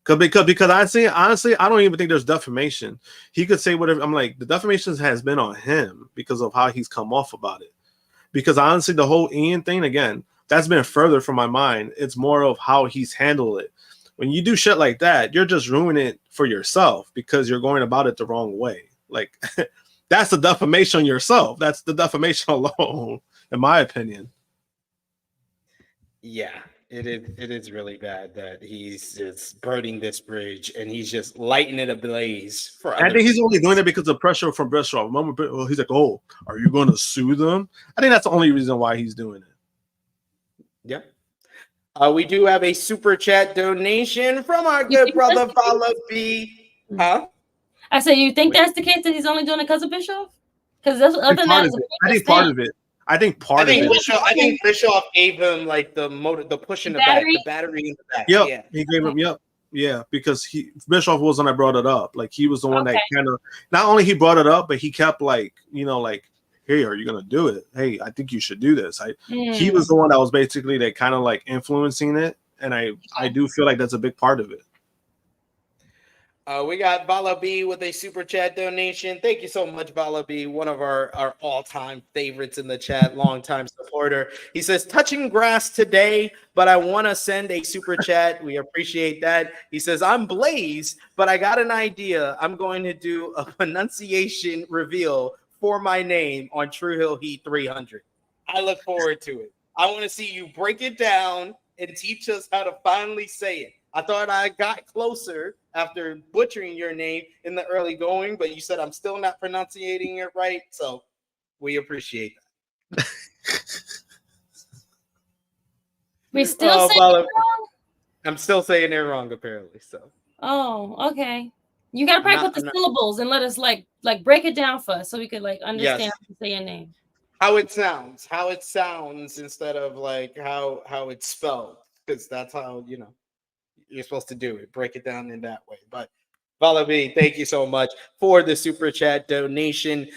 Because I see, honestly, I don't even think there's defamation. He could say whatever. I'm like, the defamation has been on him because of how he's come off about it. Because honestly, the whole Ian thing, again, that's been further from my mind. It's more of how he's handled it. When you do shit like that, you're just ruining it for yourself because you're going about it the wrong way. Like, that's the defamation on yourself. That's the defamation alone, in my opinion. Yeah. It is really bad that he's just burning this bridge and he's just lighting it ablaze for I think he's only doing it because of pressure from Bischoff. Remember, he's like, "Oh, are you going to sue them?" I think that's the only reason why he's doing it. Yeah. We do have a super chat donation from our good brother Follow B. Huh? I said, you think that's the case that he's only doing it because of Bischoff? Because that's other than that, I think part of it. I think Bischoff gave him like the push in the back, the battery in the back. Yep. Yeah, he gave him. Yep. Yeah, because Bischoff was the one that brought it up. Like he was the one that kind of not only he brought it up, but he kept like, hey, are you gonna do it? Hey, I think you should do this. He was the one that was basically that kind of like influencing it, and I do feel like that's a big part of it. We got Bala B with a super chat donation. Thank you so much, Bala B, one of our all-time favorites in the chat, longtime supporter. He says, touching grass today, but I want to send a super chat. We appreciate that. He says, I'm Blaze, but I got an idea. I'm going to do a pronunciation reveal for my name on Tru Heel Heat 300. I look forward to it. I want to see you break it down and teach us how to finally say it. I thought I got closer after butchering your name in the early going, but you said I'm still not pronouncing it right, so we appreciate that. We still saying it wrong? I'm still saying it wrong, apparently. So. Oh, okay. You gotta practice the syllables and let us like break it down for us so we could like understand how to say your name. How it sounds instead of like how it's spelled, because that's how you're supposed to do it. Break it down in that way. But Valabi, thank you so much for the super chat donation.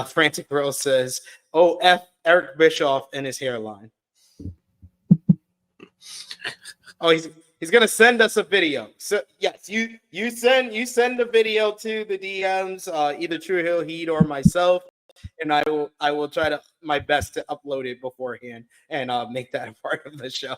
Frantic Girl says, "Oh, F Eric Bischoff and his hairline." Oh, he's gonna send us a video. So yes, you send the video to the DMs, either Tru Heel Heat or myself, and I will try my best to upload it beforehand and make that a part of the show.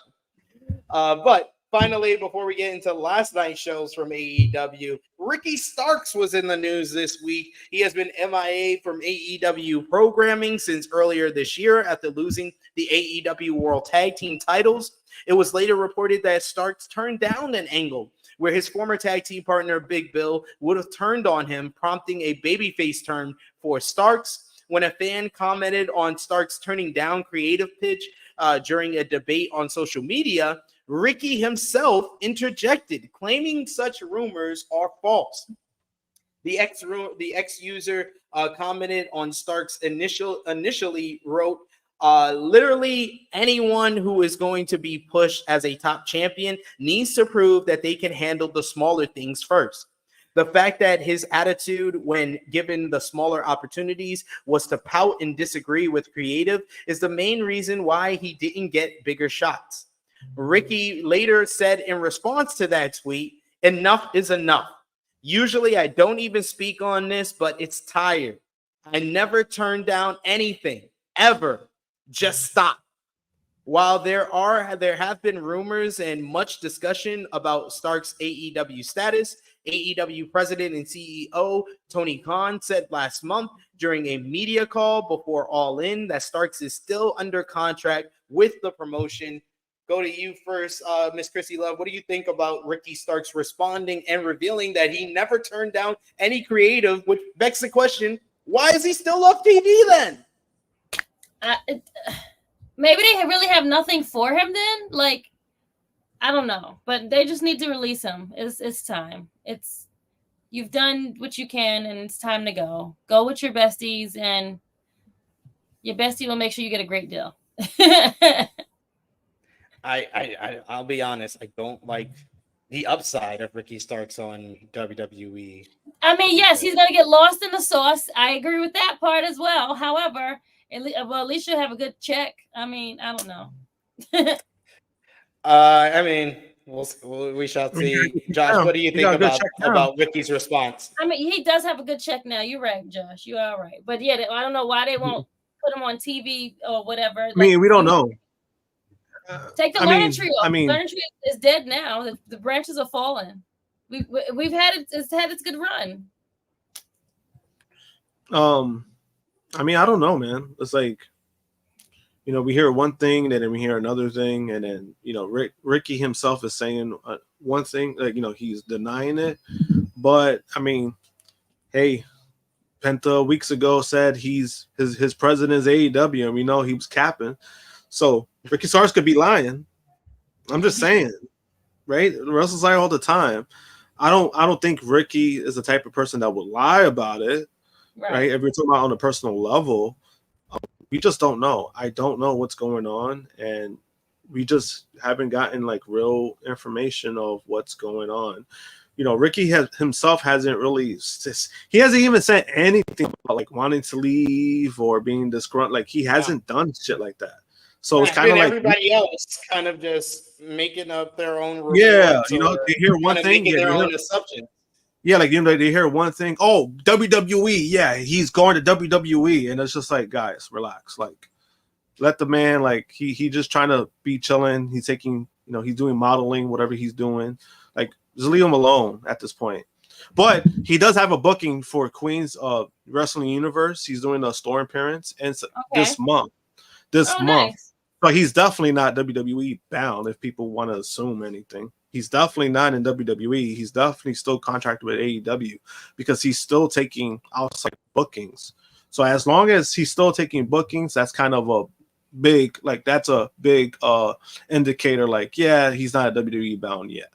But finally, before we get into last night's shows from AEW, Ricky Starks was in the news this week. He has been MIA from AEW programming since earlier this year after losing the AEW World Tag Team titles. It was later reported that Starks turned down an angle where his former tag team partner, Big Bill, would have turned on him, prompting a babyface turn for Starks. When a fan commented on Starks turning down creative pitch during a debate on social media, Ricky himself interjected, claiming such rumors are false. The ex-user commented on Starks initially wrote, literally anyone who is going to be pushed as a top champion needs to prove that they can handle the smaller things first. The fact that his attitude when given the smaller opportunities was to pout and disagree with creative is the main reason why he didn't get bigger shots. Ricky later said in response to that tweet, "Enough is enough. Usually I don't even speak on this, but it's tired. I never turn down anything, ever. Just stop." While there have been rumors and much discussion about Stark's AEW status, AEW president and CEO Tony Khan said last month during a media call before All In that Starks is still under contract with the promotion. Go to you first, Miss Krssi Love. What do you think about Ricky Starks responding and revealing that he never turned down any creative, which begs the question, why is he still off TV then? Maybe they really have nothing for him then? Like, I don't know. But they just need to release him. It's time. You've done what you can, and it's time to go. Go with your besties, and your bestie will make sure you get a great deal. I'll be honest. I don't like the upside of Ricky Starks on WWE. I mean, yes, he's going to get lost in the sauce. I agree with that part as well. However, at least you'll have a good check. I mean, I don't know. I mean, we shall see. Josh, what do you think about Ricky's response? I mean, he does have a good check now. You're right, Josh. You are right. But yeah, I don't know why they won't put him on TV or whatever. I mean, we don't know. Take the learning tree off. The learning tree is dead now. The branches are falling. We've had it's had its good run. I mean, I don't know, man. It's like you know, we hear one thing, and then we hear another thing, and then, you know, Ricky himself is saying one thing, like, you know, he's denying it. But I mean, hey, Penta weeks ago said his president is AEW, and we know he was capping. So Ricky Starks could be lying. I'm just saying, right? Wrestlers lie all the time. I don't think Ricky is the type of person that would lie about it, right? If you're talking about on a personal level, we just don't know. I don't know what's going on, and we just haven't gotten like real information of what's going on. You know, Ricky himself hasn't really. He hasn't even said anything about like wanting to leave or being disgruntled. Like he hasn't done shit like that. So it's kind of like everybody else kind of just making up their own reports. Yeah, you know, they hear one thing, making their own assumptions. Yeah, like, you know, they hear one thing. Oh, WWE, yeah, he's going to WWE, and it's just like, guys, relax. Like, let the man, like, he just trying to be chilling. He's taking, you know, he's doing modeling, whatever he's doing. Like, just leave him alone at this point. But he does have a booking for Queen's Wrestling Universe. He's doing a store appearance and this month. Nice. So he's definitely not WWE bound, if people want to assume anything. He's definitely not in WWE. He's definitely still contracted with AEW because he's still taking outside bookings. So as long as he's still taking bookings, that's kind of a big, like, that's a big indicator. Like, yeah, he's not WWE bound yet.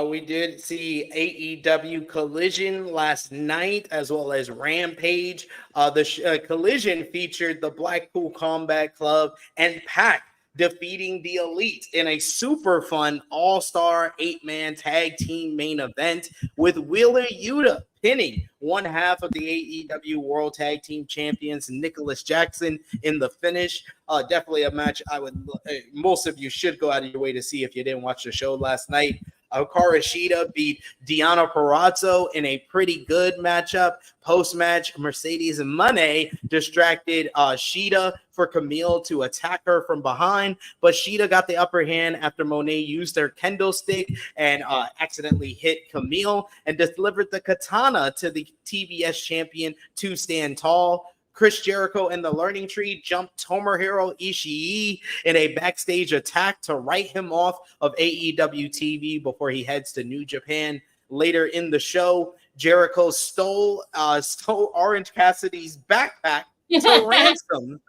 We did see AEW Collision last night, as well as Rampage. The Collision featured the Blackpool Combat Club and PAC defeating the Elite in a super fun all-star 8-man tag team main event, with Wheeler Yuta pinning one half of the AEW World Tag Team Champions Nicholas Jackson in the finish. Definitely a match most of you should go out of your way to see if you didn't watch the show last night. Hikaru Shida beat Deonna Purrazzo in a pretty good matchup. Post-match, Mercedes Moné distracted Shida for Camille to attack her from behind, but Shida got the upper hand after Moné used her kendo stick and accidentally hit Camille and delivered the katana to the TBS champion to stand tall. Chris Jericho and the Learning Tree jumped Tomohiro Ishii in a backstage attack to write him off of AEW TV before he heads to New Japan. Later in the show, Jericho stole Orange Cassidy's backpack to ransom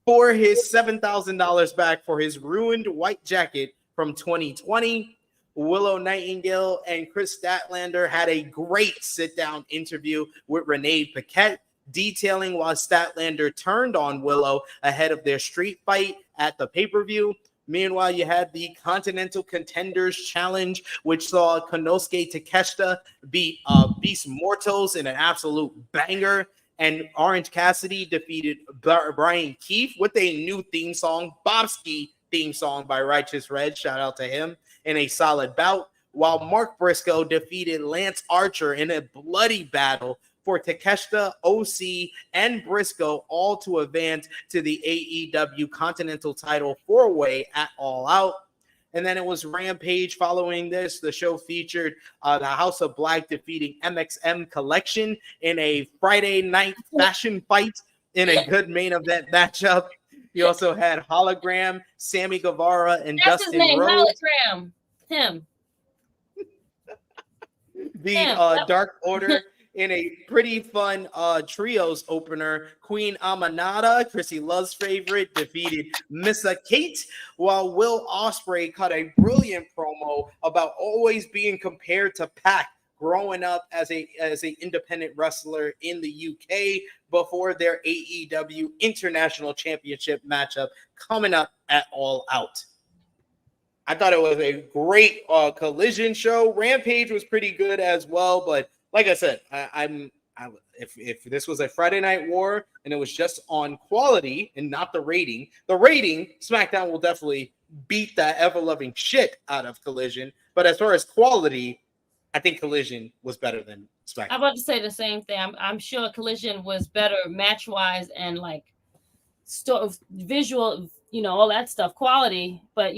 for his $7,000 back for his ruined white jacket from 2020. Willow Nightingale and Chris Statlander had a great sit-down interview with Renee Paquette, detailing why Statlander turned on Willow ahead of their street fight at the pay-per-view. Meanwhile, you had the Continental Contenders Challenge, which saw Konosuke Takeshita beat Beast Mortals in an absolute banger, and Orange Cassidy defeated Brian Keefe with a new theme song, Bobski theme song by Righteous Red, shout out to him, in a solid bout, while Mark Briscoe defeated Lance Archer in a bloody battle for Takeshita, OC, and Briscoe, all to advance to the AEW Continental title 4-way at All Out. And then it was Rampage following this. The show featured the House of Black defeating MXM Collection in a Friday night fashion fight in a good main event matchup. You also had Hologram, Sammy Guevara, and That's Dustin his name, Rhodes. Hologram. Him. The Dark Order in a pretty fun trios opener. Queen Amanada, Chrissy Love's favorite, defeated Missa Kate, while Will Ospreay cut a brilliant promo about always being compared to PAC growing up as a independent wrestler in the UK before their AEW International Championship matchup coming up at All Out. I thought it was a great Collision show. Rampage was pretty good as well, but like I said, if this was a Friday Night War and it was just on quality and not the rating, SmackDown will definitely beat the ever-loving shit out of Collision. But as far as quality, I think Collision was better than SmackDown. I'm about to say the same thing. I'm sure Collision was better match-wise and like visual, all that stuff, quality, but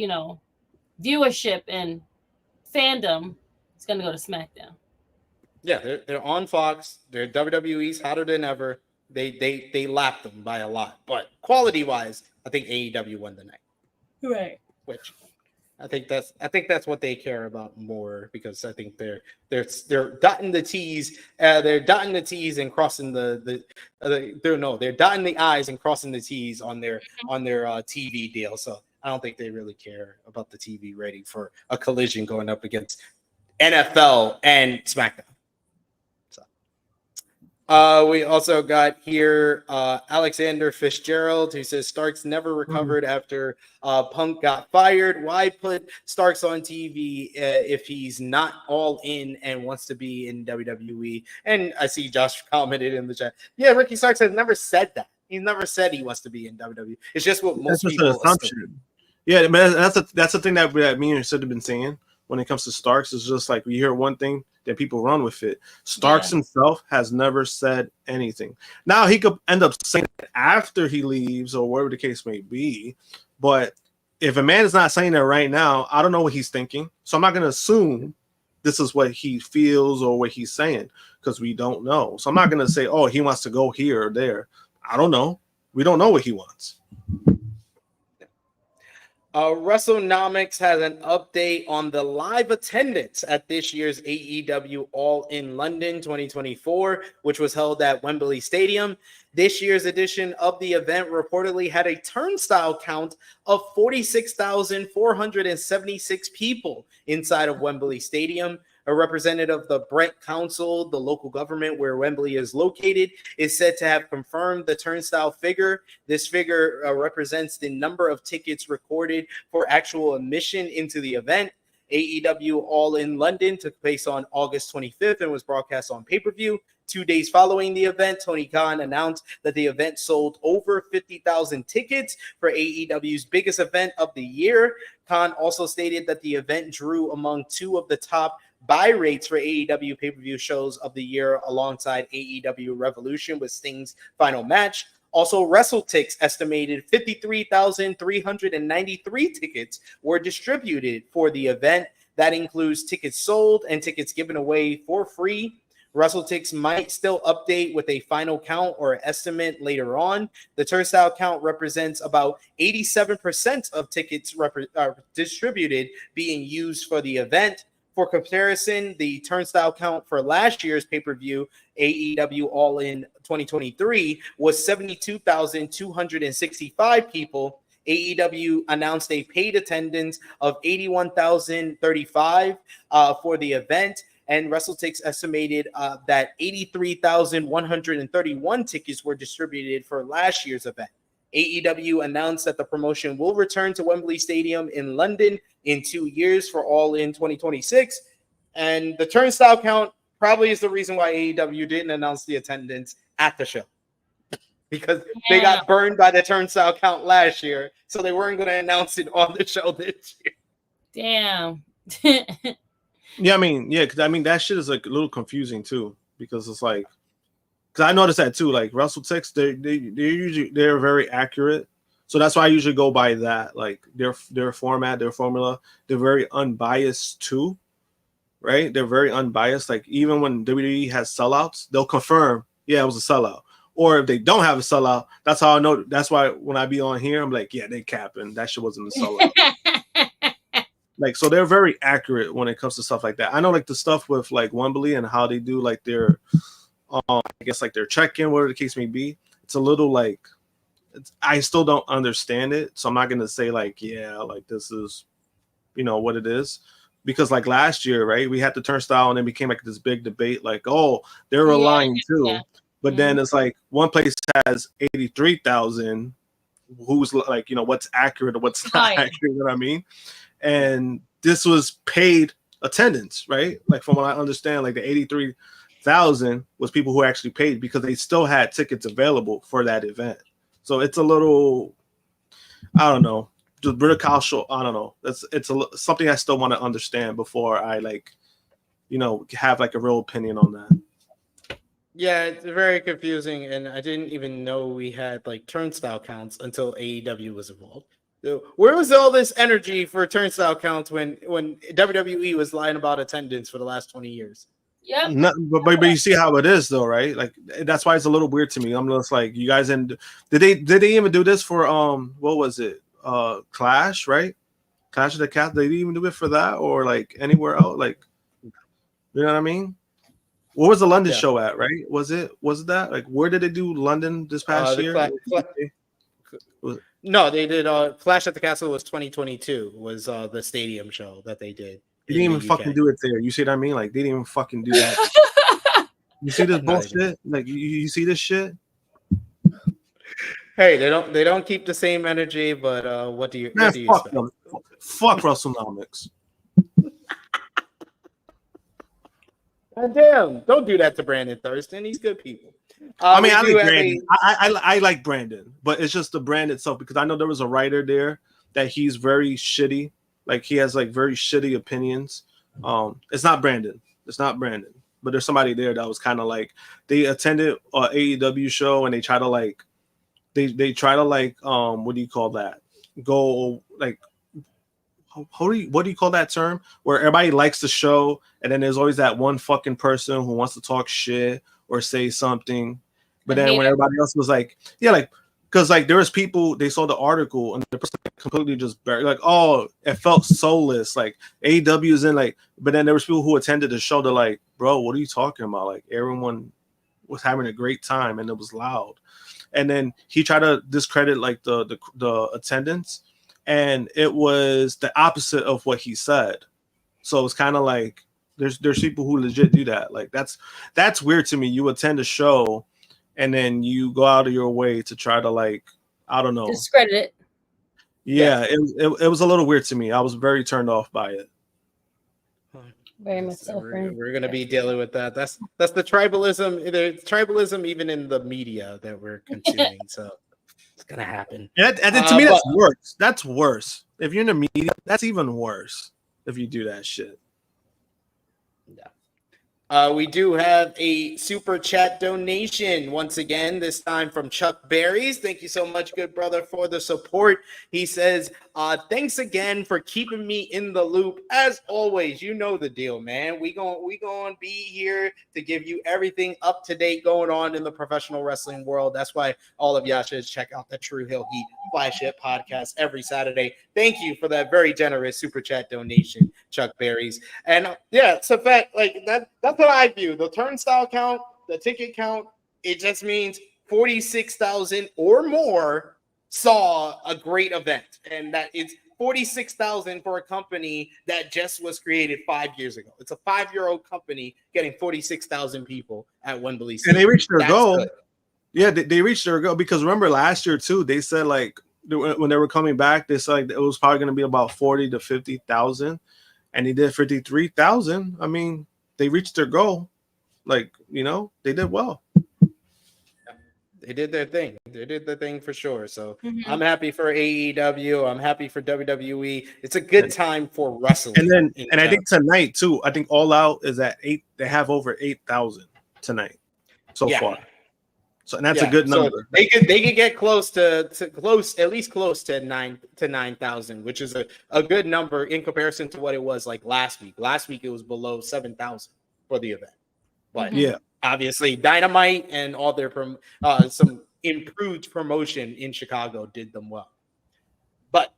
viewership and fandom is going to go to SmackDown. Yeah, they're on Fox. They're WWE's hotter than ever. They lapped them by a lot, but quality wise, I think AEW won the night. Right. Which I think that's what they care about more, because I think they're dotting the T's, they're dotting the T's and crossing they're dotting the I's and crossing the T's on their TV deal. So I don't think they really care about the TV rating for a Collision going up against NFL and SmackDown. We also got here Alexander Fitzgerald, who says Starks never recovered after Punk got fired. Why put Starks on TV if he's not all in and wants to be in WWE? And I see Josh commented in the chat. Yeah, Ricky Starks has never said that. He's never said he wants to be in WWE. It's just what most people assume. Yeah, man, that's the thing that me and you should have been saying when it comes to Starks. Is just like we hear one thing, that people run with it. Starks himself has never said anything. Now he could end up saying it after he leaves or whatever the case may be. But if a man is not saying that right now, I don't know what he's thinking. So I'm not going to assume this is what he feels or what he's saying, because we don't know. So I'm not going to say, oh, he wants to go here or there. I don't know. We don't know what he wants. WrestleNomics has an update on the live attendance at this year's AEW All In London 2024, which was held at Wembley Stadium. This year's edition of the event reportedly had a turnstile count of 46,476 people inside of Wembley Stadium. A representative of the Brent Council, the local government where Wembley is located, is said to have confirmed the turnstile figure. This figure represents the number of tickets recorded for actual admission into the event. AEW All In London took place on August 25th and was broadcast on pay-per-view. 2 days following the event, Tony Khan announced that the event sold over 50,000 tickets for AEW's biggest event of the year. Khan also stated that the event drew among two of the top buy rates for AEW pay-per-view shows of the year, alongside AEW Revolution with Sting's final match. Also, WrestleTix estimated 53,393 tickets were distributed for the event. That includes tickets sold and tickets given away for free. WrestleTix might still update with a final count or estimate later on. The turnstile count represents about 87% of tickets distributed being used for the event. For comparison, the turnstile count for last year's pay-per-view, AEW All In 2023, was 72,265 people. AEW announced a paid attendance of 81,035 for the event, and WrestleTix estimated that 83,131 tickets were distributed for last year's event. AEW announced that the promotion will return to Wembley Stadium in London in 2 years for All In 2026. And the turnstile count probably is the reason why AEW didn't announce the attendance at the show, because they got burned by the turnstile count last year. So they weren't going to announce it on the show this year. Damn. Yeah, because that shit is like a little confusing too, because it's like, because I noticed that too. Like WrestleTix, they're very accurate, so that's why I usually go by that. Like their format, their formula, they're very unbiased too, right? They're very unbiased. Like even when WWE has sellouts, they'll confirm, yeah, it was a sellout. Or if they don't have a sellout, that's how I know. That's why when I be on here, I'm like, yeah, they capping. That shit wasn't a sellout. Like, so they're very accurate when it comes to stuff like that. I know like the stuff with like Wembley and how they do like their I guess like their check-in, whatever the case may be, it's a little like, I still don't understand it. So I'm not going to say like, yeah, like this is, what it is. Because like last year, right, we had the turnstile and it became like this big debate, like, oh, they're relying too. Yeah. But then it's like one place has 83,000, who's like, what's accurate or what's not accurate, you know what I mean? And this was paid attendance, right? Like from what I understand, like the 83,000 was people who actually paid because they still had tickets available for that event. So it's a little, I don't know, just British. I don't know. It's something I still want to understand before I have like a real opinion on that. Yeah, it's very confusing, and I didn't even know we had like turnstile counts until AEW was involved. So where was all this energy for turnstile counts when WWE was lying about attendance for the last 20 years? Yep. But you see how it is though, right? Like that's why it's a little weird to me. I'm just like, you guys did they even do this for what was it? Clash, right? Clash of the Cats. They didn't even do it for that or like anywhere else. Like, you know what I mean? What was the London show at, right? Was it that? Like, where did they do London this past year? No, they did Clash at the Castle was 2022 was the stadium show that they did. They didn't even fucking do it there. You see what I mean? Like, they didn't even fucking do that. You see this bullshit? Like, you see this shit? Hey, they don't keep the same energy, but what do you fuck them. Fuck WrestleNomics. God damn, don't do that to Brandon Thurston. He's good people. I mean, I like Brandon. I like Brandon, but it's just the brand itself because I know there was a writer there that he's very shitty. Like he has like very shitty opinions. It's not Brandon. But there's somebody there that was kind of like they attended an AEW show and they try to like they try to like what do you call that? Go like what do you call that term? Where everybody likes the show and then there's always that one fucking person who wants to talk shit or say something. But then when everybody else was like, yeah, like because like there was people they saw the article and the person completely just buried like, oh, it felt soulless. Like AEW is in like, but then there was people who attended the show. They're like, bro, what are you talking about? Like everyone was having a great time and it was loud. And then he tried to discredit like the attendance, and it was the opposite of what he said. So it's kind of like there's people who legit do that. Like that's weird to me. You attend a show and then you go out of your way to try to like, I don't know, discredit it. Yeah, it was a little weird to me. I was very turned off by it. Very much so. We're going to be dealing with that. That's the tribalism. There's tribalism even in the media that we're consuming. So it's going to happen. And to me, that's worse. That's worse. If you're in the media, that's even worse if you do that shit. We do have a super chat donation once again, this time from Chuck Berries. Thank you so much, good brother, for the support. He says, thanks again for keeping me in the loop. As always, you know the deal, man. We gonna be here to give you everything up to date going on in the professional wrestling world. That's why all of y'all should check out the Tru Heel Heat flagship podcast every Saturday. Thank you for that very generous super chat donation, Chuck Berries. And yeah, it's a fact. Like that's what I view. The turnstile count, the ticket count, it just means 46,000 or more saw a great event, and that it's 46,000 for a company that just was created 5 years ago. It's a 5-year-old company getting 46,000 people at Wembley. And they reached their goal. Good. Yeah, they reached their goal because remember last year too, they said like when they were coming back, they said like it was probably going to be about 40 to 50,000, and they did 53,000. I mean, they reached their goal. Like, you know, they did well. They did their thing. They did the thing for sure. So I'm happy for AEW. I'm happy for WWE. It's a good time for wrestling. And I think tonight too. I think All Out is at 8. They have over 8,000 tonight so far. So and that's a good number. So they could get close to at least close to 9,000, which is a good number in comparison to what it was like last week. Last week it was below 7,000 for the event. But obviously Dynamite and all their some improved promotion in Chicago did them well. But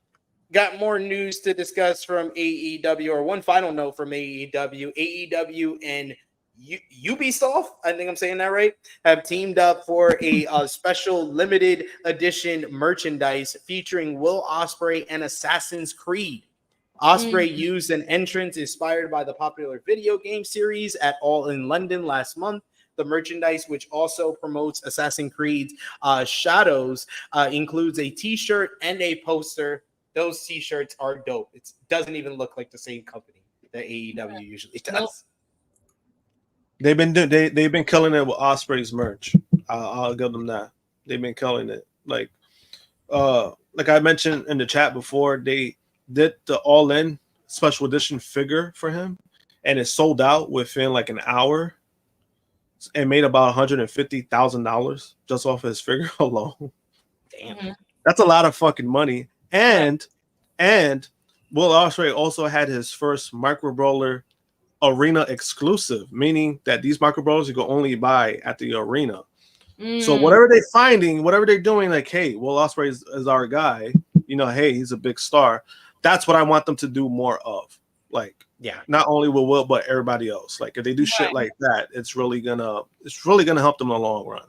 got more news to discuss from AEW, or one final note from AEW. AEW and Ubisoft, I think I'm saying that right, have teamed up for a special limited edition merchandise featuring Will Ospreay and Assassin's Creed. Ospreay used an entrance inspired by the popular video game series at All In London last month. The merchandise, which also promotes Assassin's Creed Shadows, includes a t-shirt and a poster. Those t-shirts are dope. It doesn't even look like the same company that AEW usually does. Nope. They've been killing it with Ospreay's merch. I'll give them that. They've been killing it. Like I mentioned in the chat before, they did the All In special edition figure for him, and it sold out within like an hour, and made about $150,000 just off his figure alone. Damn, that's a lot of fucking money. And Will Ospreay also had his first micro brawler arena exclusive, meaning that these micro bros you can only buy at the arena. So whatever they're finding, whatever they're doing, like, hey, Will Ospreay is our guy. You know, hey, he's a big star. That's what I want them to do more of. Like, yeah, not only Will, but everybody else. Like, if they do shit like that, it's really gonna help them in the long run.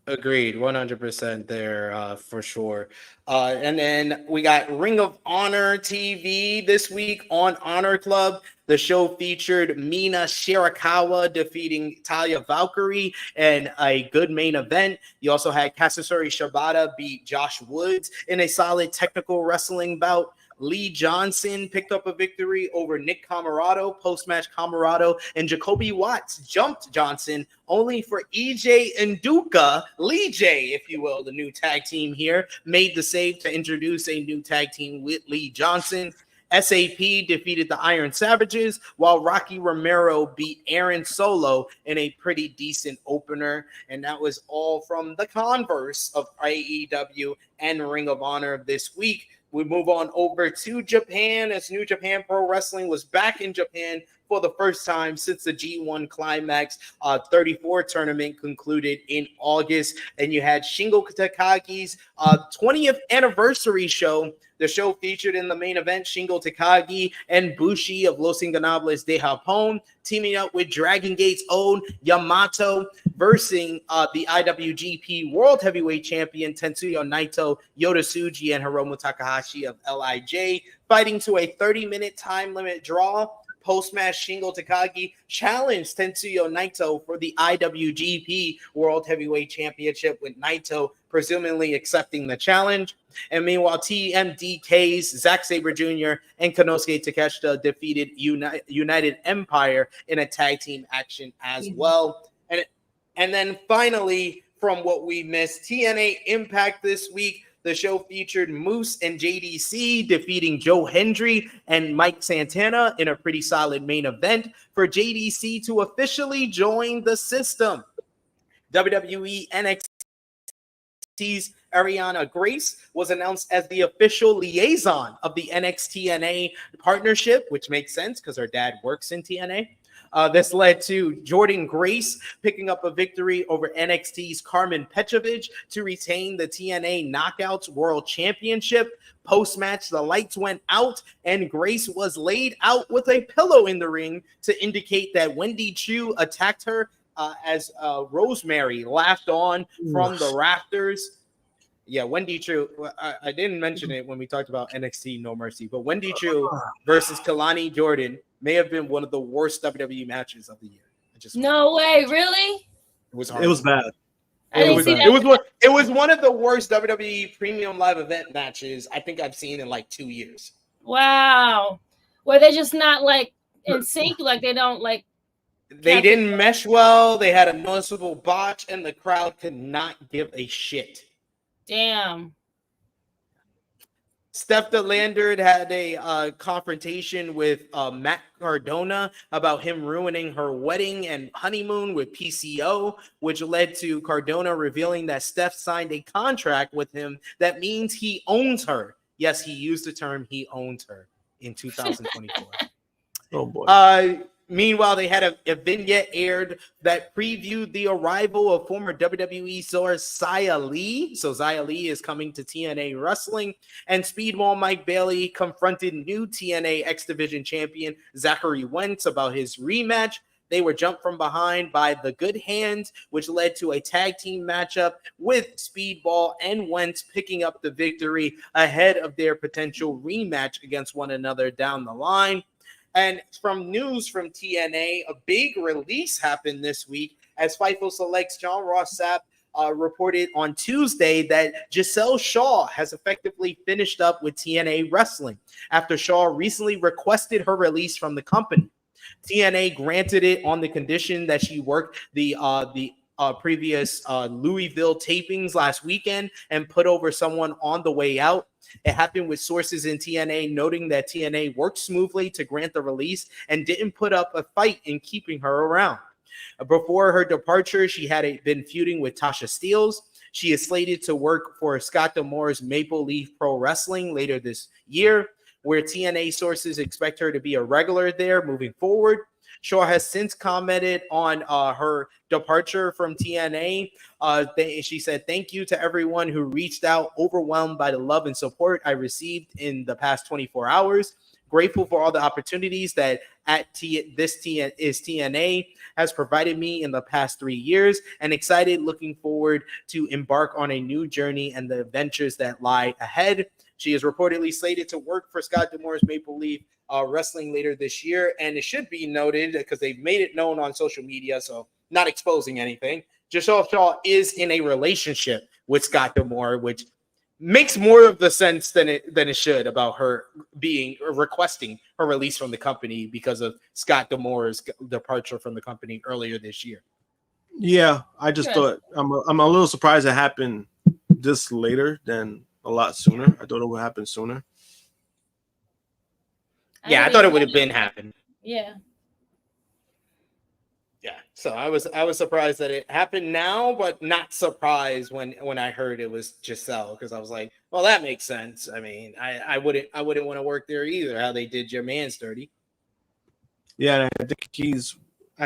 Agreed, 100% there for sure. And then we got Ring of Honor TV this week on Honor Club. The show featured Mina Shirakawa defeating Talia Valkyrie in a good main event. You also had Katsuyori Shibata beat Josh Woods in a solid technical wrestling bout. Lee Johnson picked up a victory over Nick Comoroto. Post-match, Comoroto and Jacoby Watts jumped Johnson, only for EJ Nduka, Lee J, if you will, the new tag team here, made the save to introduce a new tag team with Lee Johnson. SAP defeated the Iron Savages, while Rocky Romero beat Aaron Solo in a pretty decent opener. And that was all from the converse of AEW and Ring of Honor this week. We move on over to Japan, as New Japan Pro Wrestling was back in Japan for the first time since the G1 Climax 34 tournament concluded in August. And you had Shingo Takagi's 20th anniversary show. The show featured in the main event Shingo Takagi and Bushi of Los Ingonables de Japón teaming up with Dragon Gate's own Yamato versus the IWGP World Heavyweight Champion Tetsuya Naito, Yota Tsuji, and Hiromu Takahashi of LIJ, fighting to a 30-minute time limit draw. Post-match, Shingo Takagi challenged Tetsuya Naito for the IWGP World Heavyweight Championship, with Naito presumably accepting the challenge. And meanwhile, TMDK's Zack Sabre Jr. and Konosuke Takeshita defeated United Empire in a tag team action as well. And then finally, from what we missed, TNA Impact this week. The show featured Moose and JDC defeating Joe Hendry and Mike Santana in a pretty solid main event for JDC to officially join the system. WWE NXT's Ariana Grace was announced as the official liaison of the NXT-TNA partnership, which makes sense because her dad works in TNA. This led to Jordan Grace picking up a victory over NXT's Carmen Petrovic to retain the TNA Knockouts World Championship. Post-match, the lights went out and Grace was laid out with a pillow in the ring to indicate that Wendy Chu attacked her as Rosemary laughed on from the rafters. Yeah, Wendy Chu. I didn't mention it when we talked about NXT No Mercy, but Wendy Chu versus Kalani Jordan may have been one of the worst WWE matches of the year. No way, really? It was bad. It was one of the worst WWE Premium Live Event matches I think I've seen in like 2 years. Wow. Were they just not like in sync? Like they don't like. They didn't mesh well. They had a noticeable botch, and the crowd could not give a shit. Damn. Steph DeLander had a confrontation with Matt Cardona about him ruining her wedding and honeymoon with PCO, which led to Cardona revealing that Steph signed a contract with him that means he owns her. Yes, he used the term "he owns her" in 2024. Oh boy. Meanwhile, they had a vignette aired that previewed the arrival of former WWE star Xia Li. So Xia Li is coming to TNA Wrestling. And Speedball Mike Bailey confronted new TNA X Division champion Zachary Wentz about his rematch. They were jumped from behind by the Good Hands, which led to a tag team matchup with Speedball and Wentz picking up the victory ahead of their potential rematch against one another down the line. And from news from TNA, a big release happened this week as Fightful Select's John Ross Sapp reported on Tuesday that Giselle Shaw has effectively finished up with TNA Wrestling after Shaw recently requested her release from the company. TNA granted it on the condition that she worked the previous Louisville tapings last weekend and put over someone on the way out. It happened with sources in TNA noting that TNA worked smoothly to grant the release and didn't put up a fight in keeping her around. Before her departure, she had been feuding with Tasha Steelz. She is slated to work for Scott D'Amore's Maple Leaf Pro Wrestling later this year. where TNA sources expect her to be a regular there moving forward. Shaw has since commented on her departure from TNA. She said, "Thank you to everyone who reached out, overwhelmed by the love and support I received in the past 24 hours. Grateful for all the opportunities that TNA has provided me in the past 3 years, and excited looking forward to embark on a new journey and the adventures that lie ahead." She is reportedly slated to work for Scott D'Amore's Maple Leaf Wrestling later this year, and it should be noted because they've made it known on social media, so not exposing anything. Giulia Shaw is in a relationship with Scott D'Amore, which makes more of the sense than it should about her requesting her release from the company because of Scott D'Amore's departure from the company earlier this year. Yeah, I just thought I'm a little surprised it happened this later than a lot sooner. I thought it would happen sooner. Yeah, I thought it would have been happened. Yeah. Yeah, so I was surprised that it happened now, but not surprised when I heard it was Giselle, because I was like, well, that makes sense. I mean, I wouldn't want to work there either. How they did your man's dirty. Yeah, I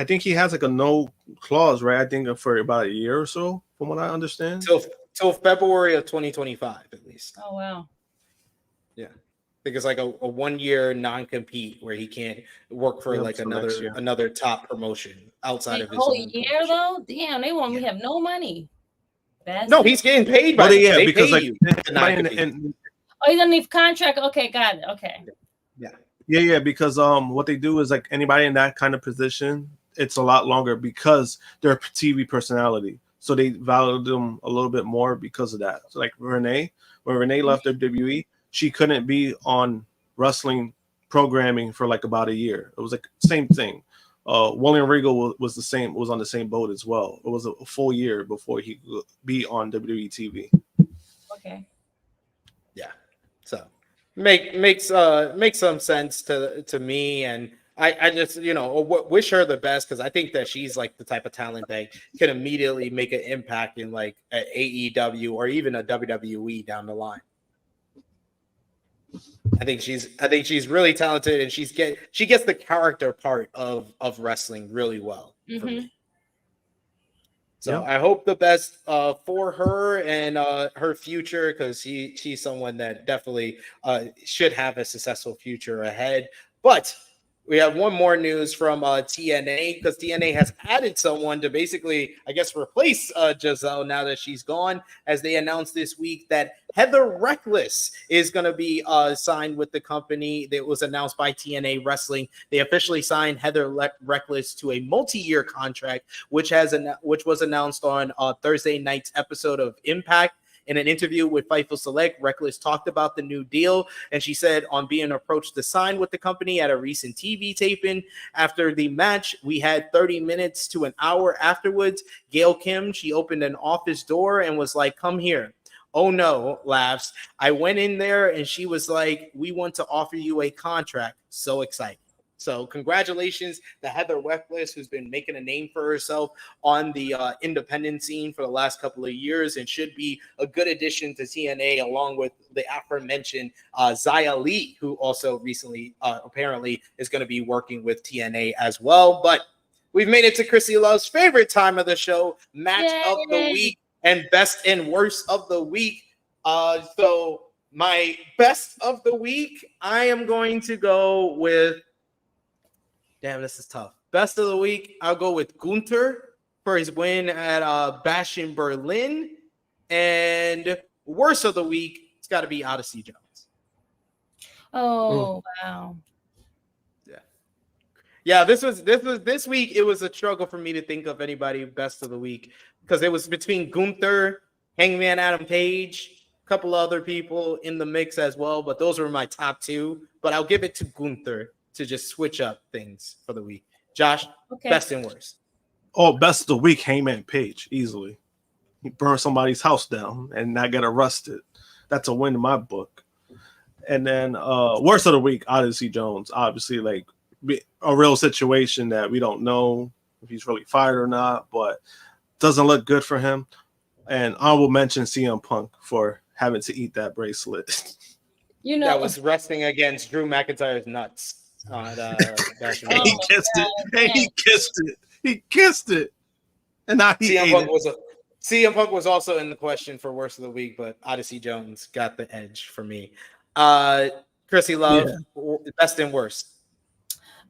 think he has like a no clause, right? I think for about a year or so, from what I understand. Till February of 2025, at least. Oh wow. Yeah. I think it's like a 1 year non-compete where he can't work for like another top promotion outside of his whole own year promotion. Though. Damn, they want me to have no money. No, he's getting paid by them. They because pay like oh, he's on the contract. Okay, got it. Okay. Yeah, because what they do is like anybody in that kind of position, it's a lot longer because they're a TV personality. So they value them a little bit more because of that. So like Renee, when Renee left WWE, she couldn't be on wrestling programming for like about a year. It was like same thing. William Regal was on the same boat as well. It was a full year before he could be on WWE TV. Okay. Yeah. So makes some sense to me, and I just wish her the best, because I think that she's like the type of talent that can immediately make an impact in like an AEW or even a WWE down the line. I think she's really talented, and she gets the character part of wrestling really well for me. So I hope the best for her and her future, because she's someone that definitely should have a successful future ahead. But we have one more news from TNA, because TNA has added someone to basically, I guess, replace Giselle now that she's gone, as they announced this week that Heather Reckless is going to be signed with the company. That was announced by TNA Wrestling. They officially signed Heather Reckless to a multi-year contract, which was announced on Thursday night's episode of Impact. In an interview with Fightful Select, Reckless talked about the new deal, and she said on being approached to sign with the company at a recent TV taping, after the match, we had 30 minutes to an hour afterwards. Gail Kim, she opened an office door and was like, "Come here." "Oh no," laughs. "I went in there and she was like, 'We want to offer you a contract.'" So excited. So congratulations to Heather Reckless, who's been making a name for herself on the independent scene for the last couple of years, and should be a good addition to TNA, along with the aforementioned Zia Lee, who also recently apparently is going to be working with TNA as well. But we've made it to Krssi Love's favorite time of the show, match of the week and best and worst of the week. So my best of the week, I am going to go with... Damn, this is tough. Best of the week, I'll go with Gunther for his win at Bash in Berlin. And worst of the week, it's got to be Odyssey Jones. Oh, wow. Yeah, this week. It was a struggle for me to think of anybody best of the week, because it was between Gunther, Hangman Adam Page, a couple other people in the mix as well, but those were my top two. But I'll give it to Gunther to just switch up things for the week. Josh, best and worst. Oh, best of the week, Hangman Page, easily. He burned somebody's house down and not get arrested. That's a win in my book. And then worst of the week, Odyssey Jones. Obviously, like a real situation that we don't know if he's really fired or not, but doesn't look good for him. And honorable mention CM Punk for having to eat that bracelet. You know, that was resting against Drew McIntyre's nuts on Bash in And he Berlin. kissed it. And he kissed it. He kissed it. And now he ate it. CM Punk was also in the question for worst of the week, but Odyssey Jones got the edge for me. Krssi Love, best and worst.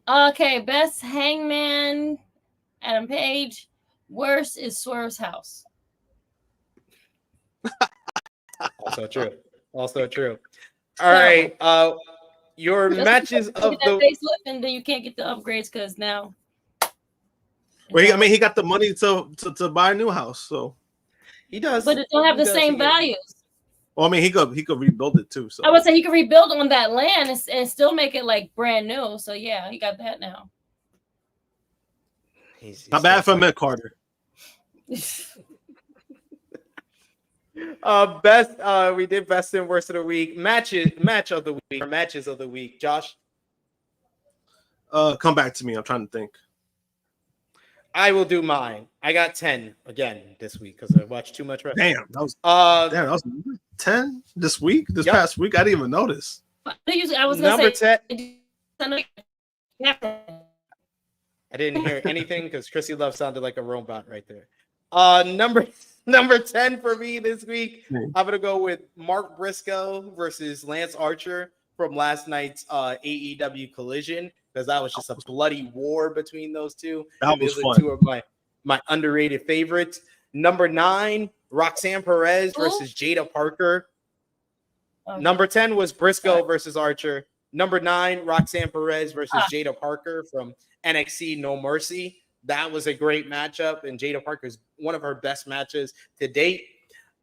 Okay, best Hangman Adam Page. Worst is Swerve's house. Also true. Also true. All right. Your matches of the facelift, and then you can't get the upgrades because now. Well, he got the money to buy a new house, so he does. But it don't have the same values. Well, I mean, he could rebuild it too. So I would say he could rebuild on that land and still make it like brand new. So yeah, he got that now. He's not bad for Mick Carter. We did best and worst of the week. Match of the week or matches of the week. Josh, come back to me. I'm trying to think. I will do mine. I got 10 again this week because I watched too much wrestling. That was 10 this week. This past week, I didn't even notice. I was number 10. I didn't hear anything because Krssi Love sounded like a robot right there. Number 10 for me this week. I'm gonna go with Mark Briscoe versus Lance Archer from last night's AEW Collision, because that was just a bloody war between those two. That was fun. Two of my underrated favorites. Number 9, Roxanne Perez versus Jada Parker. Okay. Number 10 was Briscoe versus Archer. Number 9, Roxanne Perez versus Jada Parker from NXT No Mercy. That was a great matchup, and Jada Parker's one of her best matches to date.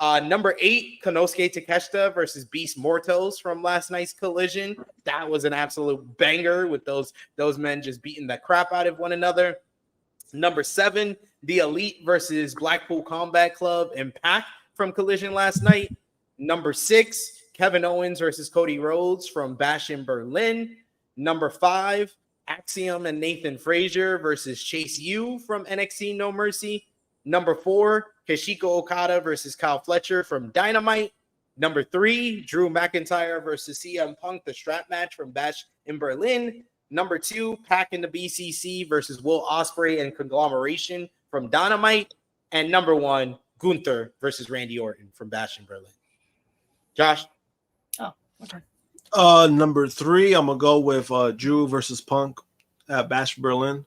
Number 8, Konosuke Takeshita versus Beast Mortos from last night's Collision. That was an absolute banger with those men just beating the crap out of one another. Number 7, The Elite versus Blackpool Combat Club and Pac from Collision last night. Number 6, Kevin Owens versus Cody Rhodes from Bash in Berlin. Number 5, Axiom and Nathan Frazier versus Chase U from NXT No Mercy. Number 4, Kashiko Okada versus Kyle Fletcher from Dynamite. Number 3, Drew McIntyre versus CM Punk, the strap match from Bash in Berlin. Number 2, Pac in the BCC versus Will Ospreay and Conglomeration from Dynamite. And number 1, Gunther versus Randy Orton from Bash in Berlin. Josh? Oh, okay. Number 3, I'm gonna go with Drew versus Punk at Bash Berlin.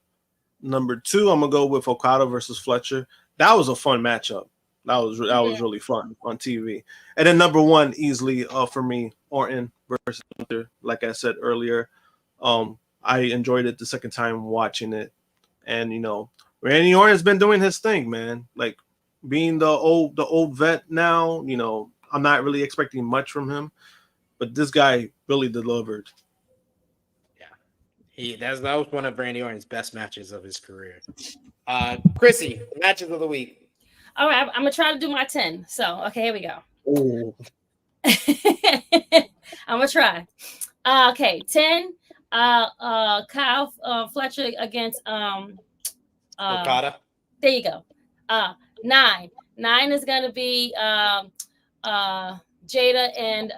Number 2, I'm gonna go with Okada versus Fletcher. That was a fun matchup. That was really fun on TV. And then number 1, easily for me, Orton versus Gunther. Like I said earlier, I enjoyed it the second time watching it, and Randy Orton's been doing his thing, man. Like being the old vet now. I'm not really expecting much from him. But this guy really delivered. Yeah, that was one of Randy Orton's best matches of his career. Krssi, matches of the week. All right, I'm gonna try to do my 10. So, okay, here we go. Ooh. I'm gonna try. Okay, 10. Kyle Fletcher against Okada. There you go. 9. 9 is gonna be Jada and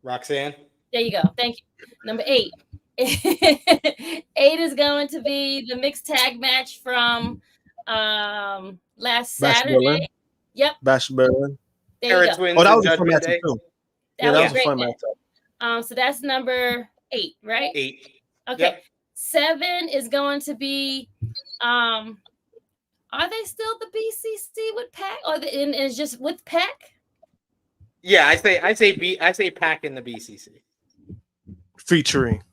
Roxanne. There you go. Thank you. Number 8. 8 is going to be the mixed tag match from last Saturday. Berlin. Yep. Bash Berlin. There you go. That was a fun match too. That was a fun match. So that's number 8, right? 8. Okay. Yep. 7 is going to be are they still the BCC with Pac, or it's just with Pac? Yeah, I say Pac in the BCC. Featuring.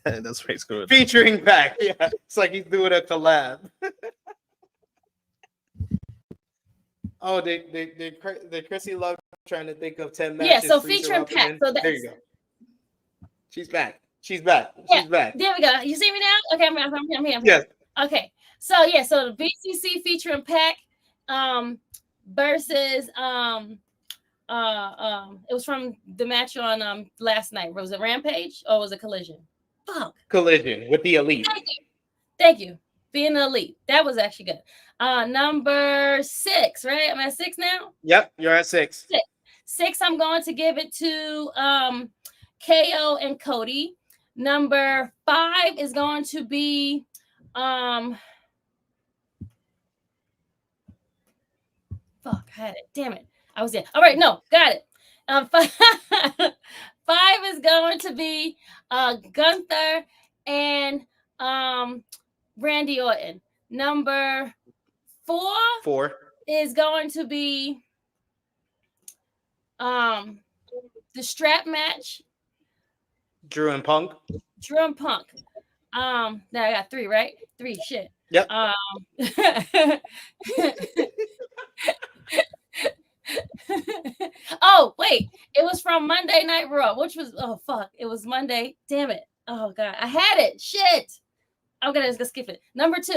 That's right. Good. Featuring Pac. Yeah, it's like he's doing a collab. Oh, they Krssi Love trying to think of 10 matches. Yeah, so featuring Pac. So there you go. She's back. She's back. Yeah, She's back. There we go. You see me now? Okay, I'm here. Yes. Okay. So the BCC featuring Pac versus it was from the match on last night. Was it Rampage or was it Collision? Fuck. Collision with the Elite. Thank you. Being the Elite. That was actually good. Number 6, right? I'm at 6 now? Yep, you're at 6. 6, I'm going to give it to KO and Cody. Number 5 is going to be fuck, I had it. Damn it. I was there. All right, no, got it. 5 is going to be Gunther and Randy Orton. Number 4 is going to be the strap match. Drew and Punk. Now I got 3, right? 3, shit. Yep. Oh, wait. It was from Monday Night Raw, which was, oh, fuck. It was Monday. Damn it. Oh, God. I had it. Shit. I'm going to skip it. Number 2.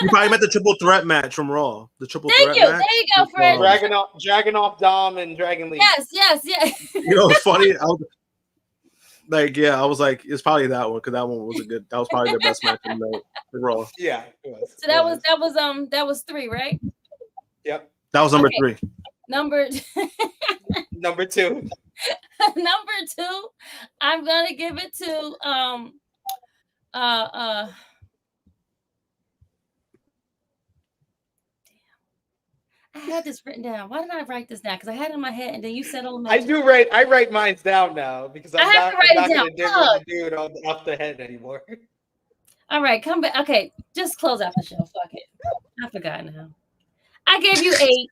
You probably meant the triple threat match from Raw. The triple threat match. There you go, Fred. Dragunov Dom and Dragon Lee. Yes. You know, it's funny. I was like, it's probably that one because that one was that was probably the best match in the Raw. Yeah, it was. So that was 3, right? Yep. That was number 3. Number 2. Number 2, I'm gonna give it to I had this written down. Why did I write this down? Because I had it in my head, and then you said all my. I write mine down now because I'm not going to do it off the head anymore. All right, come back. Okay, just close out the show. Fuck it. I forgot now. I gave you 8.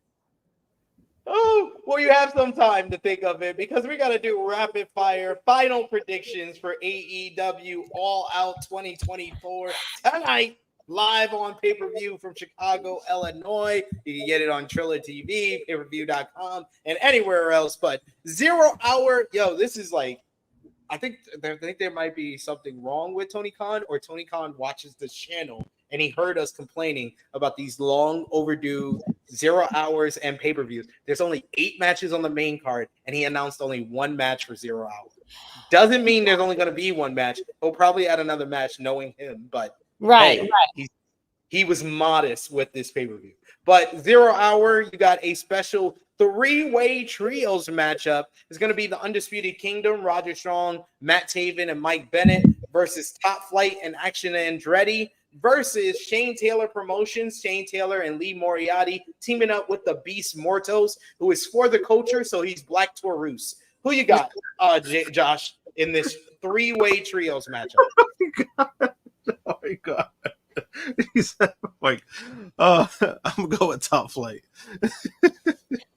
Oh, well, you have some time to think of it because we got to do rapid fire final predictions for AEW All Out 2024 tonight. Live on pay-per-view from Chicago, Illinois. You can get it on Triller TV, pay-per-view.com, and anywhere else. But 0 hour, this is like, I think there might be something wrong with Tony Khan, or Tony Khan watches this channel and he heard us complaining about these long overdue 0 hours and pay-per-views. There's only 8 matches on the main card, and he announced only 1 match for 0 hours. Doesn't mean there's only going to be 1 match. He'll probably add another match knowing him, but right. He was modest with this pay-per-view. But 0 hour, you got a special 3-way trios matchup. It's going to be the Undisputed Kingdom, Roger Strong, Matt Taven, and Mike Bennett versus Top Flight and Action Andretti versus Shane Taylor Promotions, Shane Taylor and Lee Moriarty teaming up with the Beast Mortos, who is for the culture, so he's Black Taurus. Who you got, Josh, in this 3-way trios matchup? Oh my God. He said, like, I'm gonna go with Top Flight.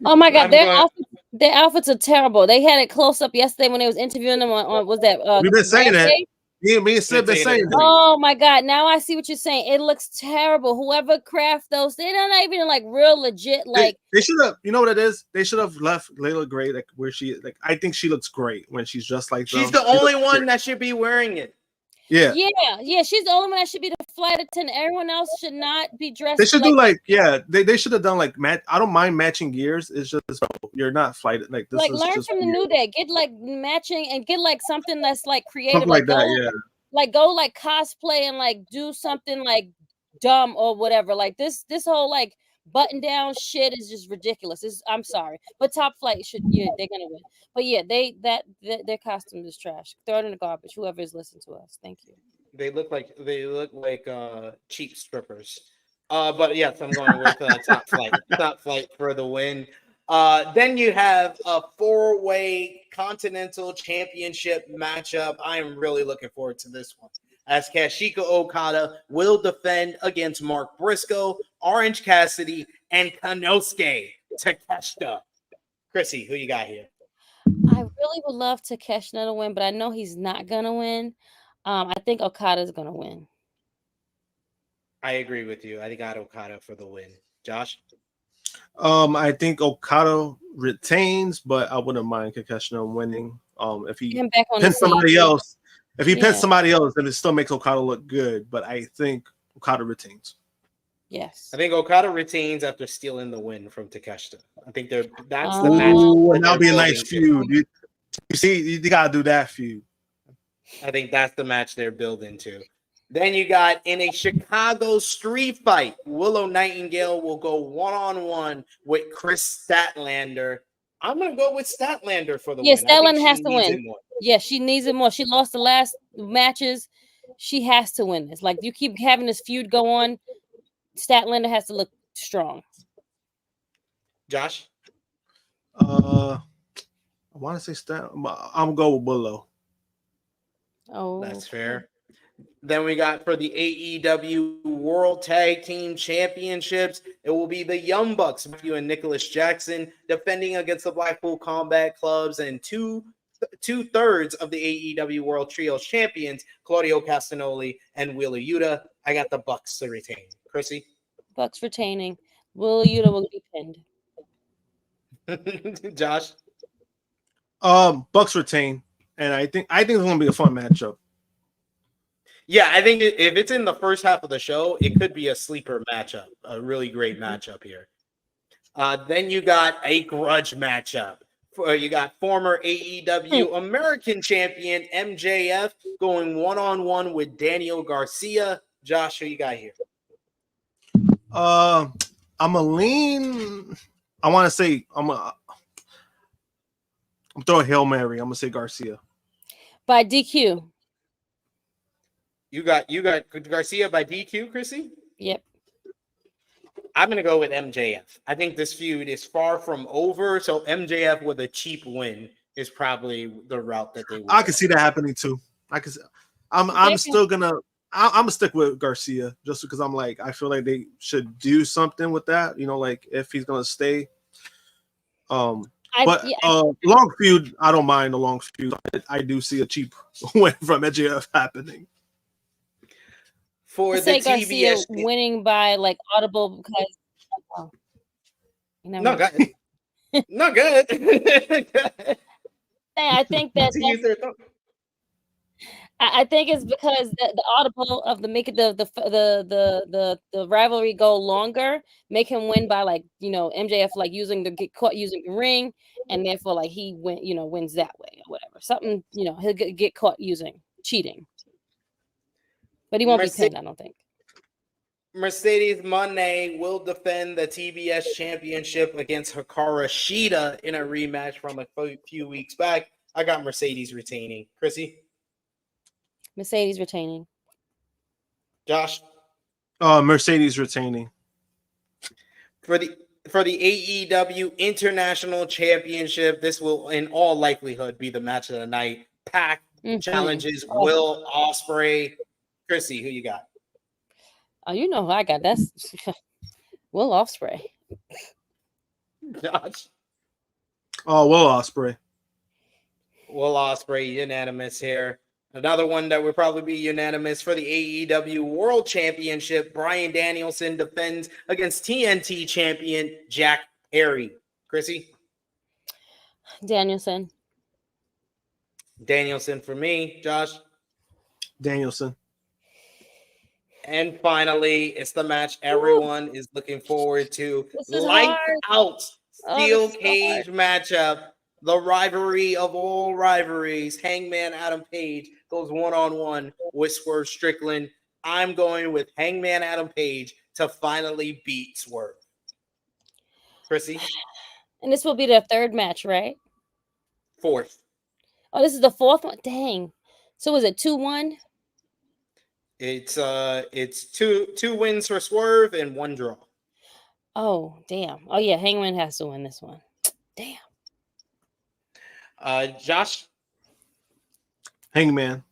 Oh my God, their outfits are terrible. They had it close up yesterday when they was interviewing them on was that we've been saying Rampage? That. Me and Sid been saying that. Oh my God, now I see what you're saying. It looks terrible. Whoever craft those, they're not even like real legit. Like they should have. You know what it is? They should have left Layla Gray like where she like. I think she looks great when she's just like. She's the only one that should be wearing it. Yeah. She's the only one that should be the flight attendant. Everyone else should not be dressed. They should do like they should have done like I don't mind matching gears. It's just you're not flight like this. Like is learn just from the New Day. Get like matching and get like something that's like creative. Something like that, yeah. Like go like cosplay and like do something like dumb or whatever. Like this whole like button down shit is just ridiculous. I'm sorry, but Top Flight they're gonna win. But yeah, their costume is trash. Throw it in the garbage. Whoever is listening to us, thank you. They look like cheap strippers. But yes, I'm going with Top Flight. Top Flight for the win. Then you have a 4-way Continental Championship matchup. I am really looking forward to this one, as Kazuchika Okada will defend against Mark Briscoe, Orange Cassidy, and Konosuke Takeshita. Krssi, who you got here? I really would love Takeshita to win, but I know he's not gonna win. I think Okada's gonna win. I agree with you. I got Okada for the win. Josh? I think Okada retains, but I wouldn't mind Takeshita winning. If he pins somebody else. If he pins somebody else, then it still makes Okada look good. But I think Okada retains. Yes. I think Okada retains after stealing the win from Takeshita. I think that's the match. That'll be a nice feud. You see, you gotta do that feud. I think that's the match they're building to. Then you got in a Chicago street fight, Willow Nightingale will go one-on-one with Chris Statlander. I'm going to go with Statlander for the win. Statlander has to win. Yeah, she needs it more. She lost the last matches. She has to win this. Like, you keep having this feud go on, Statlander has to look strong. Josh? I want to say I'm going with Willow. Oh, that's fair. Then we got for the AEW World Tag Team Championships, it will be the Young Bucks, Matthew and Nicholas Jackson, defending against the Blackpool Combat Clubs and two-thirds of the AEW World Trios Champions, Claudio Castagnoli and Wheeler Yuta. I got the Bucks to retain. Krssi? Bucks retaining. Wheeler Yuta will be pinned. Josh? Bucks retain, and I think it's going to be a fun matchup. Yeah, I think if it's in the first half of the show, it could be a sleeper matchup, a really great matchup here. Then you got a grudge matchup. You got former AEW American Champion MJF going one-on-one with Daniel Garcia. Josh, who you got here? I'm a lean. I want to say I'm throwing a Hail Mary. I'm gonna say Garcia by DQ. You got Garcia by DQ, Krssi? Yep. I'm going to go with MJF. I think this feud is far from over, so MJF with a cheap win is probably the route that they will. I can see that happening too. I'm still going to I'm going to stick with Garcia just because I feel like they should do something with that, like if he's going to stay. Long feud, I don't mind the long feud. I do see a cheap win from MJF happening. For the Garcia TBS winning by audible because not good. Not good. I think I think it's because the audible of the make it the rivalry go longer, make him win by MJF get caught using the ring, and therefore he wins that way or whatever. Something he'll get caught cheating. But he won't be pinned, I don't think. Mercedes Moné will defend the TBS championship against Hikaru Shida in a rematch from a few weeks back. I got Mercedes retaining. Krssi? Mercedes retaining. Josh? Mercedes retaining. For the AEW International Championship, this will in all likelihood be the match of the night. Pac challenges Will Ospreay. Krssi, who you got? Oh, you know who I got. That's Will Ospreay. Josh? Oh, Will Ospreay. Will Ospreay, unanimous here. Another one that would probably be unanimous for the AEW World Championship. Bryan Danielson defends against TNT champion Jack Perry. Krssi? Danielson. Danielson for me. Josh? Danielson. And finally, it's the match everyone is looking forward to. Lights out steel cage matchup. The rivalry of all rivalries. Hangman Adam Page goes one-on-one with Swerve Strickland. I'm going with Hangman Adam Page to finally beat Swerve. Krssi? And this will be their third match, right? Fourth. Oh, this is the fourth one? Dang. So is it 2-1? It's two wins for Swerve and one draw. Oh, damn. Oh, yeah, Hangman has to win this one. Damn. Josh? Hangman.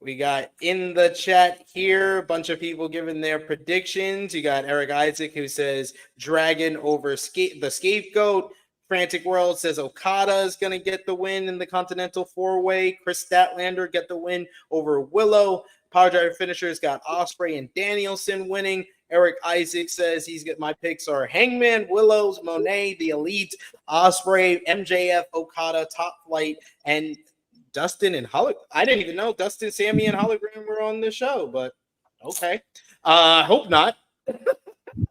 We got in the chat here a bunch of people giving their predictions. You got Eric Isaac who says Dragon over the Scapegoat. Frantic World says Okada is going to get the win in the Continental 4-Way. Chris Statlander get the win over Willow. Power Driver Finishers got Ospreay and Danielson winning. Eric Isaac says my picks are Hangman, Willows, Monet, The Elite, Ospreay, MJF, Okada, Top Flight, and Dustin and Hologram. I didn't even know Dustin, Sammy, and Hologram were on the show, but okay. Hope not.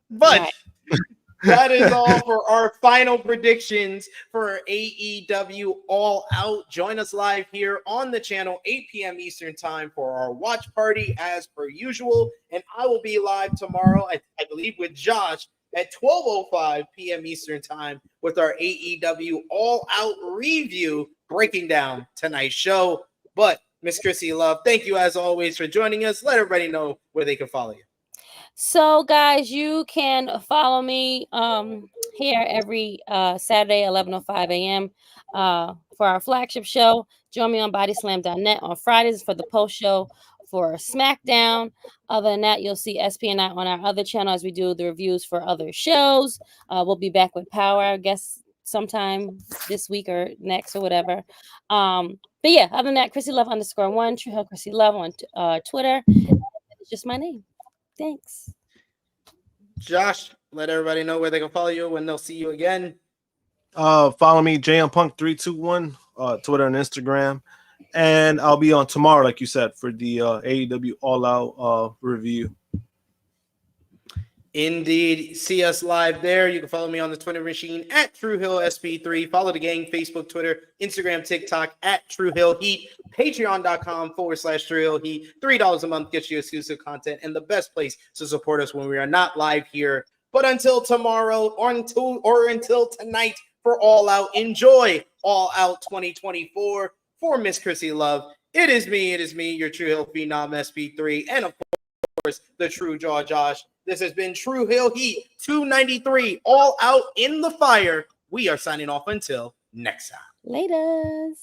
But That is all for our final predictions for AEW All Out. Join us live here on the channel, 8 p.m. Eastern time for our watch party as per usual. And I will be live tomorrow, I believe, with Josh at 12:05 p.m. Eastern time with our AEW All Out review, breaking down tonight's show. But Miss Krssi Love, thank you as always for joining us. Let everybody know where they can follow you. So, guys, you can follow me here every Saturday, 11:05 a.m. For our flagship show. Join me on bodyslam.net on Fridays for the post show for SmackDown. Other than that, you'll see SP and I on our other channel as we do the reviews for other shows. We'll be back with Power, I guess, sometime this week or next or whatever. But yeah, other than that, Krssi Love _1, Tru Heel Krssi Love on Twitter. It's just my name. Thanks. Josh, let everybody know where they can follow you when they'll see you again. Follow me, JMPunk321, Twitter and Instagram. And I'll be on tomorrow, like you said, for the AEW All Out review. Indeed. See us live there. You can follow me on the Twitter machine at Tru Heel SP3. Follow the gang, Facebook, Twitter, Instagram, TikTok at Tru Heel Heat. Patreon.com/Tru Heel Heat. $3 a month gets you exclusive content and the best place to support us when we are not live here. But until tomorrow or until tonight for All Out, enjoy All Out 2024. For Miss Krssi Love, it is me, your Tru Heel Phenom SP3, and of course, the True Jaw Josh. This has been Tru Heel Heat 293, All Out in the Fire. We are signing off until next time. Laters.